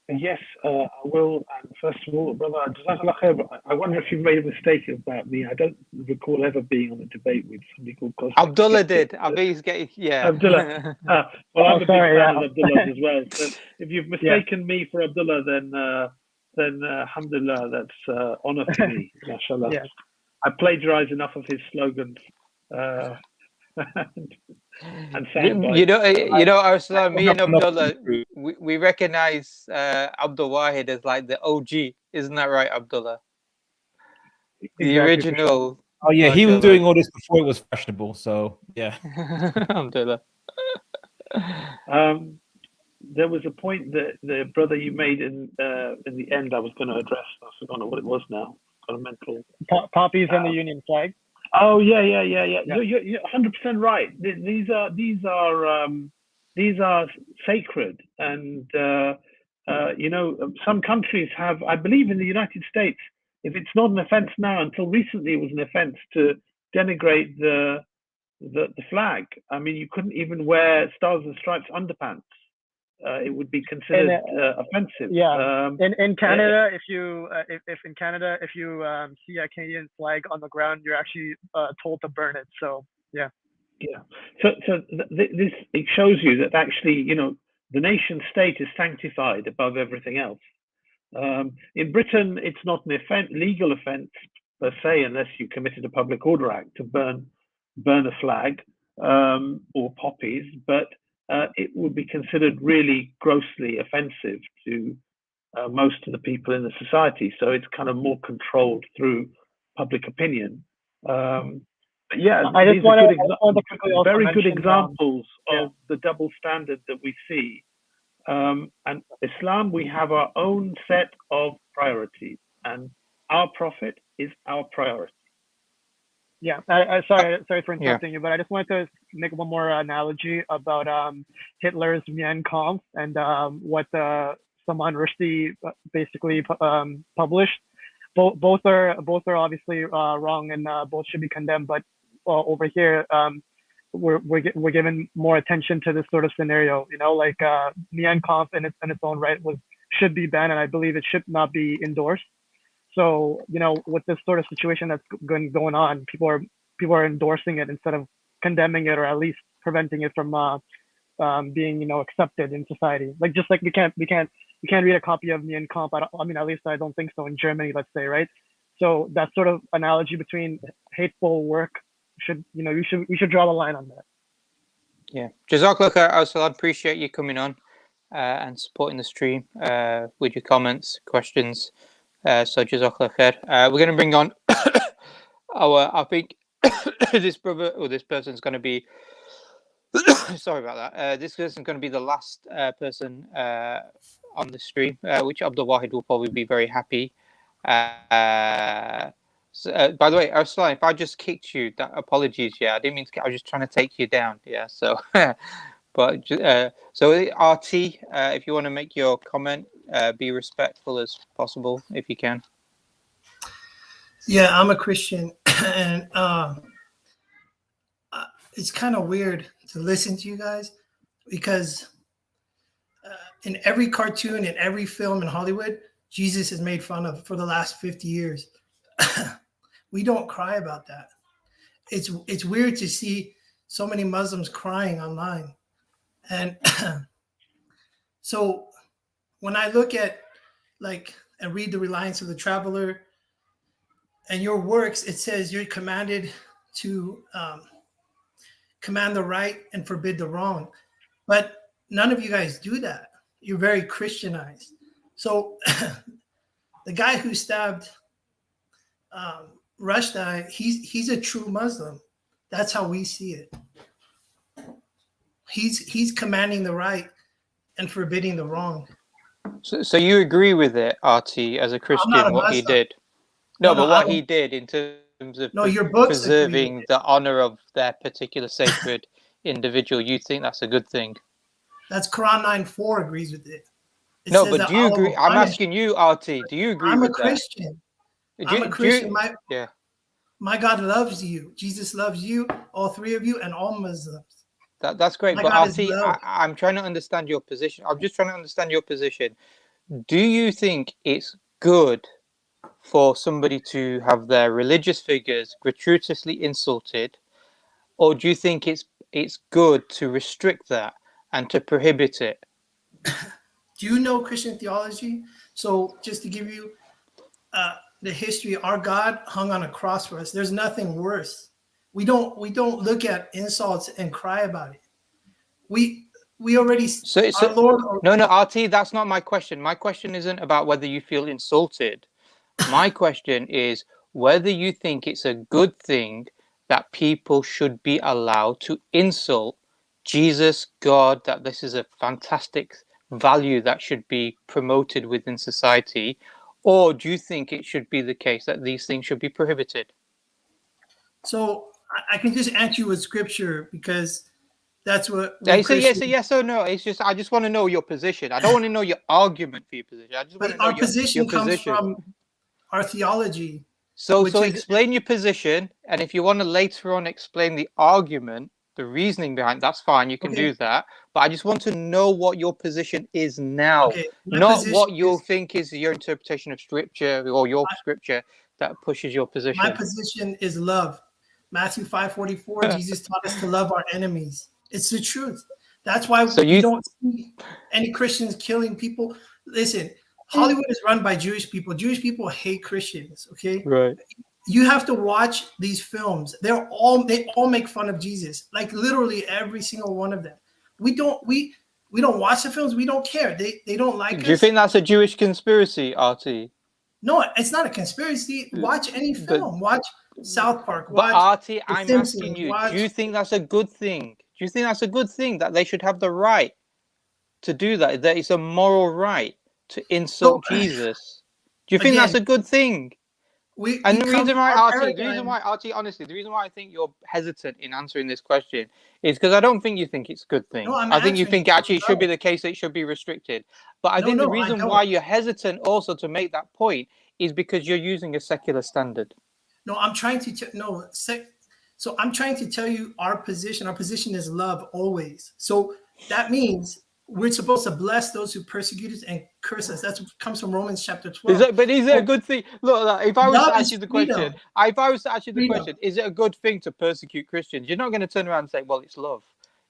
Yes, I will. And first of all, brother, Jazakallah khair, I wonder if you've made a mistake about me. I don't recall ever being on a debate with somebody called Cosmic. Abdullah did. I think he's getting, Abdullah. Well, I'm a big fan of Abdullah as well. So if you've mistaken me for Abdullah, then alhamdulillah, that's honor for me. MashaAllah. Yeah. I plagiarize enough of his slogans. And Arsalan, me and Abdullah, we recognize Abdul Wahid as like the OG, isn't that right, Abdullah? The original. Oh yeah, he was doing all this before it was fashionable. So yeah. Alhamdulillah. There was a point that the brother you made in the end I was going to address. I've forgotten what it was now. Got a mental. Poppies and the Union flag. Oh yeah. You're 100% right. These are sacred, and some countries have. I believe in the United States, if it's not an offence now, until recently it was an offence to denigrate the flag. I mean, you couldn't even wear Stars and Stripes underpants. It would be considered offensive. Yeah. In Canada, if you see a Canadian flag on the ground, you're actually told to burn it. So yeah. Yeah. So this it shows you that actually, the nation state is sanctified above everything else. In Britain, it's not an legal offence per se, unless you committed a public order act to burn a flag or poppies, but it would be considered really grossly offensive to most of the people in the society. So it's kind of more controlled through public opinion. But yeah, I just want to very good examples of the double standard that we see. And Islam, we have our own set of priorities, and our Prophet is our priority. Yeah, sorry for interrupting you, but I just wanted to make one more analogy about Hitler's Mein Kampf and what Salman Rushdie basically published. Both are obviously wrong, and both should be condemned. But over here, we're given more attention to this sort of scenario. Like Mein Kampf in its own right should be banned, and I believe it should not be endorsed. So, with this sort of situation that's going on, people are endorsing it instead of condemning it, or at least preventing it from being, accepted in society. Like, just like we can't read a copy of Mein Kampf. At least I don't think so in Germany, let's say, right? So that sort of analogy between hateful work we should draw the line on that. Yeah. Jazakallah khair, Arsalan. Appreciate you coming on and supporting the stream with your comments, questions. So Jazakallah khair. We're going to bring on I think this brother or this person's going to be sorry about that. This person's going to be the last person on the stream, which Abdul Wahid will probably be very happy. By the way, Arsalan, if I just kicked you, apologies. Yeah, I didn't mean to. I was just trying to take you down. Yeah, so but so RT, if you want to make your comment. Be respectful as possible if you can. Yeah, I'm a Christian, and it's kind of weird to listen to you guys because in every cartoon, in every film in Hollywood, Jesus is made fun of for the last 50 years. We don't cry about that. It's weird to see so many Muslims crying online, and so. When I look at and read the Reliance of the Traveler and your works, it says you're commanded to command the right and forbid the wrong. But none of you guys do that. You're very Christianized. So the guy who stabbed Rushdie, he's a true Muslim. That's how we see it. He's commanding the right and forbidding the wrong. So you agree with it, RT, as a Christian, what he did? No, but what he did in terms of preserving the honor of their particular sacred individual, you think that's a good thing? That's Quran 9:4 agrees with it. No, but do you agree? I'm asking you, RT, do you agree with that? I'm a Christian. My God loves you. Jesus loves you, all three of you, and all Muslims. That's great. But RT, I'm trying to understand your position. I'm just trying to understand your position. Do you think it's good for somebody to have their religious figures gratuitously insulted, or do you think it's good to restrict that and to prohibit it? Do you know Christian theology? So just to give you the history, our God hung on a cross for us. There's nothing worse. We don't look at insults and cry about it. We already our Lord. No, RT, that's not my question. My question isn't about whether you feel insulted. My question is whether you think it's a good thing that people should be allowed to insult Jesus, God, that this is a fantastic value that should be promoted within society, or do you think it should be the case that these things should be prohibited? So I can just answer you with scripture because that's what. It's a yes or no. It's just I just want to know your position. I don't want to know your argument for your position. I just want to know our position comes from our theology. So explain your position, and if you want to later on explain the argument, the reasoning behind, that's fine. You can do that. But I just want to know what your position is now, not what you think is your interpretation of scripture or your scripture that pushes your position. My position is love. Matthew 5:44. Jesus taught us to love our enemies. It's the truth. That's why we don't see any Christians killing people. Listen, Hollywood is run by Jewish people. Jewish people hate Christians. Okay, right. You have to watch these films. They all make fun of Jesus. Like literally every single one of them. We don't watch the films. We don't care. They don't like us. Do you think that's a Jewish conspiracy, RT? No, it's not a conspiracy. Watch any film. Watch South Park. But RT, I'm asking you, do you think that's a good thing? Do you think that's a good thing that they should have the right to do that? That it's a moral right to insult Jesus? Do you think that's a good thing? The reason why, RT, honestly, the reason why I think you're hesitant in answering this question is because I don't think you think it's a good thing. I think you think actually it should be the case that it should be restricted. But I think the reason why you're hesitant also to make that point is because you're using a secular standard. No, I'm trying to So I'm trying to tell you our position. Our position is love always. So that means we're supposed to bless those who persecute us and curse us. That comes from Romans chapter 12. Is it a good thing? Look, if I was to ask you the question, is it a good thing to persecute Christians? You're not going to turn around and say, well, it's love.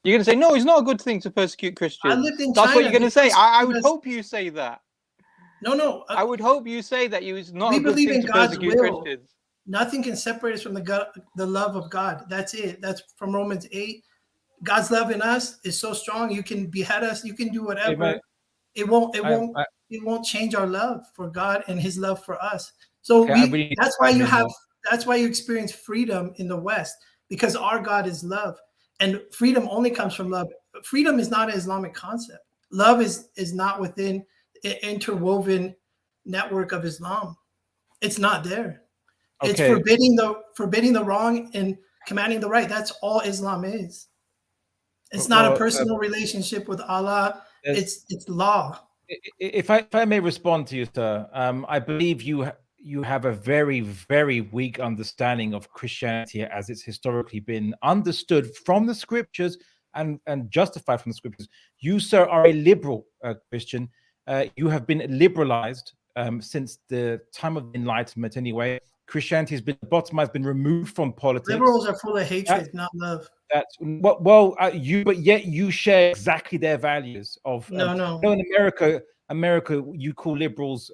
You're going to say, no, it's not a good thing to persecute Christians. That's what you're going to say. I would hope you say that. No. I would hope you say that it's not a good thing to persecute Christians. Nothing can separate us from the love of God. That's it. That's from Romans 8. God's love in us is so strong. You can behead us. You can do whatever. It won't change our love for God and His love for us. So that's why you experience freedom in the West, because our God is love, and freedom only comes from love. Freedom is not an Islamic concept. Love is not within an interwoven network of Islam. It's not there. It's forbidding the wrong and commanding the right. That's all Islam is. It's not a personal relationship with Allah. It's law. If I may respond to you, sir, I believe you have a very, very weak understanding of Christianity as it's historically been understood from the scriptures and justified from the scriptures. You, sir, are a liberal Christian. You have been liberalized since the time of the Enlightenment anyway. Christianity has been bottomized, been removed from politics. Liberals are full of hatred, not love. But yet you share exactly their values of. No. In America, you call liberals.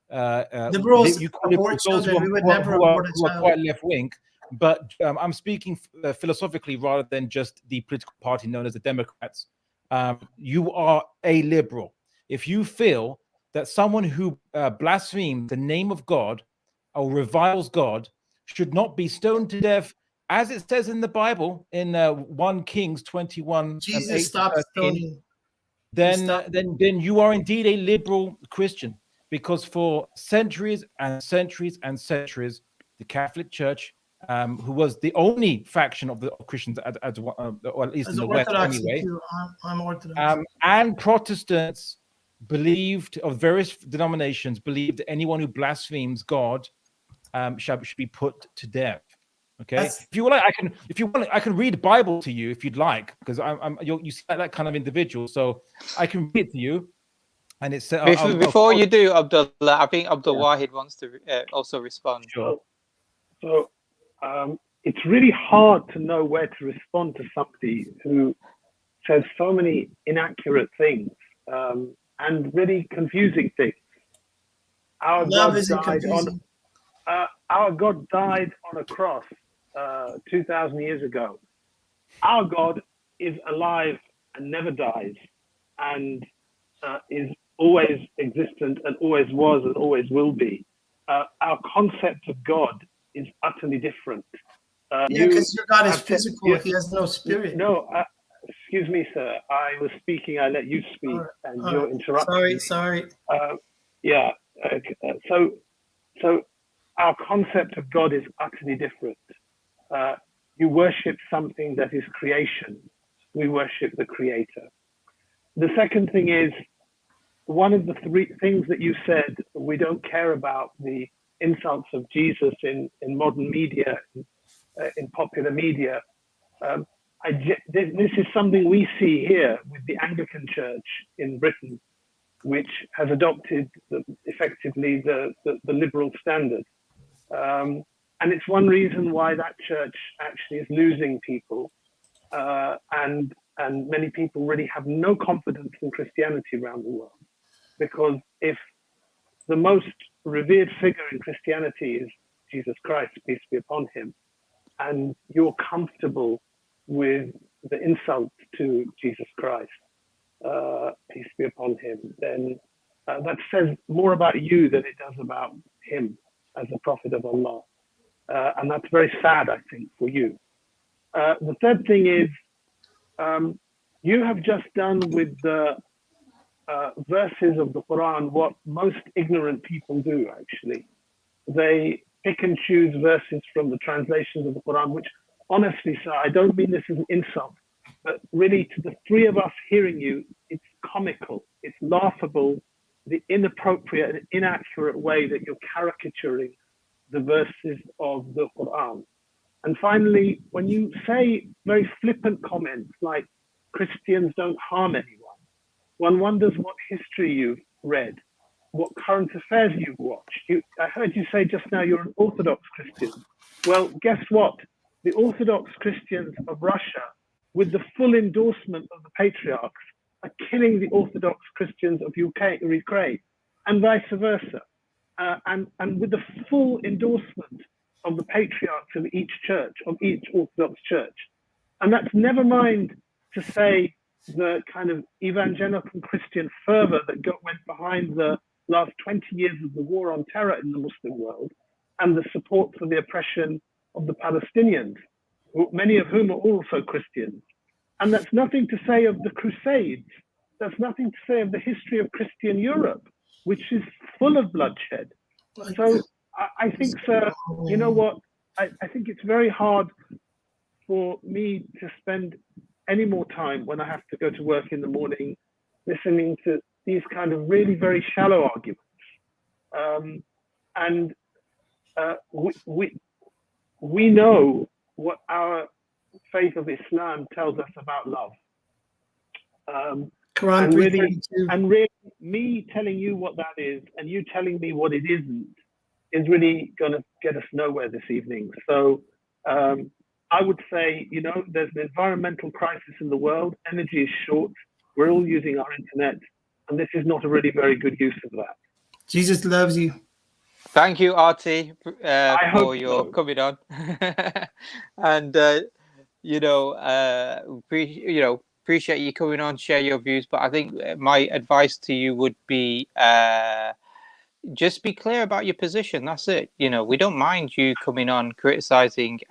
Liberals you call abort children. We would never abort a child. Who are quite left wing, but I'm speaking philosophically rather than just the political party known as the Democrats. You are a liberal. If you feel that someone who blasphemes the name of God or reviles God should not be stoned to death, as it says in the Bible in 1 Kings 21, Jesus stopped stoning. Then you are indeed a liberal Christian, because for centuries and centuries and centuries, the Catholic Church, who was the only faction of the Christians, or at least in the West anyway, I'm Orthodox. And Protestants believed, of various denominations, believed that anyone who blasphemes God should be put to death. Okay, if you like, I can read the Bible to you if you'd like, because you see that kind of individual, so I can read it to you. And it's before you do, Abdullah, I think Abdul Wahid wants to also respond. Sure. So it's really hard to know where to respond to somebody who says so many inaccurate things and really confusing things. Our God died on a cross 2,000 years ago. Our God is alive and never dies, and is always existent and always was and always will be. Our concept of God is utterly different. Because your God is physical. He has no spirit. No, excuse me, sir. I was speaking. I let you speak, and you're interrupting. Sorry. So our concept of God is utterly different. You worship something that is creation. We worship the Creator. The second thing is, one of the three things that you said, we don't care about the insults of Jesus in modern media, in popular media. This is something we see here with the Anglican Church in Britain, which has adopted effectively the liberal standard. And it's one reason why that church actually is losing people. And many people really have no confidence in Christianity around the world. Because if the most revered figure in Christianity is Jesus Christ, peace be upon him, and you're comfortable with the insult to Jesus Christ, peace be upon him, then that says more about you than it does about him as a prophet of Allah. And that's very sad, I think, for you. The third thing is, you have just done with the verses of the Quran what most ignorant people do, actually. They pick and choose verses from the translations of the Quran, which honestly, sir, I don't mean this as an insult, but really to the three of us hearing you, it's comical, it's laughable, the inappropriate and inaccurate way that you're caricaturing the verses of the Quran. And finally, when you say very flippant comments like Christians don't harm anyone, one wonders what history you've read, what current affairs you've watched. I heard you say just now you're an Orthodox Christian. Well, guess what? The Orthodox Christians of Russia, with the full endorsement of the patriarchs, are killing the Orthodox Christians of Ukraine, and vice versa. And with the full endorsement of the patriarchs of each church, of each Orthodox church. And that's never mind to say the kind of evangelical Christian fervor that went behind the last 20 years of the war on terror in the Muslim world, and the support for the oppression of the Palestinians, many of whom are also Christians. And that's nothing to say of the Crusades. That's nothing to say of the history of Christian Europe, which is full of bloodshed. So I think, sir, you know what? I think it's very hard for me to spend any more time when I have to go to work in the morning listening to these kind of really very shallow arguments. We know what our faith of Islam tells us about love. Quran 3:32. And really, me telling you what that is and you telling me what it isn't is really going to get us nowhere this evening. So I would say, there's an environmental crisis in the world. Energy is short. We're all using our internet, and this is not a really very good use of that. Jesus loves you. Thank you, Artie, for your so. coming on, and appreciate you coming on, share your views. But I think my advice to you would be just be clear about your position. That's it. We don't mind you coming on criticizing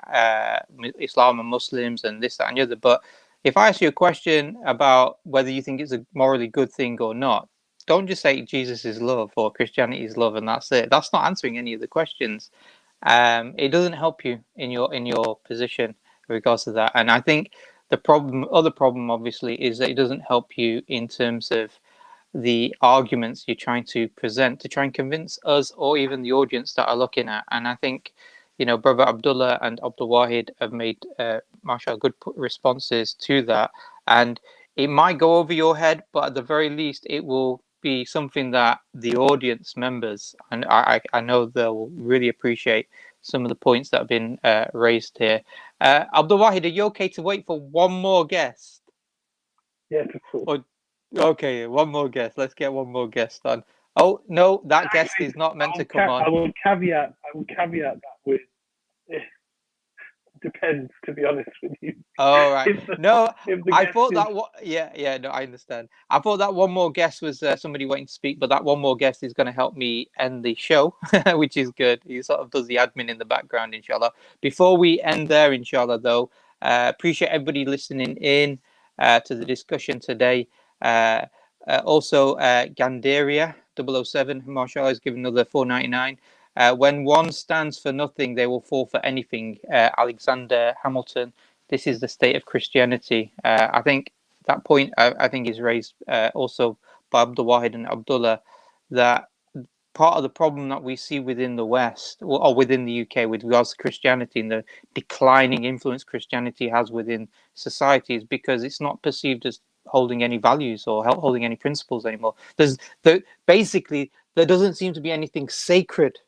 Islam and Muslims and this, that, and the other. But if I ask you a question about whether you think it's a morally good thing or not, don't just say Jesus is love or Christianity is love and that's it. That's not answering any of the questions. It doesn't help you in your position in regards to that. And I think the other problem, obviously, is that it doesn't help you in terms of the arguments you're trying to present to try and convince us or even the audience that are looking at. And I think, Brother Abdullah and Abdul Wahid have made, mashallah, good responses to that. And it might go over your head, but at the very least, it will be something that the audience members, and I know they'll really appreciate some of the points that have been raised here. Abdul Wahid, are you okay to wait for one more guest? Yes, of course. Okay, one more guest. Let's get one more guest on. Oh no, that guest is not meant to come on. I will caveat that with depends, to be honest with you. All right. I thought that. No, I understand. I thought that one more guest was somebody waiting to speak, but that one more guest is going to help me end the show, which is good. He sort of does the admin in the background, inshallah. Before we end there, inshallah, though, appreciate everybody listening in to the discussion today. Also, Gandaria 007, mashallah, has given another $4.99. When one stands for nothing, they will fall for anything. Alexander Hamilton, this is the state of Christianity. I think that point, I think, is raised also by Abdul Wahid and Abdullah, that part of the problem that we see within the West, or within the UK, with regards to Christianity and the declining influence Christianity has within society, is because it's not perceived as holding any values or holding any principles anymore. Basically, there doesn't seem to be anything sacred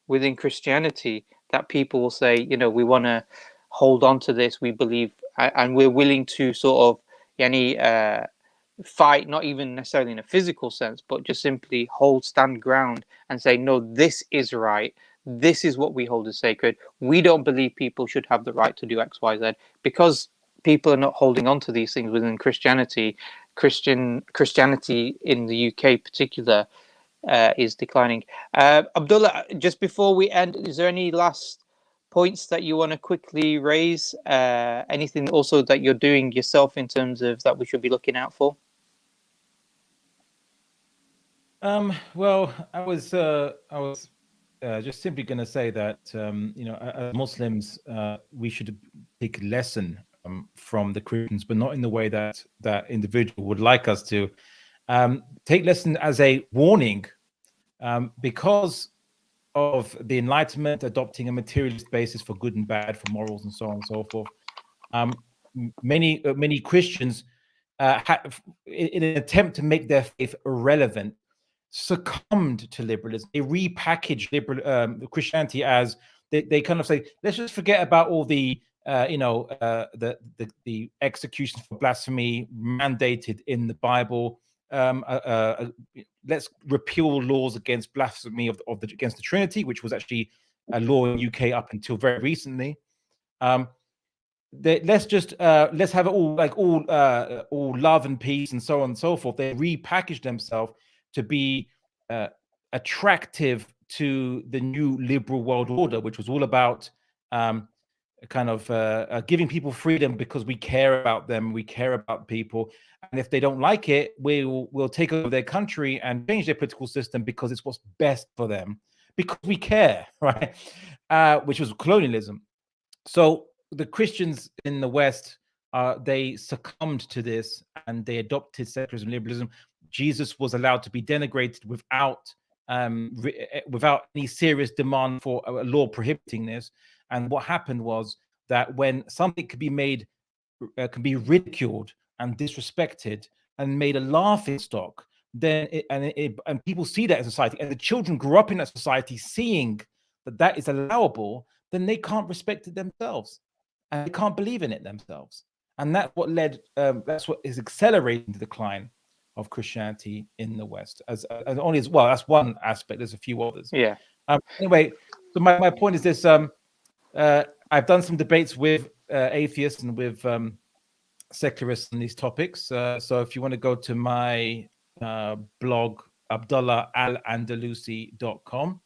within Christianity that people will say, we want to hold on to this, we believe, and we're willing to sort of fight, not even necessarily in a physical sense, but just simply stand ground and say, no, this is right, this is what we hold as sacred. We don't believe people should have the right to do X, Y, Z, because people are not holding on to these things within Christianity. Christianity in the UK particular is declining. Abdullah, just before we end, is there any last points that you want to quickly raise? Anything also that you're doing yourself in terms of that we should be looking out for? Well, I was just simply going to say that as Muslims, we should take a lesson from the Christians, but not in the way that that individual would like us to. Take lesson as a warning, because of the Enlightenment adopting a materialist basis for good and bad, for morals and so on and so forth. Many Christians, in an attempt to make their faith irrelevant, succumbed to liberalism. They repackaged Christianity as they kind of say, let's just forget about all the the executions for blasphemy mandated in the Bible. Let's repeal laws against blasphemy against the Trinity, which was actually a law in the UK up until very recently. Let's have it all love and peace and so on and so forth. They repackaged themselves to be attractive to the new liberal world order, which was all about giving people freedom because we care about them, we care about people, and if they don't like it, we'll take over their country and change their political system because it's what's best for them, because we care, right? Which was colonialism. So the Christians in the West, they succumbed to this and they adopted secularism, liberalism. Jesus was allowed to be denigrated without any serious demand for a law prohibiting this. And what happened was that when something could be made, can be ridiculed and disrespected and made a laughing stock, then and people see that in society, and the children grew up in that society seeing that is allowable, then they can't respect it themselves and they can't believe in it themselves. And that's what that's what is accelerating the decline of Christianity in the West. As that's one aspect. There's a few others. Yeah. Anyway, so my point is this: I've done some debates with atheists and with secularists on these topics. So if you want to go to my blog, AbdullahalAndalusiand.com,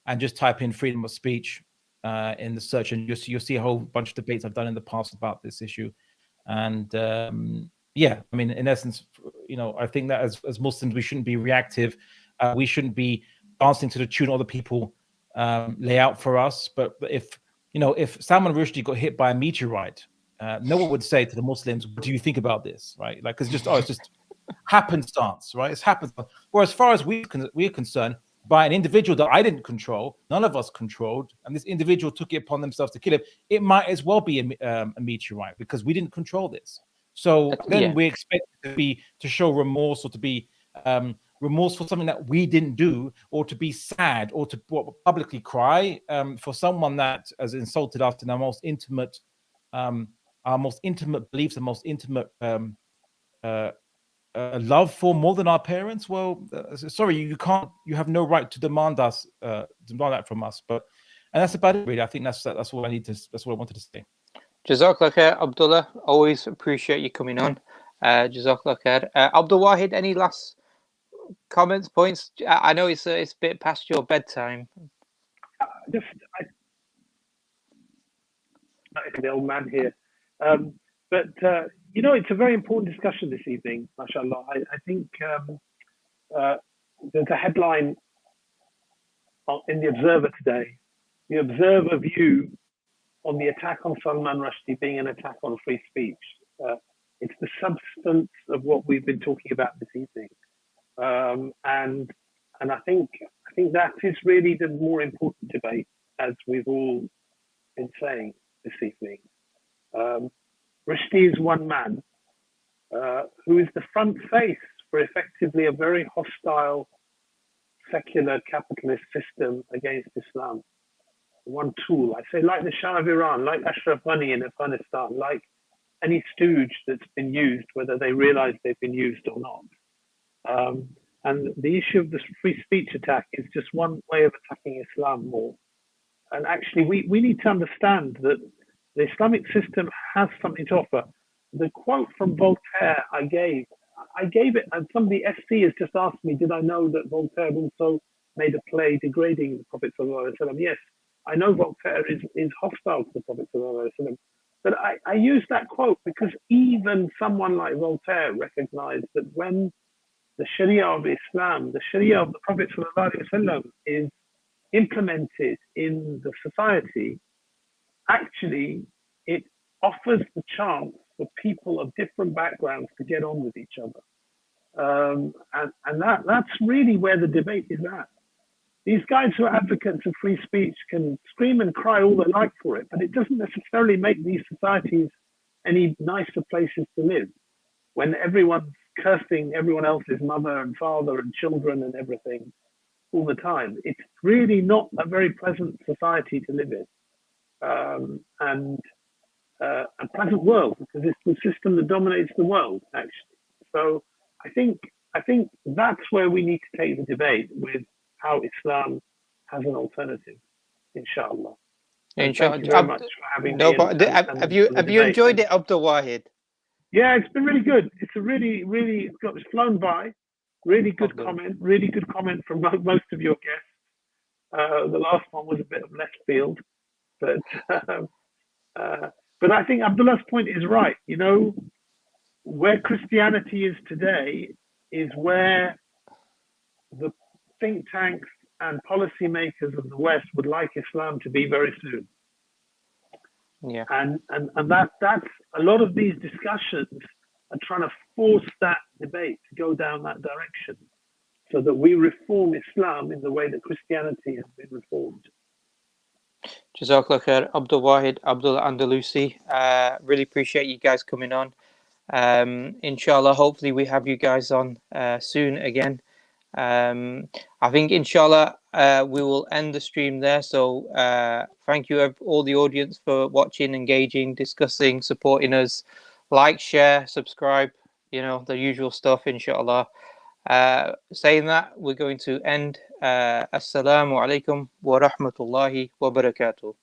and just type in freedom of speech in the search, and you'll see a whole bunch of debates I've done in the past about this issue. And yeah, I mean, in essence, I think that as Muslims, we shouldn't be reactive. We shouldn't be dancing to the tune other people lay out for us. But if Salman Rushdie got hit by a meteorite, no one would say to the Muslims, "What do you think about this?" Right? Like, it's just happenstance, right? It's happenstance. Whereas, as far as we're concerned, by an individual that I didn't control, none of us controlled, and this individual took it upon themselves to kill him, it might as well be a meteorite because we didn't control this. So then we expect to show remorse, or to be remorse for something that we didn't do, or to be sad, or to publicly cry for someone that has insulted us in our most intimate beliefs, and most intimate love for, more than our parents. Well, sorry, you can't. You have no right to demand that from us. And that's about it, really. I think that's all I need to. That's what I wanted to say. Jazakallah khair, Abdullah. Always appreciate you coming on. Jazakallah khair. Abdul Wahid, any last comments, points? I know it's a bit past your bedtime. The old man here, but it's a very important discussion this evening, mashallah. I think there's a headline in the Observer today. The Observer view on the attack on Salman Rushdie being an attack on free speech. It's the substance of what we've been talking about this evening, and I think that is really the more important debate, as we've all been saying this evening. Rushdie is one man who is the front face for effectively a very hostile secular capitalist system against Islam. One tool, I say, like the Shah of Iran, like Ashraf Ghani in Afghanistan, like any stooge that's been used, whether they realize they've been used or not. And the issue of the free speech attack is just one way of attacking Islam more. And actually, we need to understand that the Islamic system has something to offer. The quote from Voltaire I gave it, and somebody SC has just asked me, did I know that Voltaire also made a play degrading the Prophet ﷺ? Yes, I know Voltaire is hostile to the Prophet ﷺ, but I use that quote because even someone like Voltaire recognized that when the Sharia of Islam, the Sharia of the Prophet ﷺ is implemented in the society, actually it offers the chance for people of different backgrounds to get on with each other. And that's really where the debate is at. These guys who are advocates of free speech can scream and cry all they like for it, but it doesn't necessarily make these societies any nicer places to live when everyone's cursing everyone else's mother and father and children and everything all the time. It's really not a very pleasant society to live in, and a pleasant world, because it's the system that dominates the world, actually. So I think that's where we need to take the debate, with how Islam has an alternative, inshallah. Inshallah. Thank you very much for having me. Have you enjoyed it, Abdul Wahid? Yeah, it's been really good. It's a really it's flown by. Really good comment from most of your guests. The last one was a bit of left field, but I think Abdullah's point is right. Where Christianity is today is where the think tanks and policymakers of the West would like Islam to be very soon. Yeah. And that's a lot of these discussions are trying to force that debate to go down that direction, so that we reform Islam in the way that Christianity has been reformed. Jazakallah khair, Abdul Wahid, AbdullahalAndalusi. Really appreciate you guys coming on. Inshallah, hopefully we have you guys on soon again. I think inshallah we will end the stream there. So thank you all the audience for watching, engaging, discussing, supporting us. Like, share, subscribe, the usual stuff, inshallah. Saying that, we're going to end. Assalamu alaikum wa rahmatullahi wa barakatuh.